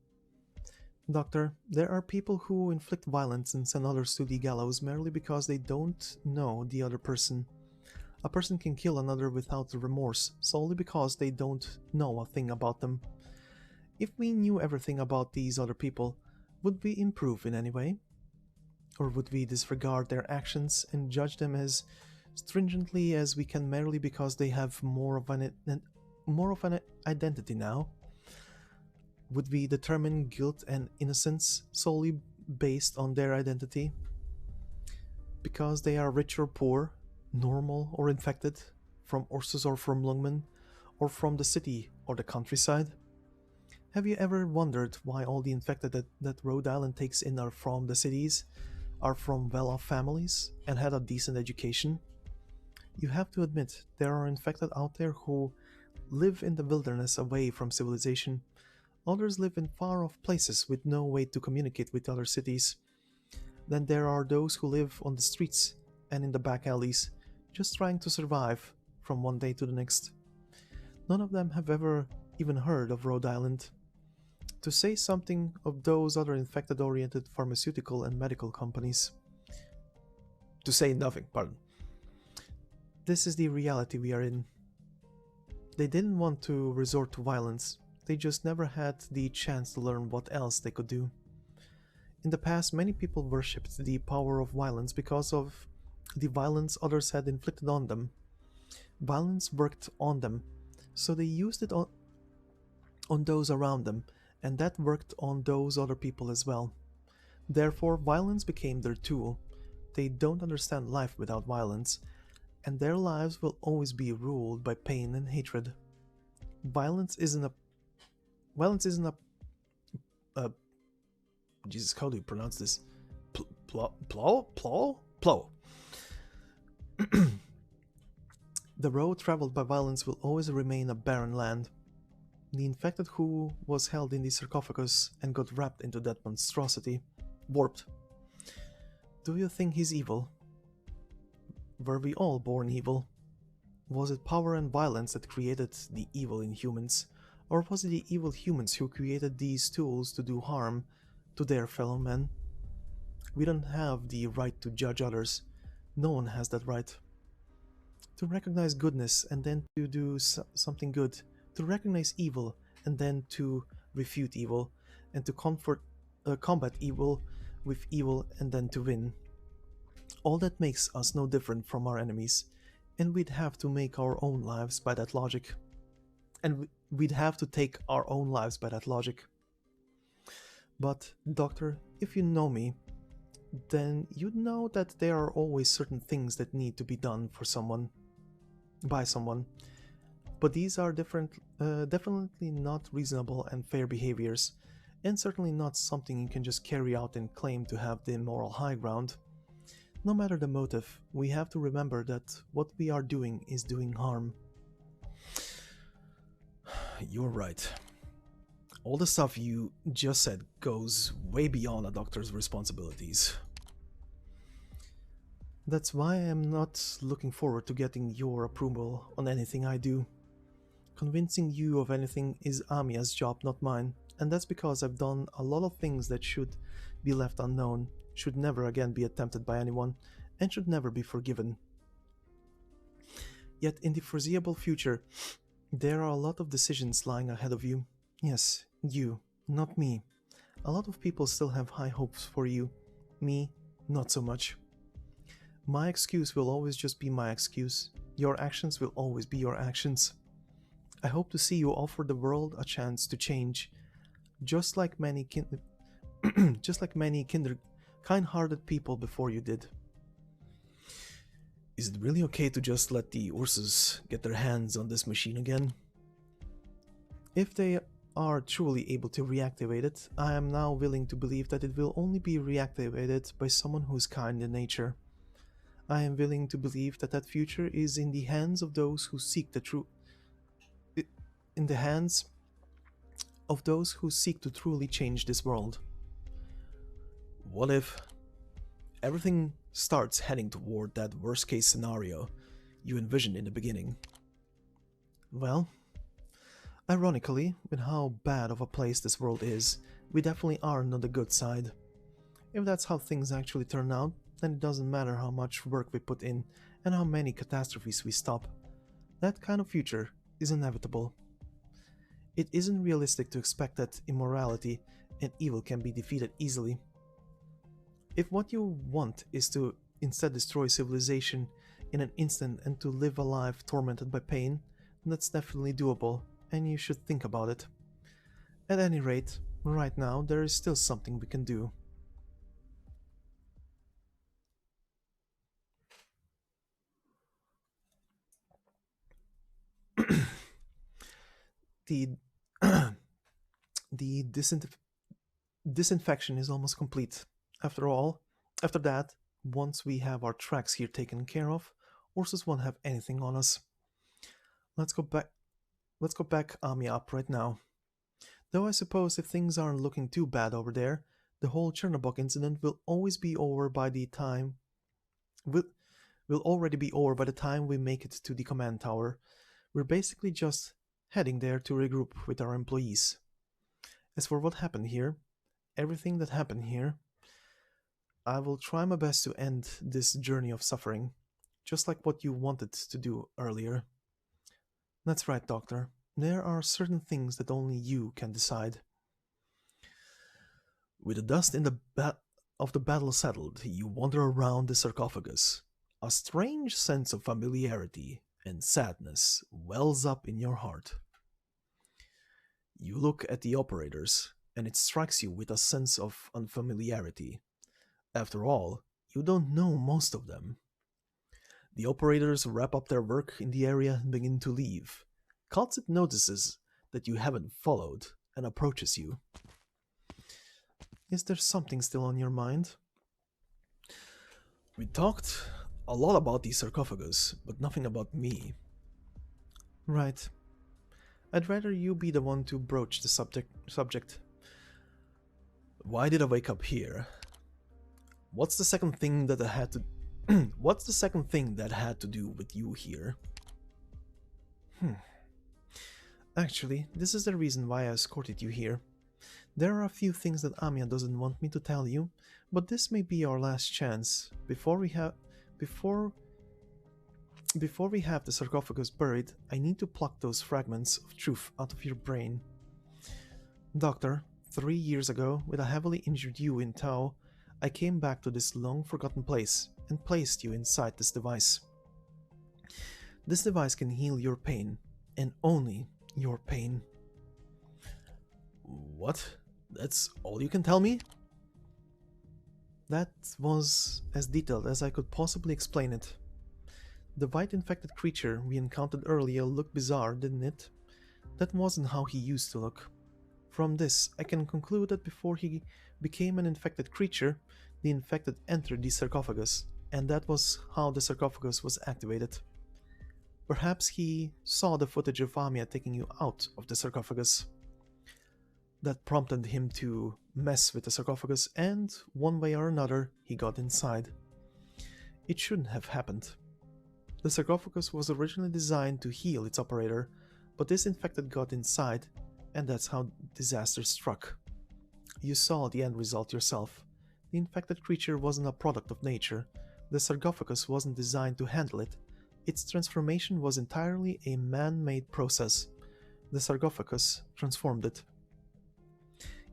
Doctor, there are people who inflict violence and send others to the gallows merely because they don't know the other person. A person can kill another without remorse, solely because they don't know a thing about them. If we knew everything about these other people, would we improve in any way? Or would we disregard their actions and judge them as stringently as we can merely because they have more of an identity now? Would we determine guilt and innocence solely based on their identity? Because they are rich or poor, normal or infected, from Ursus or from Lungmen, or from the city or the countryside? Have you ever wondered why all the infected that Rhode Island takes in are from the cities, are from well-off families, and had a decent education? You have to admit, there are infected out there who live in the wilderness away from civilization. Others live in far-off places with no way to communicate with other cities. Then there are those who live on the streets and in the back alleys, just trying to survive from one day to the next. None of them have ever even heard of Rhode Island. To say something of those other infected-oriented pharmaceutical and medical companies. To say nothing, pardon. This is the reality we are in. They didn't want to resort to violence, they just never had the chance to learn what else they could do. In the past, many people worshipped the power of violence because of the violence others had inflicted on them. Violence worked on them, so they used it on those around them, and that worked on those other people as well. Therefore, violence became their tool. They don't understand life without violence, and their lives will always be ruled by pain and hatred. Violence isn't a Jesus, how do you pronounce this? Plow? The road traveled by violence will always remain a barren land. The infected who was held in the sarcophagus and got wrapped into that monstrosity, warped. Do you think he's evil? Were we all born evil? Was it power and violence that created the evil in humans? Or was it the evil humans who created these tools to do harm to their fellow men? We don't have the right to judge others. No one has that right. To recognize goodness and then to do something good. To recognize evil and then to refute evil. And to combat evil with evil and then to win. All that makes us no different from our enemies. And we'd have to make our own lives by that logic. And we'd have to take our own lives by that logic. But, Doctor, if you know me, then you'd know that there are always certain things that need to be done for someone, by someone. But these are definitely not reasonable and fair behaviors, and certainly not something you can just carry out and claim to have the moral high ground. No matter the motive, we have to remember that what we are doing is doing harm. You're right. All the stuff you just said goes way beyond a doctor's responsibilities. That's why I'm not looking forward to getting your approval on anything I do. Convincing you of anything is Amia's job, not mine, and that's because I've done a lot of things that should be left unknown, should never again be attempted by anyone, and should never be forgiven. Yet in the foreseeable future, there are a lot of decisions lying ahead of you. Yes, you, not me. A lot of people still have high hopes for you. Me, not so much. My excuse will always just be my excuse. Your actions will always be your actions. I hope to see you offer the world a chance to change, just like many kind-hearted people before you did. Is it really okay to just let the Ursus get their hands on this machine again? If they are truly able to reactivate it, I am now willing to believe that it will only be reactivated by someone who is kind in nature. I am willing to believe that that future is in the hands of those who seek the truth. In the hands of those who seek to truly change this world. What if everything starts heading toward that worst-case scenario you envisioned in the beginning? Well, ironically, with how bad of a place this world is, we definitely are on the good side. If that's how things actually turn out, then it doesn't matter how much work we put in and how many catastrophes we stop. That kind of future is inevitable. It isn't realistic to expect that immorality and evil can be defeated easily. If what you want is to instead destroy civilization in an instant and to live a life tormented by pain, then that's definitely doable, and you should think about it. At any rate, right now there is still something we can do. The disinfection is almost complete. After that, once we have our tracks here taken care of, Ursus won't have anything on us. Let's go back Amia up right now. Though I suppose if things aren't looking too bad over there, the whole Chernobog incident will always be over by the time will already be over by the time we make it to the command tower. We're basically just heading there to regroup with our employees. As for what happened here, everything that happened here, I will try my best to end this journey of suffering, just like what you wanted to do earlier. That's right, Doctor. There are certain things that only you can decide. With the dust of the battle settled, you wander around the sarcophagus. A strange sense of familiarity and sadness wells up in your heart. You look at the operators, and it strikes you with a sense of unfamiliarity. After all, you don't know most of them. The operators wrap up their work in the area and begin to leave. kal'tsit notices that you haven't followed and approaches you. Is there something still on your mind? We talked a lot about the sarcophagus, but nothing about me. Right. I'd rather you be the one to broach the subject. Why did I wake up here? What's the second thing that had to do with you here? Actually, this is the reason why I escorted you here. There are a few things that Amia doesn't want me to tell you, but this may be our last chance. Before we have the sarcophagus buried, I need to pluck those fragments of truth out of your brain. Doctor, 3 years ago, with a heavily injured you in tow, I came back to this long-forgotten place and placed you inside this device. This device can heal your pain, and only your pain. What? That's all you can tell me? That was as detailed as I could possibly explain it. The white-infected creature we encountered earlier looked bizarre, didn't it? That wasn't how he used to look. From this, I can conclude that before he became an infected creature, the infected entered the sarcophagus, and that was how the sarcophagus was activated. Perhaps he saw the footage of Amia taking you out of the sarcophagus. That prompted him to mess with the sarcophagus, and one way or another, he got inside. It shouldn't have happened. The sarcophagus was originally designed to heal its operator, but this infected got inside, and that's how disaster struck. You saw the end result yourself. The infected creature wasn't a product of nature. The sarcophagus wasn't designed to handle it. Its transformation was entirely a man-made process. The sarcophagus transformed it.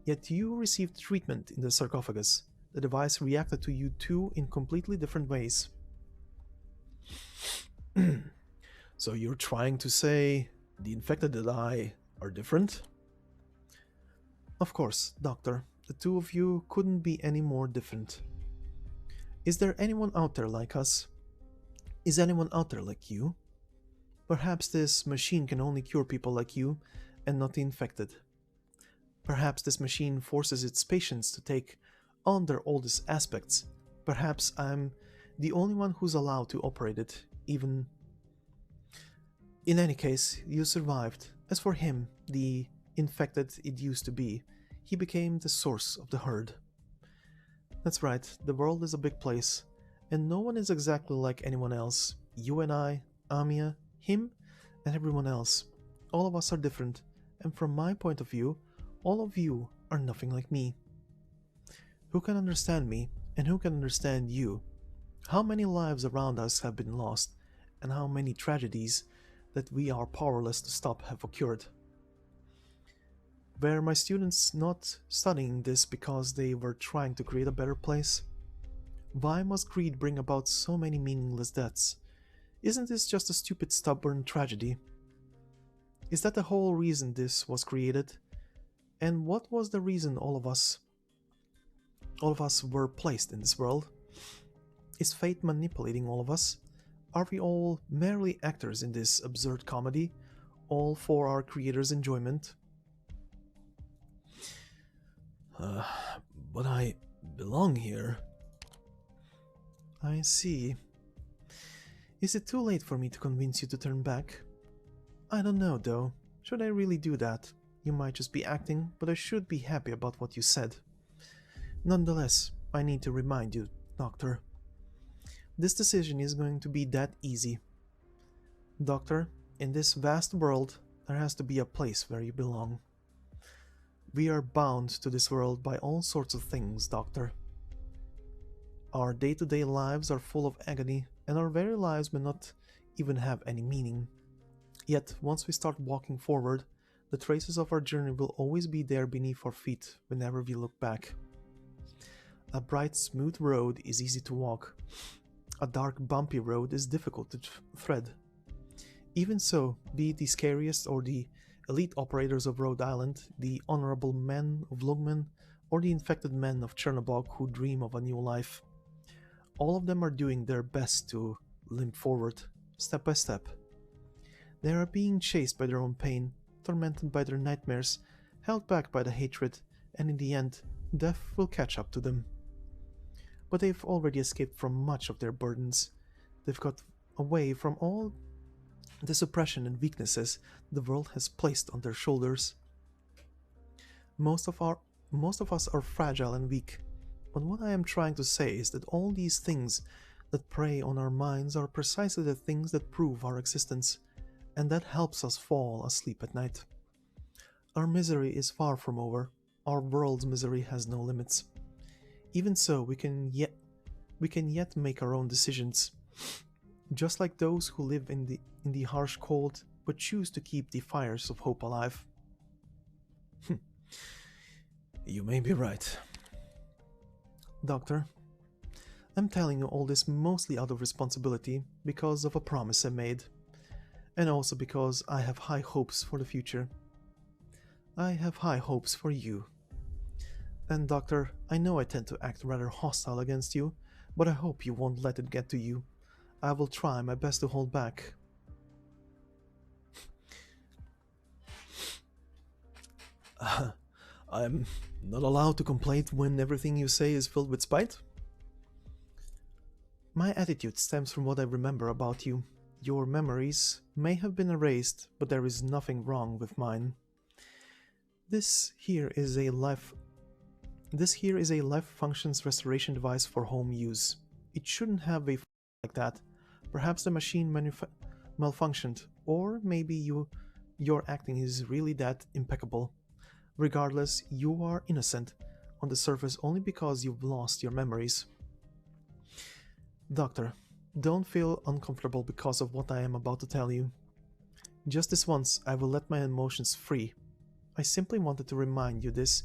Yet you received treatment in the sarcophagus. The device reacted to you two in completely different ways. So you're trying to say the infected and I are different? Of course, Doctor. The two of you couldn't be any more different. Is there anyone out there like us? Is anyone out there like you? Perhaps this machine can only cure people like you and not the infected. Perhaps this machine forces its patients to take on their oldest aspects. Perhaps I'm the only one who's allowed to operate it, even... In any case, you survived. As for him, the infected it used to be, he became the source of the herd. That's right, the world is a big place, and no one is exactly like anyone else. You and I, Amia, him, and everyone else. All of us are different, and from my point of view, all of you are nothing like me. Who can understand me, and who can understand you? How many lives around us have been lost, and how many tragedies that we are powerless to stop have occurred? Were my students not studying this because they were trying to create a better place? Why must greed bring about so many meaningless deaths? Isn't this just a stupid, stubborn tragedy? Is that the whole reason this was created? And what was the reason all of us were placed in this world? Is fate manipulating all of us? Are we all merely actors in this absurd comedy, all for our creator's enjoyment? But I belong here. I see. Is it too late for me to convince you to turn back? I don't know, though. Should I really do that? You might just be acting, but I should be happy about what you said. Nonetheless, I need to remind you, Doctor. This decision is going to be that easy. Doctor, in this vast world, There has to be a place where you belong. We are bound to this world by all sorts of things, Doctor. Our day-to-day lives are full of agony, and our very lives may not even have any meaning. Yet, once we start walking forward, the traces of our journey will always be there beneath our feet whenever we look back. A bright, smooth road is easy to walk. A dark, bumpy road is difficult to thread. Even so, be it the scariest or the elite operators of Rhode Island, the honorable men of Longcheng, or the infected men of Chernobyl who dream of a new life. All of them are doing their best to limp forward, step by step. They are being chased by their own pain, tormented by their nightmares, held back by the hatred, and in the end, death will catch up to them. But they've already escaped from much of their burdens. They've got away from all the suppression and weaknesses the world has placed on their shoulders. Most of us are fragile and weak, but what I am trying to say is that all these things that prey on our minds are precisely the things that prove our existence, and that helps us fall asleep at night. Our misery is far from over. Our world's misery has no limits. Even so, we can yet make our own decisions. Just like those who live in the harsh cold, but choose to keep the fires of hope alive. You may be right. Doctor, I'm telling you all this mostly out of responsibility because of a promise I made, and also because I have high hopes for the future. I have high hopes for you. And Doctor, I know I tend to act rather hostile against you, but I hope you won't let it get to you. I will try my best to hold back. I'm not allowed to complain when everything you say is filled with spite? My attitude stems from what I remember about you. Your memories may have been erased, but there is nothing wrong with mine. This here is a life functions restoration device for home use. It shouldn't have a like that. Perhaps the machine malfunctioned, or maybe your acting is really that impeccable. Regardless, you are innocent on the surface only because you've lost your memories. Doctor, don't feel uncomfortable because of what I am about to tell you. Just this once, I will let my emotions free. I simply wanted to remind you this,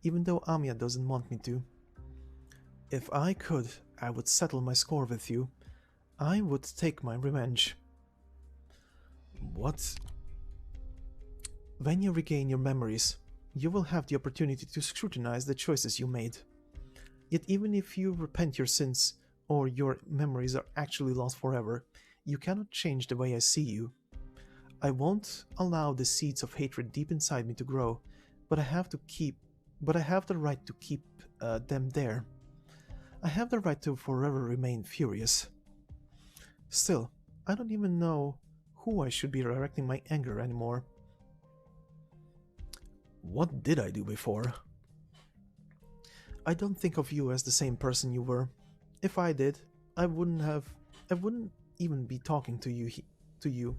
even though Amia doesn't want me to. If I could, I would settle my score with you. I would take my revenge. What? When you regain your memories, you will have the opportunity to scrutinize the choices you made. Yet even if you repent your sins, or your memories are actually lost forever, you cannot change the way I see you. I won't allow the seeds of hatred deep inside me to grow, but I have the right to keep them there. I have the right to forever remain furious. Still, I don't even know who I should be directing my anger anymore. What did I do before? I don't think of you as the same person you were. If I did, I wouldn't even be talking to you.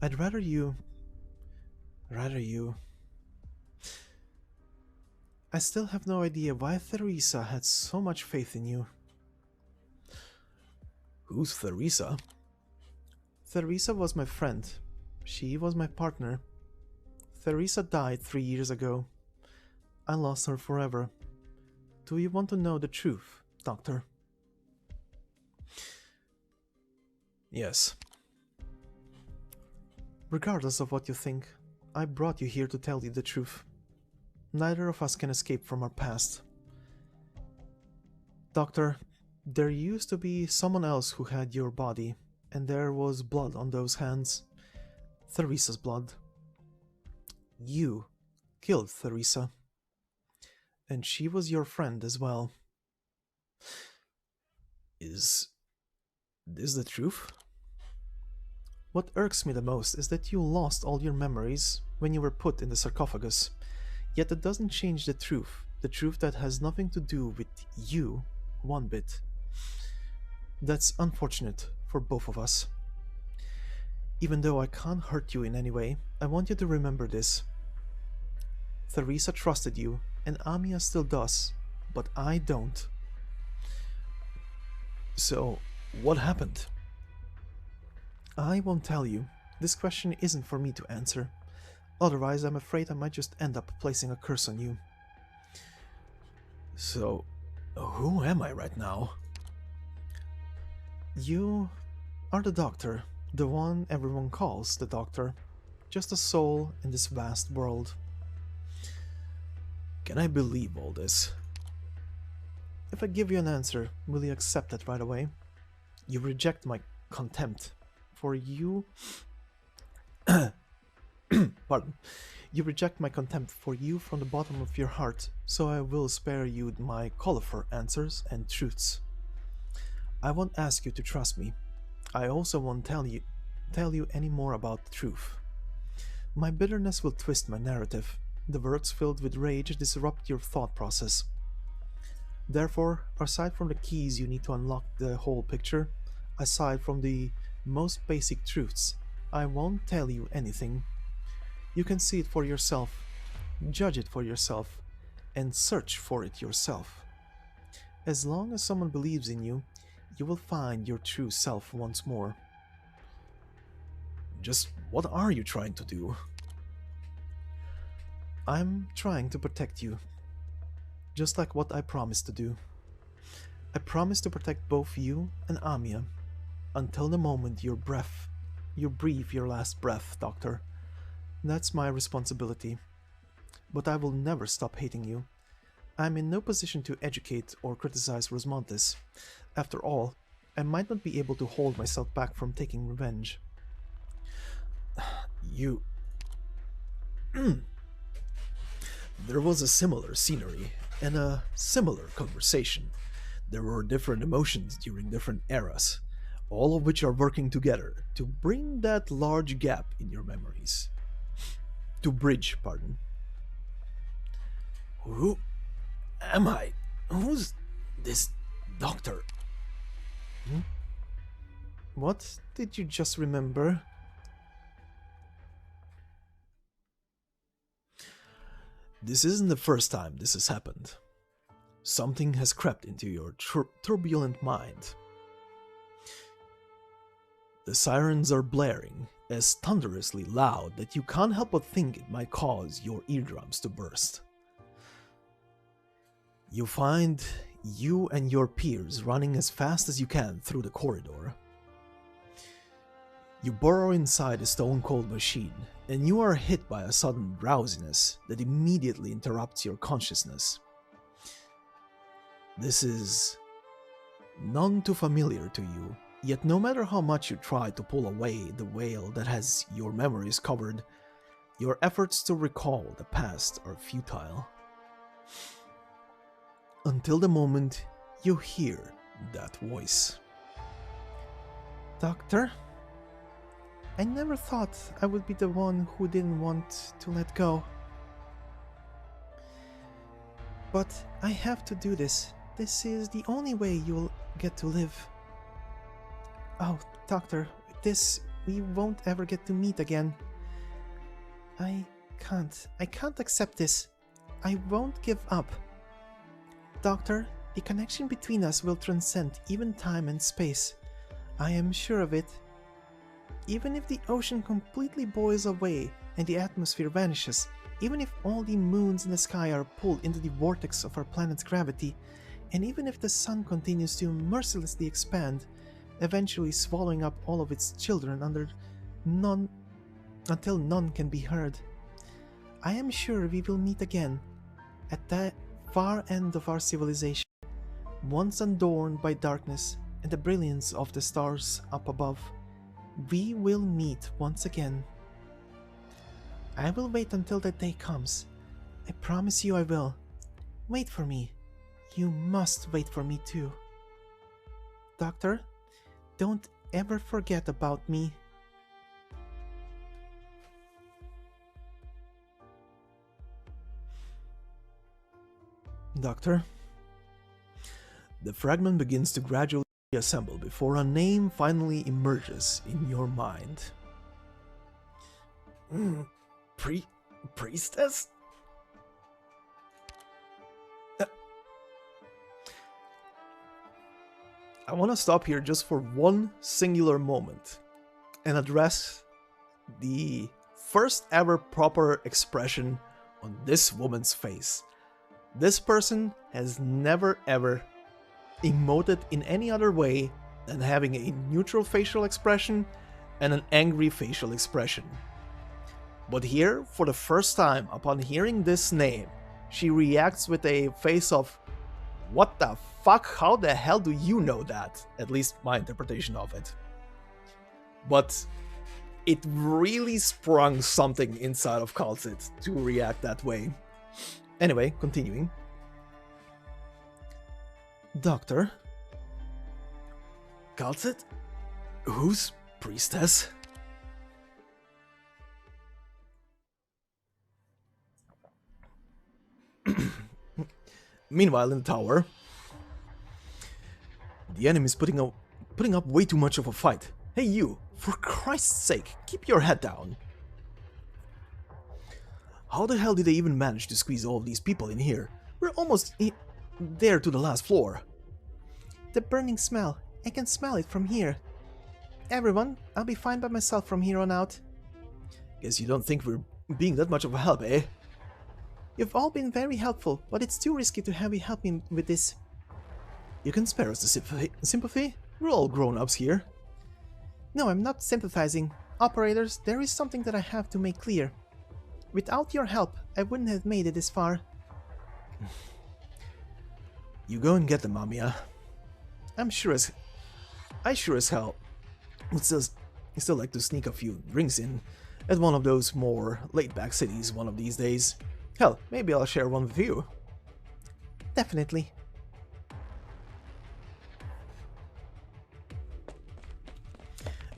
I'd rather you. I still have no idea why Theresa had so much faith in you. Who's Theresa? Theresa was my friend. She was my partner. Theresa died 3 years ago. I lost her forever. Do you want to know the truth, Doctor? Yes. Regardless of what you think, I brought you here to tell you the truth. Neither of us can escape from our past. Doctor, there used to be someone else who had your body, and there was blood on those hands. Theresa's blood. You killed Theresa. And she was your friend as well. Is this the truth? What irks me the most is that you lost all your memories when you were put in the sarcophagus. Yet that doesn't change the truth that has nothing to do with you one bit. That's unfortunate for both of us. Even though I can't hurt you in any way, I want you to remember this. Theresa trusted you, and Amia still does, but I don't. So, what happened? I won't tell you. This question isn't for me to answer. Otherwise, I'm afraid I might just end up placing a curse on you. So, who am I right now? You are the Doctor, the one everyone calls the Doctor. Just a soul in this vast world. Can I believe all this? If I give you an answer, will you accept it right away? You reject my contempt for you. Pardon. You reject my contempt for you from the bottom of your heart, so I will spare you my colorful answers and truths. I won't ask you to trust me. I also won't tell you any more about the truth. My bitterness will twist my narrative. The words filled with rage disrupt your thought process. Therefore, aside from the keys you need to unlock the whole picture, aside from the most basic truths, I won't tell you anything. You can see it for yourself, judge it for yourself, and search for it yourself. As long as someone believes in you, you will find your true self once more. Just what are you trying to do? I'm trying to protect you. Just like what I promised to do. I promise to protect both you and Amia until the moment you breathe your last breath, Doctor. That's my responsibility. But I will never stop hating you. I'm in no position to educate or criticize Rosmontes. After all, I might not be able to hold myself back from taking revenge. You... There was a similar scenery and a similar conversation. There were different emotions during different eras, all of which are working together to bring that large gap in your memories. To bridge, pardon. Who am I? Who's this doctor? What did you just remember? This isn't the first time this has happened. Something has crept into your turbulent mind. The sirens are blaring as thunderously loud that you can't help but think it might cause your eardrums to burst. You find you and your peers running as fast as you can through the corridor. You burrow inside a stone-cold machine, and you are hit by a sudden drowsiness that immediately interrupts your consciousness. This is none too familiar to you, yet no matter how much you try to pull away the veil that has your memories covered, your efforts to recall the past are futile. Until the moment you hear that voice. Doctor? I never thought I would be the one who didn't want to let go. But I have to do this. This is the only way you'll get to live. Oh, Doctor, we won't ever get to meet again. I can't accept this. I won't give up. Doctor, the connection between us will transcend even time and space. I am sure of it. Even if the ocean completely boils away and the atmosphere vanishes, even if all the moons in the sky are pulled into the vortex of our planet's gravity, and even if the sun continues to mercilessly expand, eventually swallowing up all of its children until none can be heard, I am sure we will meet again, at that far end of our civilization, once adorned by darkness and the brilliance of the stars up above. We will meet once again. I will wait until that day comes. I promise you I will. Wait for me. You must wait for me too. Doctor, don't ever forget about me. Doctor? The fragment begins to gradually Assemble before a name finally emerges in your mind. Priestess? I want to stop here just for one singular moment and address the first ever proper expression on this woman's face. This person has never ever emoted in any other way than having a neutral facial expression and an angry facial expression. But here, for the first time, upon hearing this name, she reacts with a face of, "What the fuck? How the hell do you know that?" At least my interpretation of it. But it really sprung something inside of kal'tsit to react that way. Anyway, continuing. Doctor? kal'tsit? Who's priestess? Meanwhile, in the tower, the enemy is putting up way too much of a fight. Hey you, for Christ's sake, keep your head down. How the hell did they even manage to squeeze all of these people in here? We're almost there to the last floor. The burning smell. I can smell it from here. Everyone, I'll be fine by myself from here on out. Guess you don't think we're being that much of a help, eh? You've all been very helpful, but it's too risky to have you help me with this. You can spare us the sympathy? We're all grown-ups here. No, I'm not sympathizing. Operators, there is something that I have to make clear. Without your help, I wouldn't have made it this far. You go and get them, Amia. I sure as hell would still like to sneak a few drinks in at one of those more laid-back cities one of these days. Hell, maybe I'll share one with you. Definitely.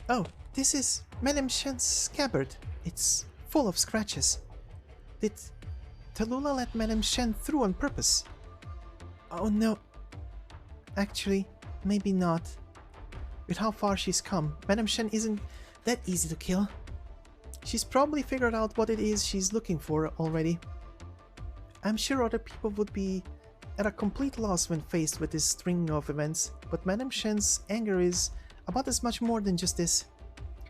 Oh, this is Madame Shen's scabbard. It's full of scratches. Did Tallulah let Madame Shen through on purpose? Oh no. Actually, maybe not. With how far she's come, Madame Shen isn't that easy to kill. She's probably figured out what it is she's looking for already. I'm sure other people would be at a complete loss when faced with this string of events, but Madame Shen's anger is about as much more than just this.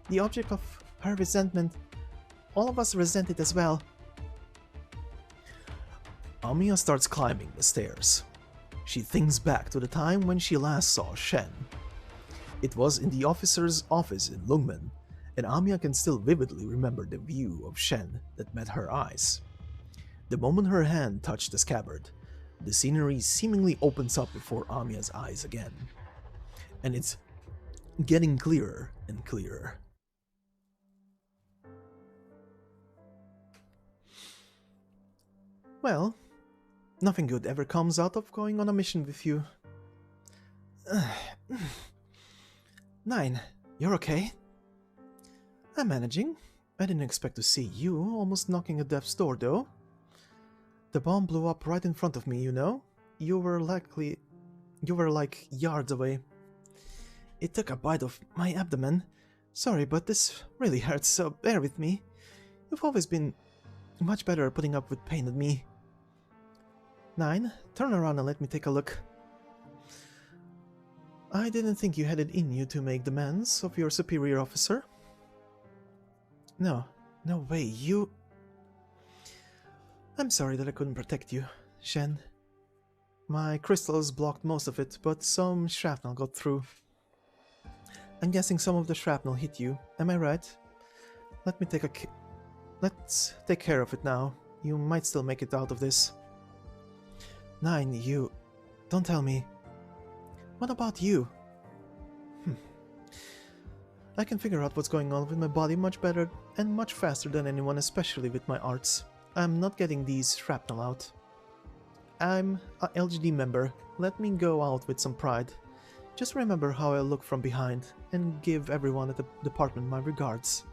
The object of her resentment. All of us resent it as well. Amia starts climbing the stairs. She thinks back to the time when she last saw Shen. It was in the officer's office in Longcheng, and Amia can still vividly remember the view of Shen that met her eyes. The moment her hand touched the scabbard, the scenery seemingly opens up before Amia's eyes again. And it's getting clearer and clearer. Well, nothing good ever comes out of going on a mission with you. 9, you're okay? I'm managing. I didn't expect to see you almost knocking at death's door, though. The bomb blew up right in front of me, you know? You were like yards away. It took a bite of my abdomen. Sorry, but this really hurts, so bear with me. You've always been much better at putting up with pain than me. 9, turn around and let me take a look. I didn't think you had it in you to make demands of your superior officer. No way, you... I'm sorry that I couldn't protect you, Shen. My crystals blocked most of it, but some shrapnel got through. I'm guessing some of the shrapnel hit you, am I right? Let's take care of it now. You might still make it out of this. 9, you... Don't tell me. What about you? I can figure out what's going on with my body much better and much faster than anyone, especially with my arts. I'm not getting these shrapnel out. I'm a LGD member. Let me go out with some pride. Just remember how I look from behind and give everyone at the department my regards.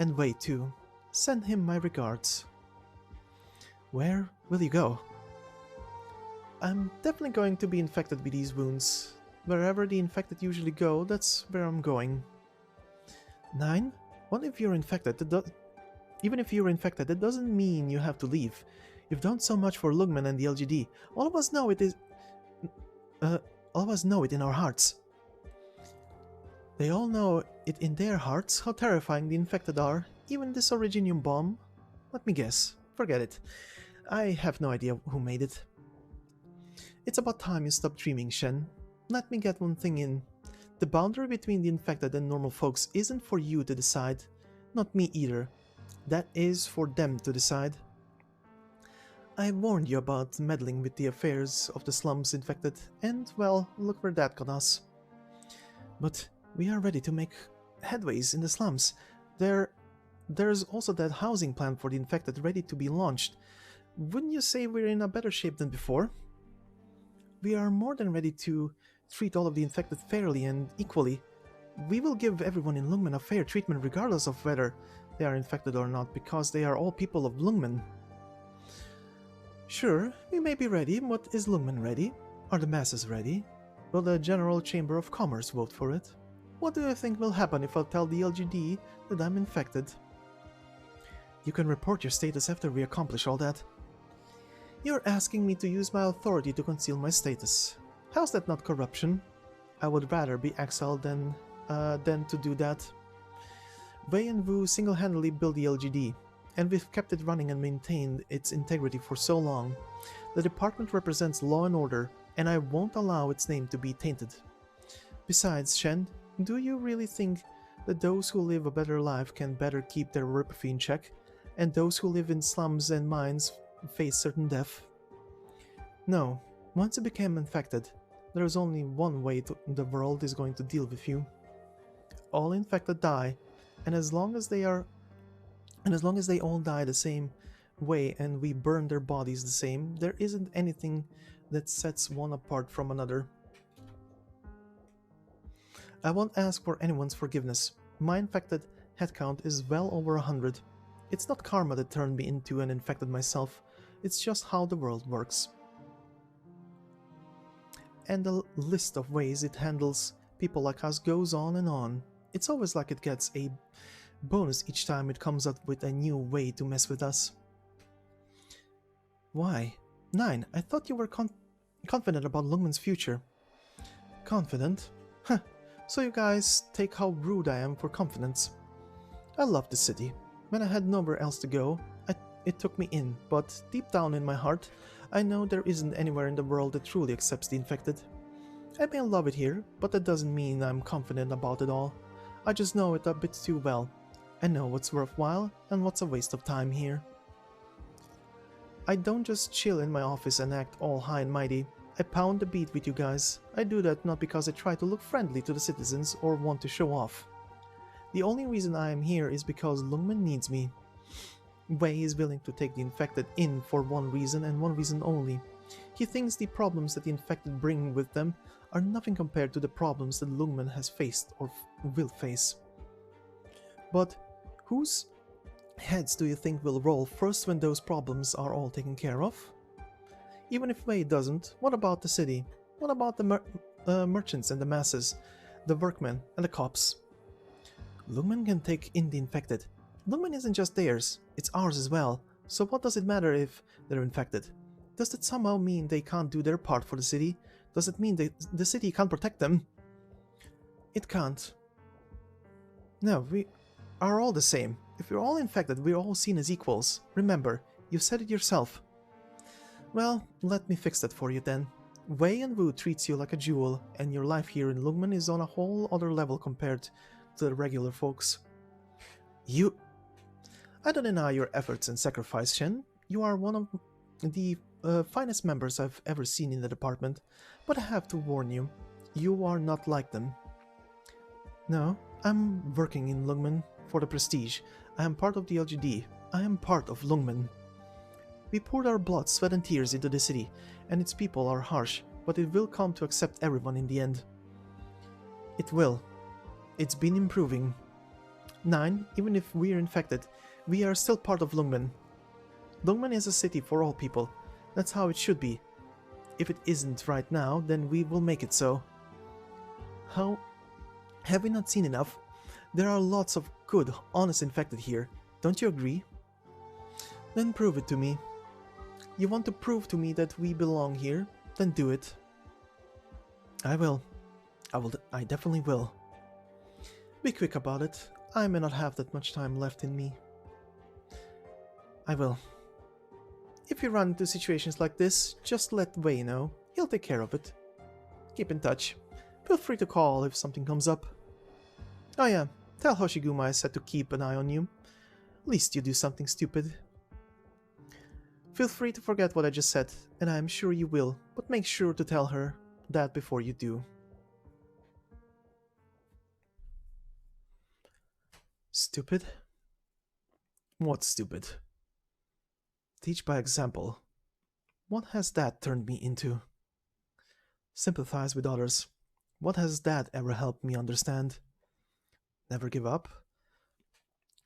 And Wei too. Send him my regards. Where will you go? I'm definitely going to be infected with these wounds. Wherever the infected usually go, that's where I'm going. 9? What if you're infected? Even if you're infected, that doesn't mean you have to leave. You've done so much for Lungmen and the LGD. All of us know it is... all of us know it in our hearts. They all know it in their hearts how terrifying the infected are. Even this Originium bomb. Let me guess. Forget it. I have no idea who made it. It's about time you stop dreaming, Shen. Let me get one thing in. The boundary between the infected and normal folks isn't for you to decide. Not me either. That is for them to decide. I warned you about meddling with the affairs of the slums infected, and, well, look where that got us. But we are ready to make headways in the slums. There's also that housing plan for the infected ready to be launched. Wouldn't you say we're in a better shape than before? We are more than ready to treat all of the infected fairly and equally. We will give everyone in Lungmen a fair treatment regardless of whether they are infected or not, because they are all people of Lungmen. Sure, we may be ready, but is Lungmen ready? Are the masses ready? Will the General Chamber of Commerce vote for it? What do you think will happen if I tell the LGD that I'm infected? You can report your status after we accomplish all that. You're asking me to use my authority to conceal my status. How's that not corruption? I would rather be exiled than to do that. Wei and Wu single-handedly built the LGD, and we've kept it running and maintained its integrity for so long. The department represents law and order, and I won't allow its name to be tainted. Besides, Shen, do you really think that those who live a better life can better keep their reputation in check, and those who live in slums and mines face certain death? No, once you become infected, there is only one way the world is going to deal with you. All infected die, and as long as they all die the same way and we burn their bodies the same, there isn't anything that sets one apart from another. I won't ask for anyone's forgiveness. My infected headcount is well over 100. It's not karma that turned me into and infected myself. It's just how the world works. And the list of ways it handles people like us goes on and on. It's always like it gets a bonus each time it comes up with a new way to mess with us. Why? 9, I thought you were confident about Lungmen's future. Confident? Huh. So you guys take how rude I am for confidence. I love the city. When I had nowhere else to go, it took me in, but deep down in my heart, I know there isn't anywhere in the world that truly accepts the infected. I may love it here, but that doesn't mean I'm confident about it all. I just know it a bit too well. I know what's worthwhile and what's a waste of time here. I don't just chill in my office and act all high and mighty. I pound the beat with you guys. I do that not because I try to look friendly to the citizens or want to show off. The only reason I am here is because Lungmen needs me. Wei is willing to take the infected in for one reason and one reason only. He thinks the problems that the infected bring with them are nothing compared to the problems that Lungmen has faced or will face. But whose heads do you think will roll first when those problems are all taken care of? Even if Wei doesn't, what about the city? What about the merchants and the masses, the workmen and the cops? Lungmen can take in the infected. Lungmen isn't just theirs, it's ours as well, so what does it matter if they're infected? Does that somehow mean they can't do their part for the city? Does it mean that the city can't protect them? It can't. No, we are all the same. If we're all infected, we're all seen as equals. Remember, you said it yourself. Well, let me fix that for you then. Wei and Wu treats you like a jewel, and your life here in Lungmen is on a whole other level compared to the regular folks. I don't deny your efforts and sacrifice, Shen. You are one of the finest members I've ever seen in the department, but I have to warn you, you are not like them. No, I'm working in Lungmen for the prestige. I am part of the LGD. I am part of Lungmen. We poured our blood, sweat and tears into the city, and its people are harsh, but it will come to accept everyone in the end. It will. It's been improving. 9, even if we're infected, we are still part of Lungmen. Lungmen is a city for all people. That's how it should be. If it isn't right now, then we will make it so. How? Have we not seen enough? There are lots of good, honest infected here. Don't you agree? Then prove it to me. You want to prove to me that we belong here? Then do it. I will. I definitely will. Be quick about it. I may not have that much time left in me. I will. If you run into situations like this, just let Wei know. He'll take care of it. Keep in touch. Feel free to call if something comes up. Oh yeah, tell Hoshiguma I said to keep an eye on you. Least you do something stupid. Feel free to forget what I just said, and I'm sure you will, but make sure to tell her that before you do. Stupid? What's stupid? Teach by example. What has that turned me into? Sympathize with others. What has that ever helped me understand? Never give up?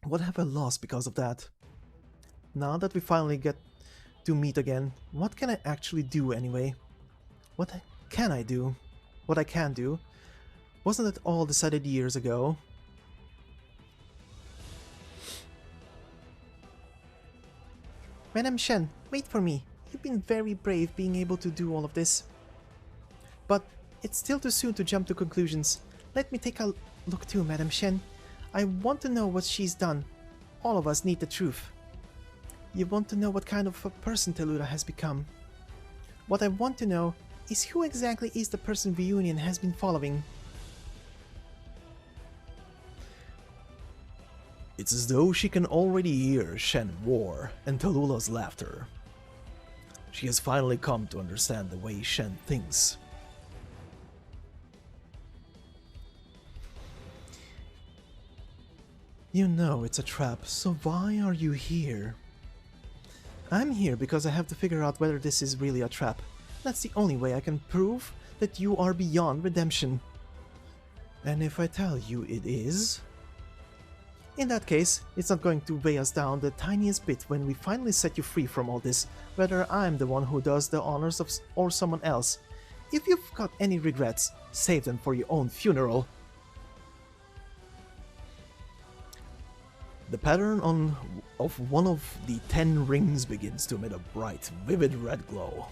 What have I lost because of that? Now that we finally get to meet again, what can I actually do anyway? What can I do? What I can do? Wasn't it all decided years ago? Madam Shen, wait for me. You've been very brave being able to do all of this. But it's still too soon to jump to conclusions. Let me take a look too, Madam Shen. I want to know what she's done. All of us need the truth. You want to know what kind of a person Tallulah has become. What I want to know is who exactly is the person Reunion has been following. It's as though she can already hear Shen roar and Tallulah's laughter. She has finally come to understand the way Shen thinks. You know it's a trap, so why are you here? I'm here because I have to figure out whether this is really a trap. That's the only way I can prove that you are beyond redemption. And if I tell you it is? In that case, it's not going to weigh us down the tiniest bit when we finally set you free from all this, whether I'm the one who does the honors of or someone else. If you've got any regrets, save them for your own funeral. The pattern of one of the 10 rings begins to emit a bright, vivid red glow.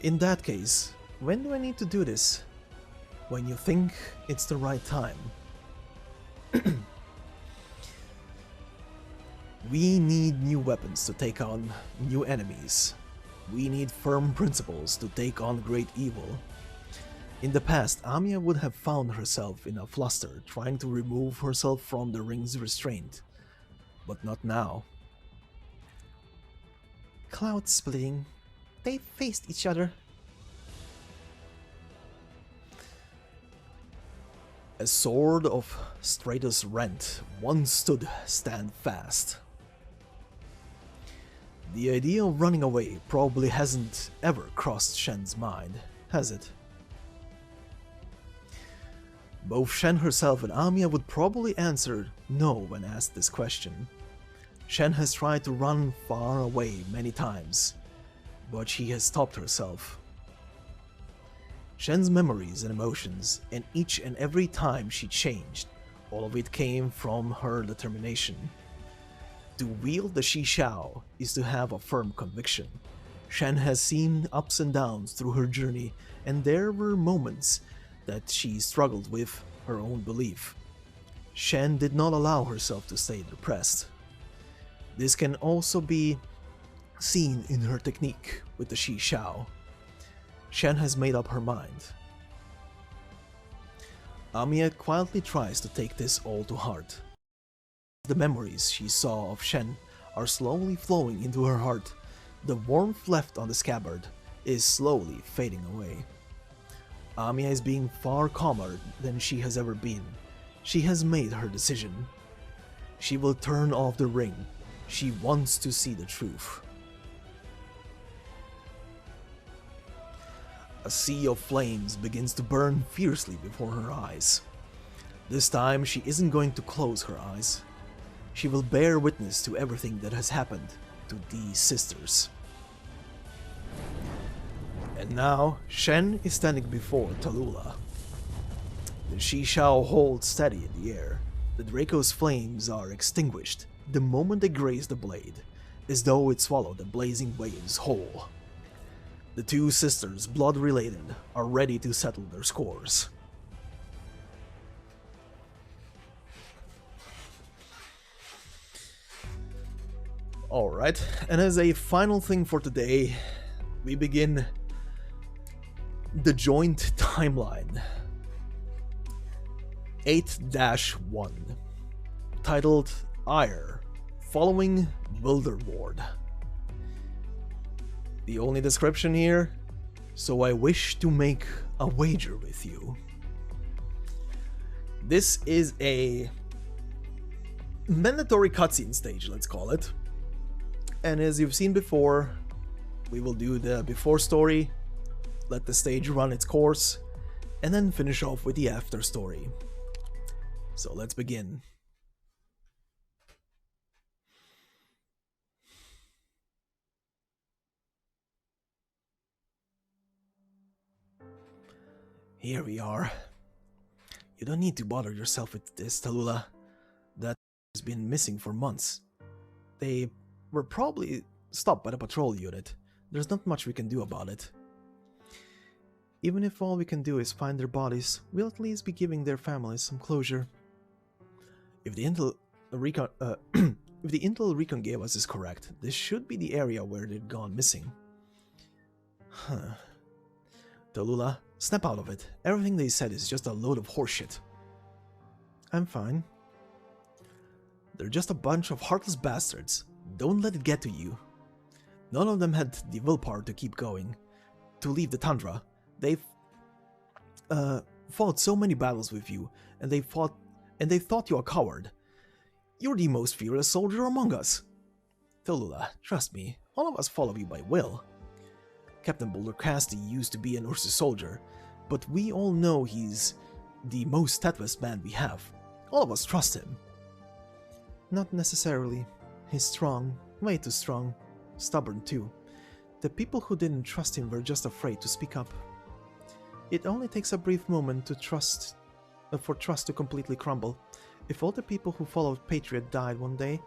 In that case, when do I need to do this? When you think it's the right time. We need new weapons to take on new enemies. We need firm principles to take on great evil. In the past, Amia would have found herself in a fluster, trying to remove herself from the ring's restraint. But not now. Cloud splitting. They faced each other. A sword of Stratus rent once stood stand fast. The idea of running away probably hasn't ever crossed Shen's mind, has it? Both Shen herself and Amia would probably answer no when asked this question. Shen has tried to run far away many times, but she has stopped herself. Shen's memories and emotions, and each and every time she changed, all of it came from her determination. To wield the Shi Xiao is to have a firm conviction. Shen has seen ups and downs through her journey, and there were moments that she struggled with her own belief. Shen did not allow herself to stay depressed. This can also be seen in her technique with the Shi Xiao. Shen has made up her mind. Amia quietly tries to take this all to heart. The memories she saw of Shen are slowly flowing into her heart. The warmth left on the scabbard is slowly fading away. Amia is being far calmer than she has ever been. She has made her decision. She will turn off the ring. She wants to see the truth. A sea of flames begins to burn fiercely before her eyes. This time she isn't going to close her eyes. She will bear witness to everything that has happened to these sisters. And now, Shen is standing before Tallulah. The Shishao holds steady in the air. The Draco's flames are extinguished the moment they graze the blade, as though it swallowed the blazing waves whole. The two sisters, blood-related, are ready to settle their scores. Alright, and as a final thing for today, we begin the joint timeline. 8-1, titled Ire, following Wilderward. The only description here, so I wish to make a wager with you. This is a mandatory cutscene stage, let's call it. And as you've seen before, we will do the before story, let the stage run its course, and then finish off with the after story. So let's begin. Here we are. You don't need to bother yourself with this, Tallulah. That has been missing for months. They were probably stopped by the patrol unit. There's not much we can do about it. Even if all we can do is find their bodies, we'll at least be giving their families some closure. If the intel recon gave us is correct, this should be the area where they've gone missing. Huh. Tallulah, snap out of it. Everything they said is just a load of horseshit. I'm fine. They're just a bunch of heartless bastards. Don't let it get to you. None of them had the willpower to keep going, to leave the tundra. They've fought so many battles with you, and they thought you a coward. You're the most fearless soldier among us. Tallulah, trust me, all of us follow you by will. Captain Boulder Casty used to be an Ursus soldier, but we all know he's the most steadfast man we have. All of us trust him. Not necessarily. He's strong, way too strong. Stubborn too. The people who didn't trust him were just afraid to speak up. It only takes a brief moment to for trust to completely crumble. If all the people who followed Patriot died one day,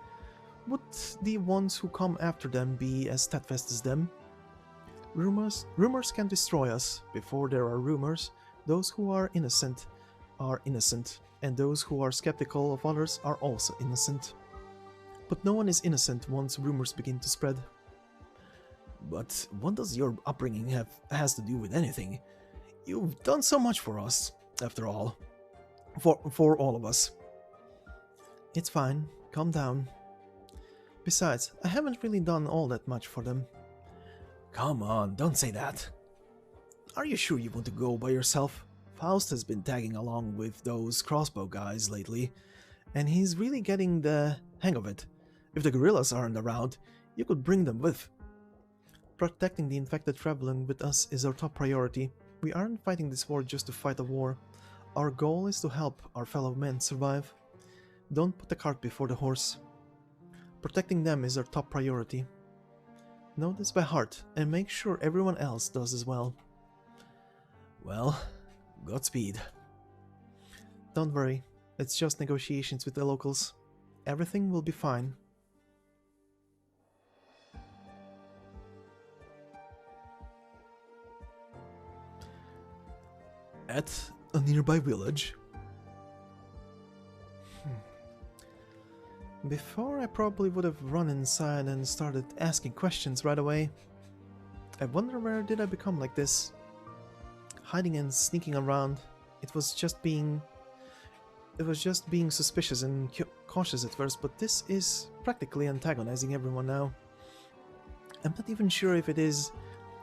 would the ones who come after them be as steadfast as them? Rumors can destroy us. Before there are rumors, those who are innocent, and those who are skeptical of others are also innocent. But no one is innocent once rumors begin to spread. But what does your upbringing has to do with anything? You've done so much for us, after all. For all of us. It's fine, calm down. Besides, I haven't really done all that much for them. Come on, don't say that. Are you sure you want to go by yourself? Faust has been tagging along with those crossbow guys lately, and he's really getting the hang of it. If the guerrillas aren't around, you could bring them with. Protecting the infected traveling with us is our top priority. We aren't fighting this war just to fight a war. Our goal is to help our fellow men survive. Don't put the cart before the horse. Protecting them is our top priority. Know this by heart, and make sure everyone else does as well. Well, Godspeed. Don't worry, it's just negotiations with the locals. Everything will be fine. At a nearby village. Before, I probably would have run inside and started asking questions right away. I wonder where did I become like this? Hiding and sneaking around. It was just being suspicious and cautious at first, but this is practically antagonizing everyone now. I'm not even sure if it is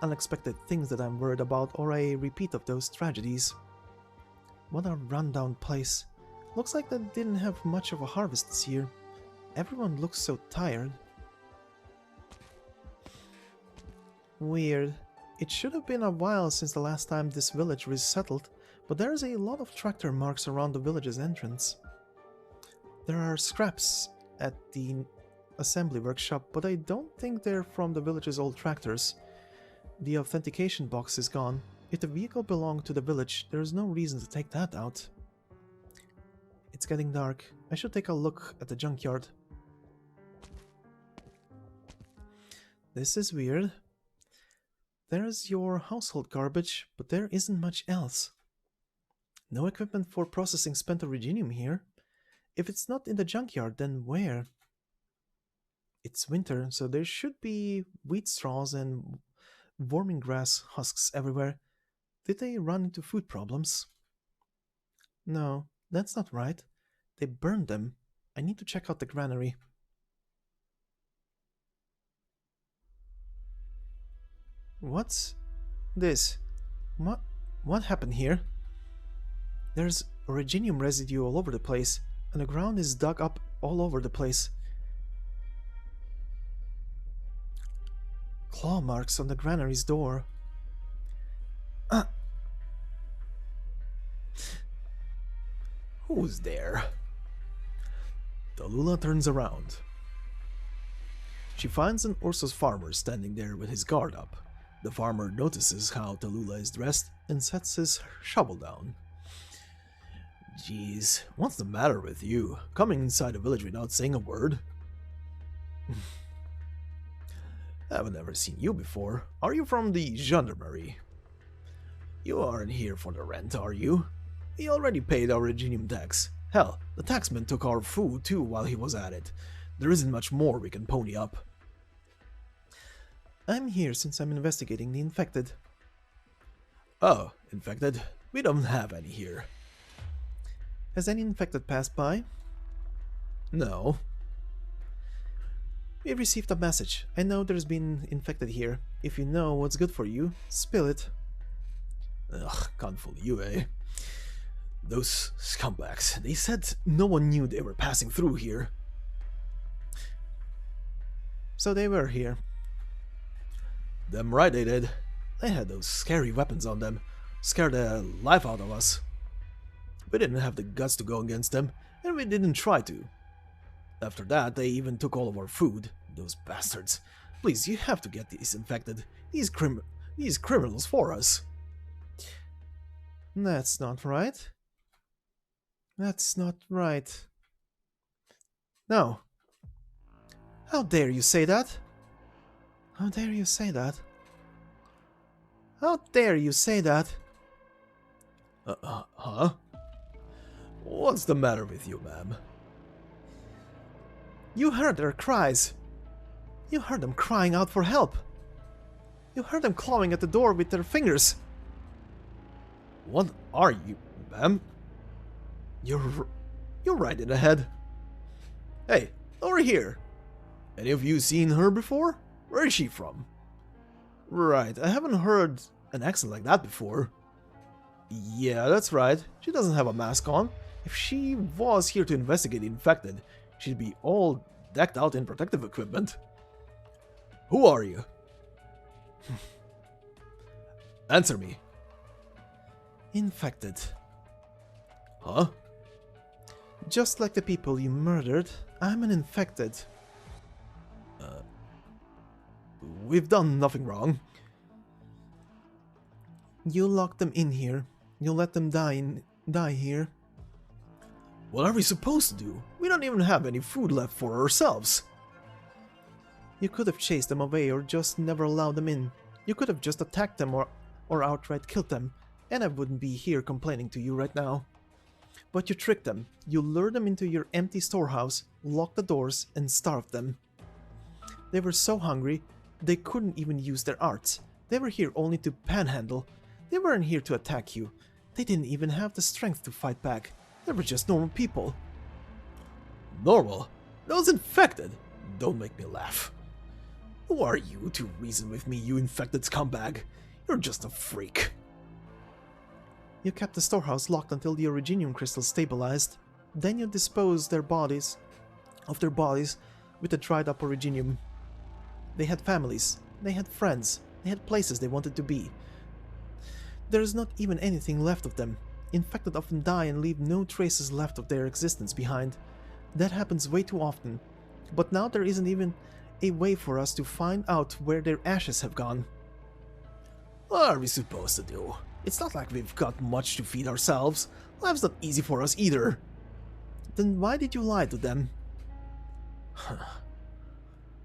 unexpected things that I'm worried about or a repeat of those tragedies. What a rundown place. Looks like they didn't have much of a harvest this year. Everyone looks so tired. Weird. It should have been a while since the last time this village was settled, but there's a lot of tractor marks around the village's entrance. There are scraps at the assembly workshop, but I don't think they're from the village's old tractors. The authentication box is gone. If the vehicle belonged to the village, there is no reason to take that out. It's getting dark. I should take a look at the junkyard. This is weird. There's your household garbage, but there isn't much else. No equipment for processing spent originium here. If it's not in the junkyard, then where? It's winter, so there should be wheat straws and warming grass husks everywhere. Did they run into food problems? No, that's not right. They burned them. I need to check out the granary. What's this? What happened here? There's originium residue all over the place, and the ground is dug up all over the place. Claw marks on the granary's door. Who's there? Tallulah turns around. She finds an Ursus farmer standing there with his guard up. The farmer notices how Tallulah is dressed and sets his shovel down. Jeez, what's the matter with you? Coming inside a village without saying a word? Haven't ever seen you before. Are you from the gendarmerie? You aren't here for the rent, are you? We already paid our originium tax. Hell, the taxman took our food too while he was at it. There isn't much more we can pony up. I'm here since I'm investigating the infected. Oh, infected? We don't have any here. Has any infected passed by? No. We received a message. I know there's been infected here. If you know what's good for you, spill it. Ugh, can't fool you, eh? Those scumbags, they said no one knew they were passing through here. So they were here. Damn right they did. They had those scary weapons on them. Scared the life out of us. We didn't have the guts to go against them, and we didn't try to. After that, they even took all of our food. Those bastards. Please, you have to get these infected. These criminals for us. That's not right. That's not right. No. How dare you say that? How dare you say that? How dare you say that? Huh? What's the matter with you, ma'am? You heard their cries. You heard them crying out for help. You heard them clawing at the door with their fingers. What are you, ma'am? You're right in the head. Hey, over here. Any of you seen her before? Where is she from? Right, I haven't heard an accent like that before. Yeah, that's right. She doesn't have a mask on. If she was here to investigate the infected, she'd be all decked out in protective equipment. Who are you? Answer me. Infected. Huh? Just like the people you murdered, I'm an infected. We've done nothing wrong. You locked them in here. You let them die here. What are we supposed to do? We don't even have any food left for ourselves. You could have chased them away or just never allowed them in. You could have just attacked them or outright killed them, and I wouldn't be here complaining to you right now. But you tricked them. You lured them into your empty storehouse, locked the doors, and starved them. They were so hungry, they couldn't even use their arts. They were here only to panhandle. They weren't here to attack you. They didn't even have the strength to fight back. They were just normal people. Normal? Those infected? Don't make me laugh. Who are you to reason with me, you infected scumbag? You're just a freak. You kept the storehouse locked until the originium crystal stabilized. Then you disposed of their bodies with the dried up originium. They had families, they had friends, they had places they wanted to be. There is not even anything left of them. Infected often die and leave no traces left of their existence behind. That happens way too often. But now there isn't even a way for us to find out where their ashes have gone. What are we supposed to do? It's not like we've got much to feed ourselves. Life's not easy for us either. Then why did you lie to them?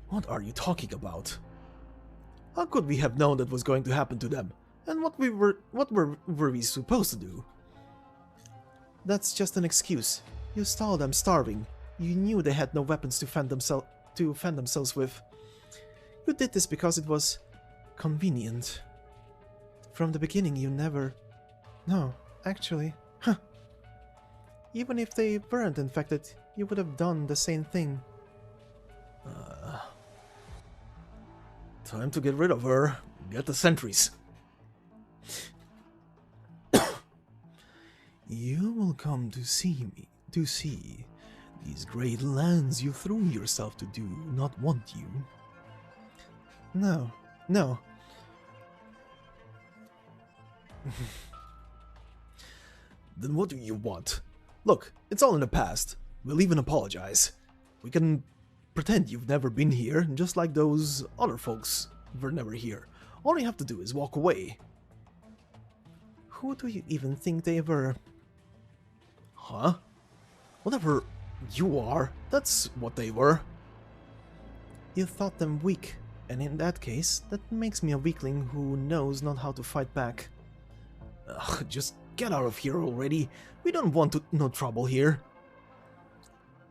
What are you talking about? How could we have known that was going to happen to them? And what were we supposed to do? That's just an excuse. You saw them starving. You knew they had no weapons to fend themselves with. You did this because it was convenient. From the beginning you never... No, actually. Even if they weren't infected, you would have done the same thing. Time to get rid of her. Get the sentries. You will come to see me, to see these great lands you threw yourself to do not want you. No, no. Then what do you want? Look, it's all in the past. We'll even apologize. We can pretend you've never been here, just like those other folks were never here. All you have to do is walk away. Who do you even think they were? Huh? Whatever you are, that's what they were. You thought them weak, and in that case, that makes me a weakling who knows not how to fight back. Ugh, just get out of here already. We don't want no trouble here.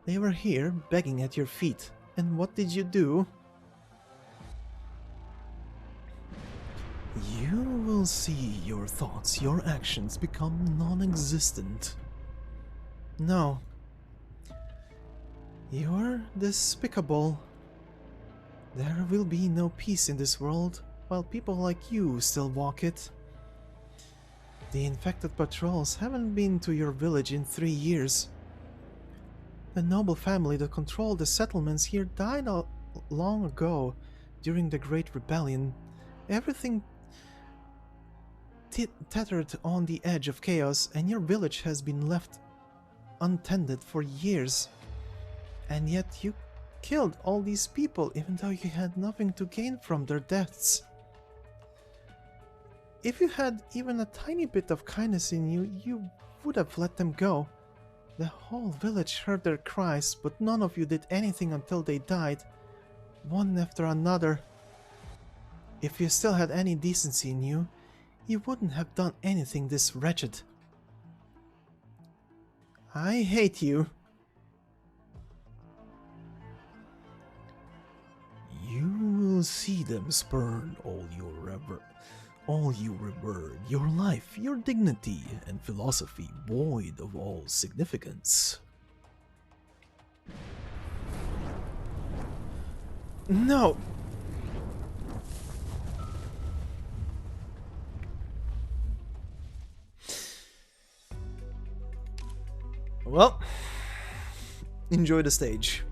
They were here, begging at your feet. And what did you do? You will see your thoughts, your actions become non-existent. No. You're despicable. There will be no peace in this world, while people like you still walk it. The infected patrols haven't been to your village in 3 years. The noble family that controlled the settlements here died long ago, during the Great Rebellion. Everything tethered on the edge of chaos, and your village has been left untended for years. And yet you killed all these people, even though you had nothing to gain from their deaths. If you had even a tiny bit of kindness in you, you would have let them go. The whole village heard their cries, but none of you did anything until they died, one after another. If you still had any decency in you, you wouldn't have done anything this wretched. I hate you. You will see them spurn all you revered, your life, your dignity, and philosophy void of all significance. No! Well, enjoy the stage.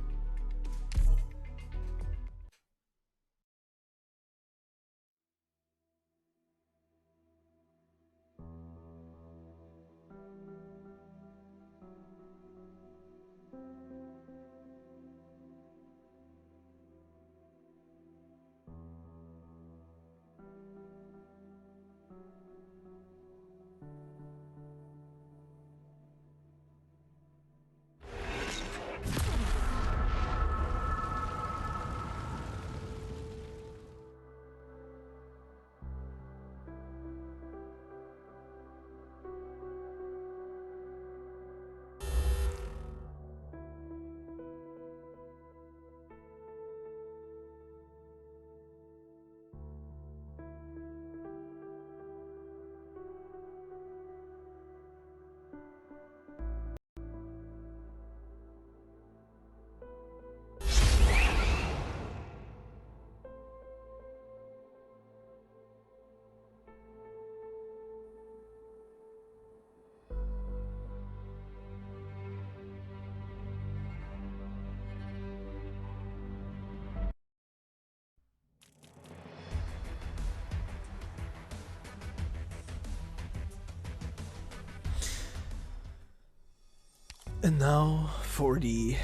And now for the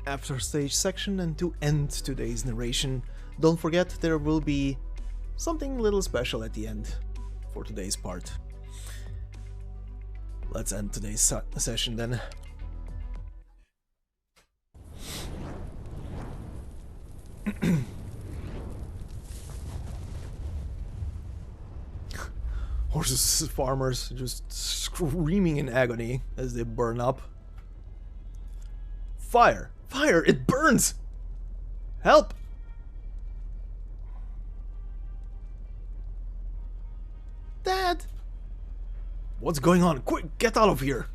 after stage section, and to end today's narration, don't forget there will be something a little special at the end for today's part. Let's end today's session then. Horses, farmers just screaming in agony as they burn up. Fire! Fire! It burns! Help! Dad! What's going on? Quick, get out of here!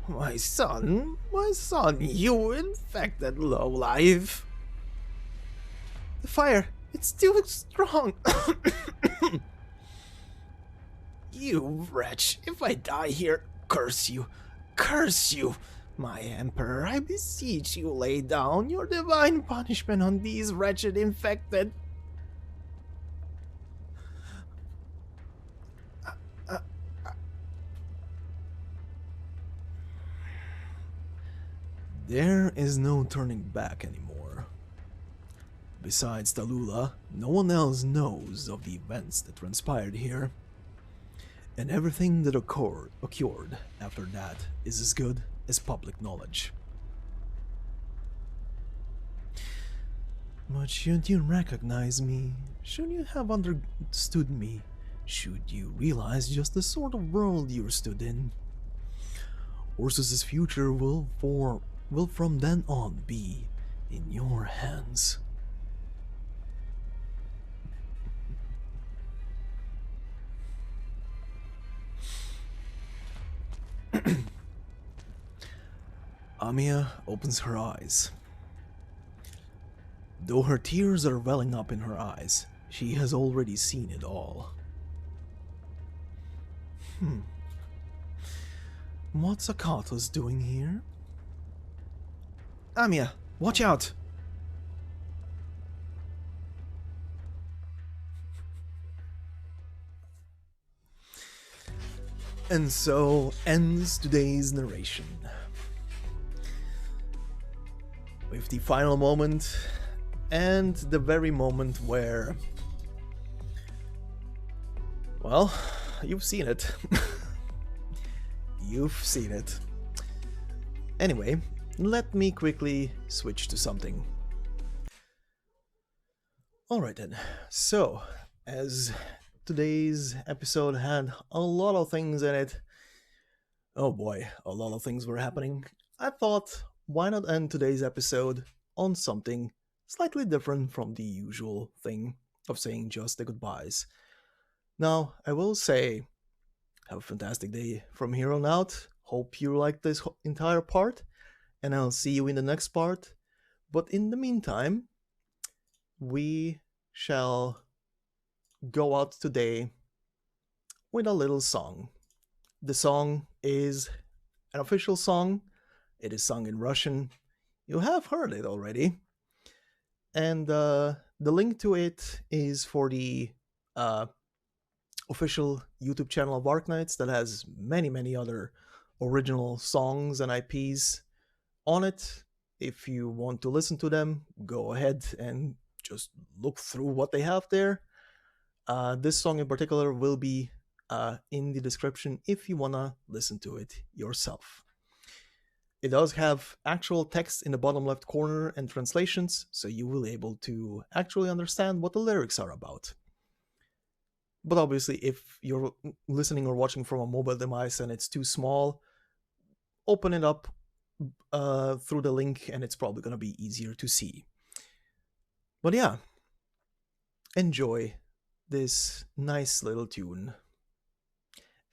My son, you infected lowlife. The fire, it's too strong. You wretch, if I die here, curse you, my emperor, I beseech you, lay down your divine punishment on these wretched infected. There is no turning back anymore. Besides Tallulah, no one else knows of the events that transpired here. And everything that occurred after that is as good as public knowledge. But should you recognize me, should you have understood me, should you realize just the sort of world you're stood in, Ursus's future will from then on be in your hands. Amia opens her eyes. Though her tears are welling up in her eyes, she has already seen it all. What's Akato's doing here? Amia, watch out! And so ends today's narration. With the final moment, and the very moment where... well, you've seen it. You've seen it. Anyway, let me quickly switch to something. Alright then, so, as today's episode had a lot of things in it, oh boy, a lot of things were happening, I thought, why not end today's episode on something slightly different from the usual thing of saying just the goodbyes. Now, I will say, have a fantastic day from here on out, hope you liked this entire part, and I'll see you in the next part. But in the meantime, we shall go out today with a little song. The song is an official song. It is sung in Russian. You have heard it already. And the link to it is for the official YouTube channel of Arknights that has many other original songs and IPs on it. If you want to listen to them, go ahead and just look through what they have there. This song in particular will be in the description if you wanna listen to it yourself. It does have actual text in the bottom left corner and translations, so you will be able to actually understand what the lyrics are about. But obviously, if you're listening or watching from a mobile device and it's too small, open it up through the link and it's probably going to be easier to see. But yeah, enjoy this nice little tune.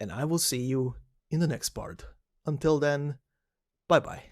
And I will see you in the next part. Until then, bye-bye.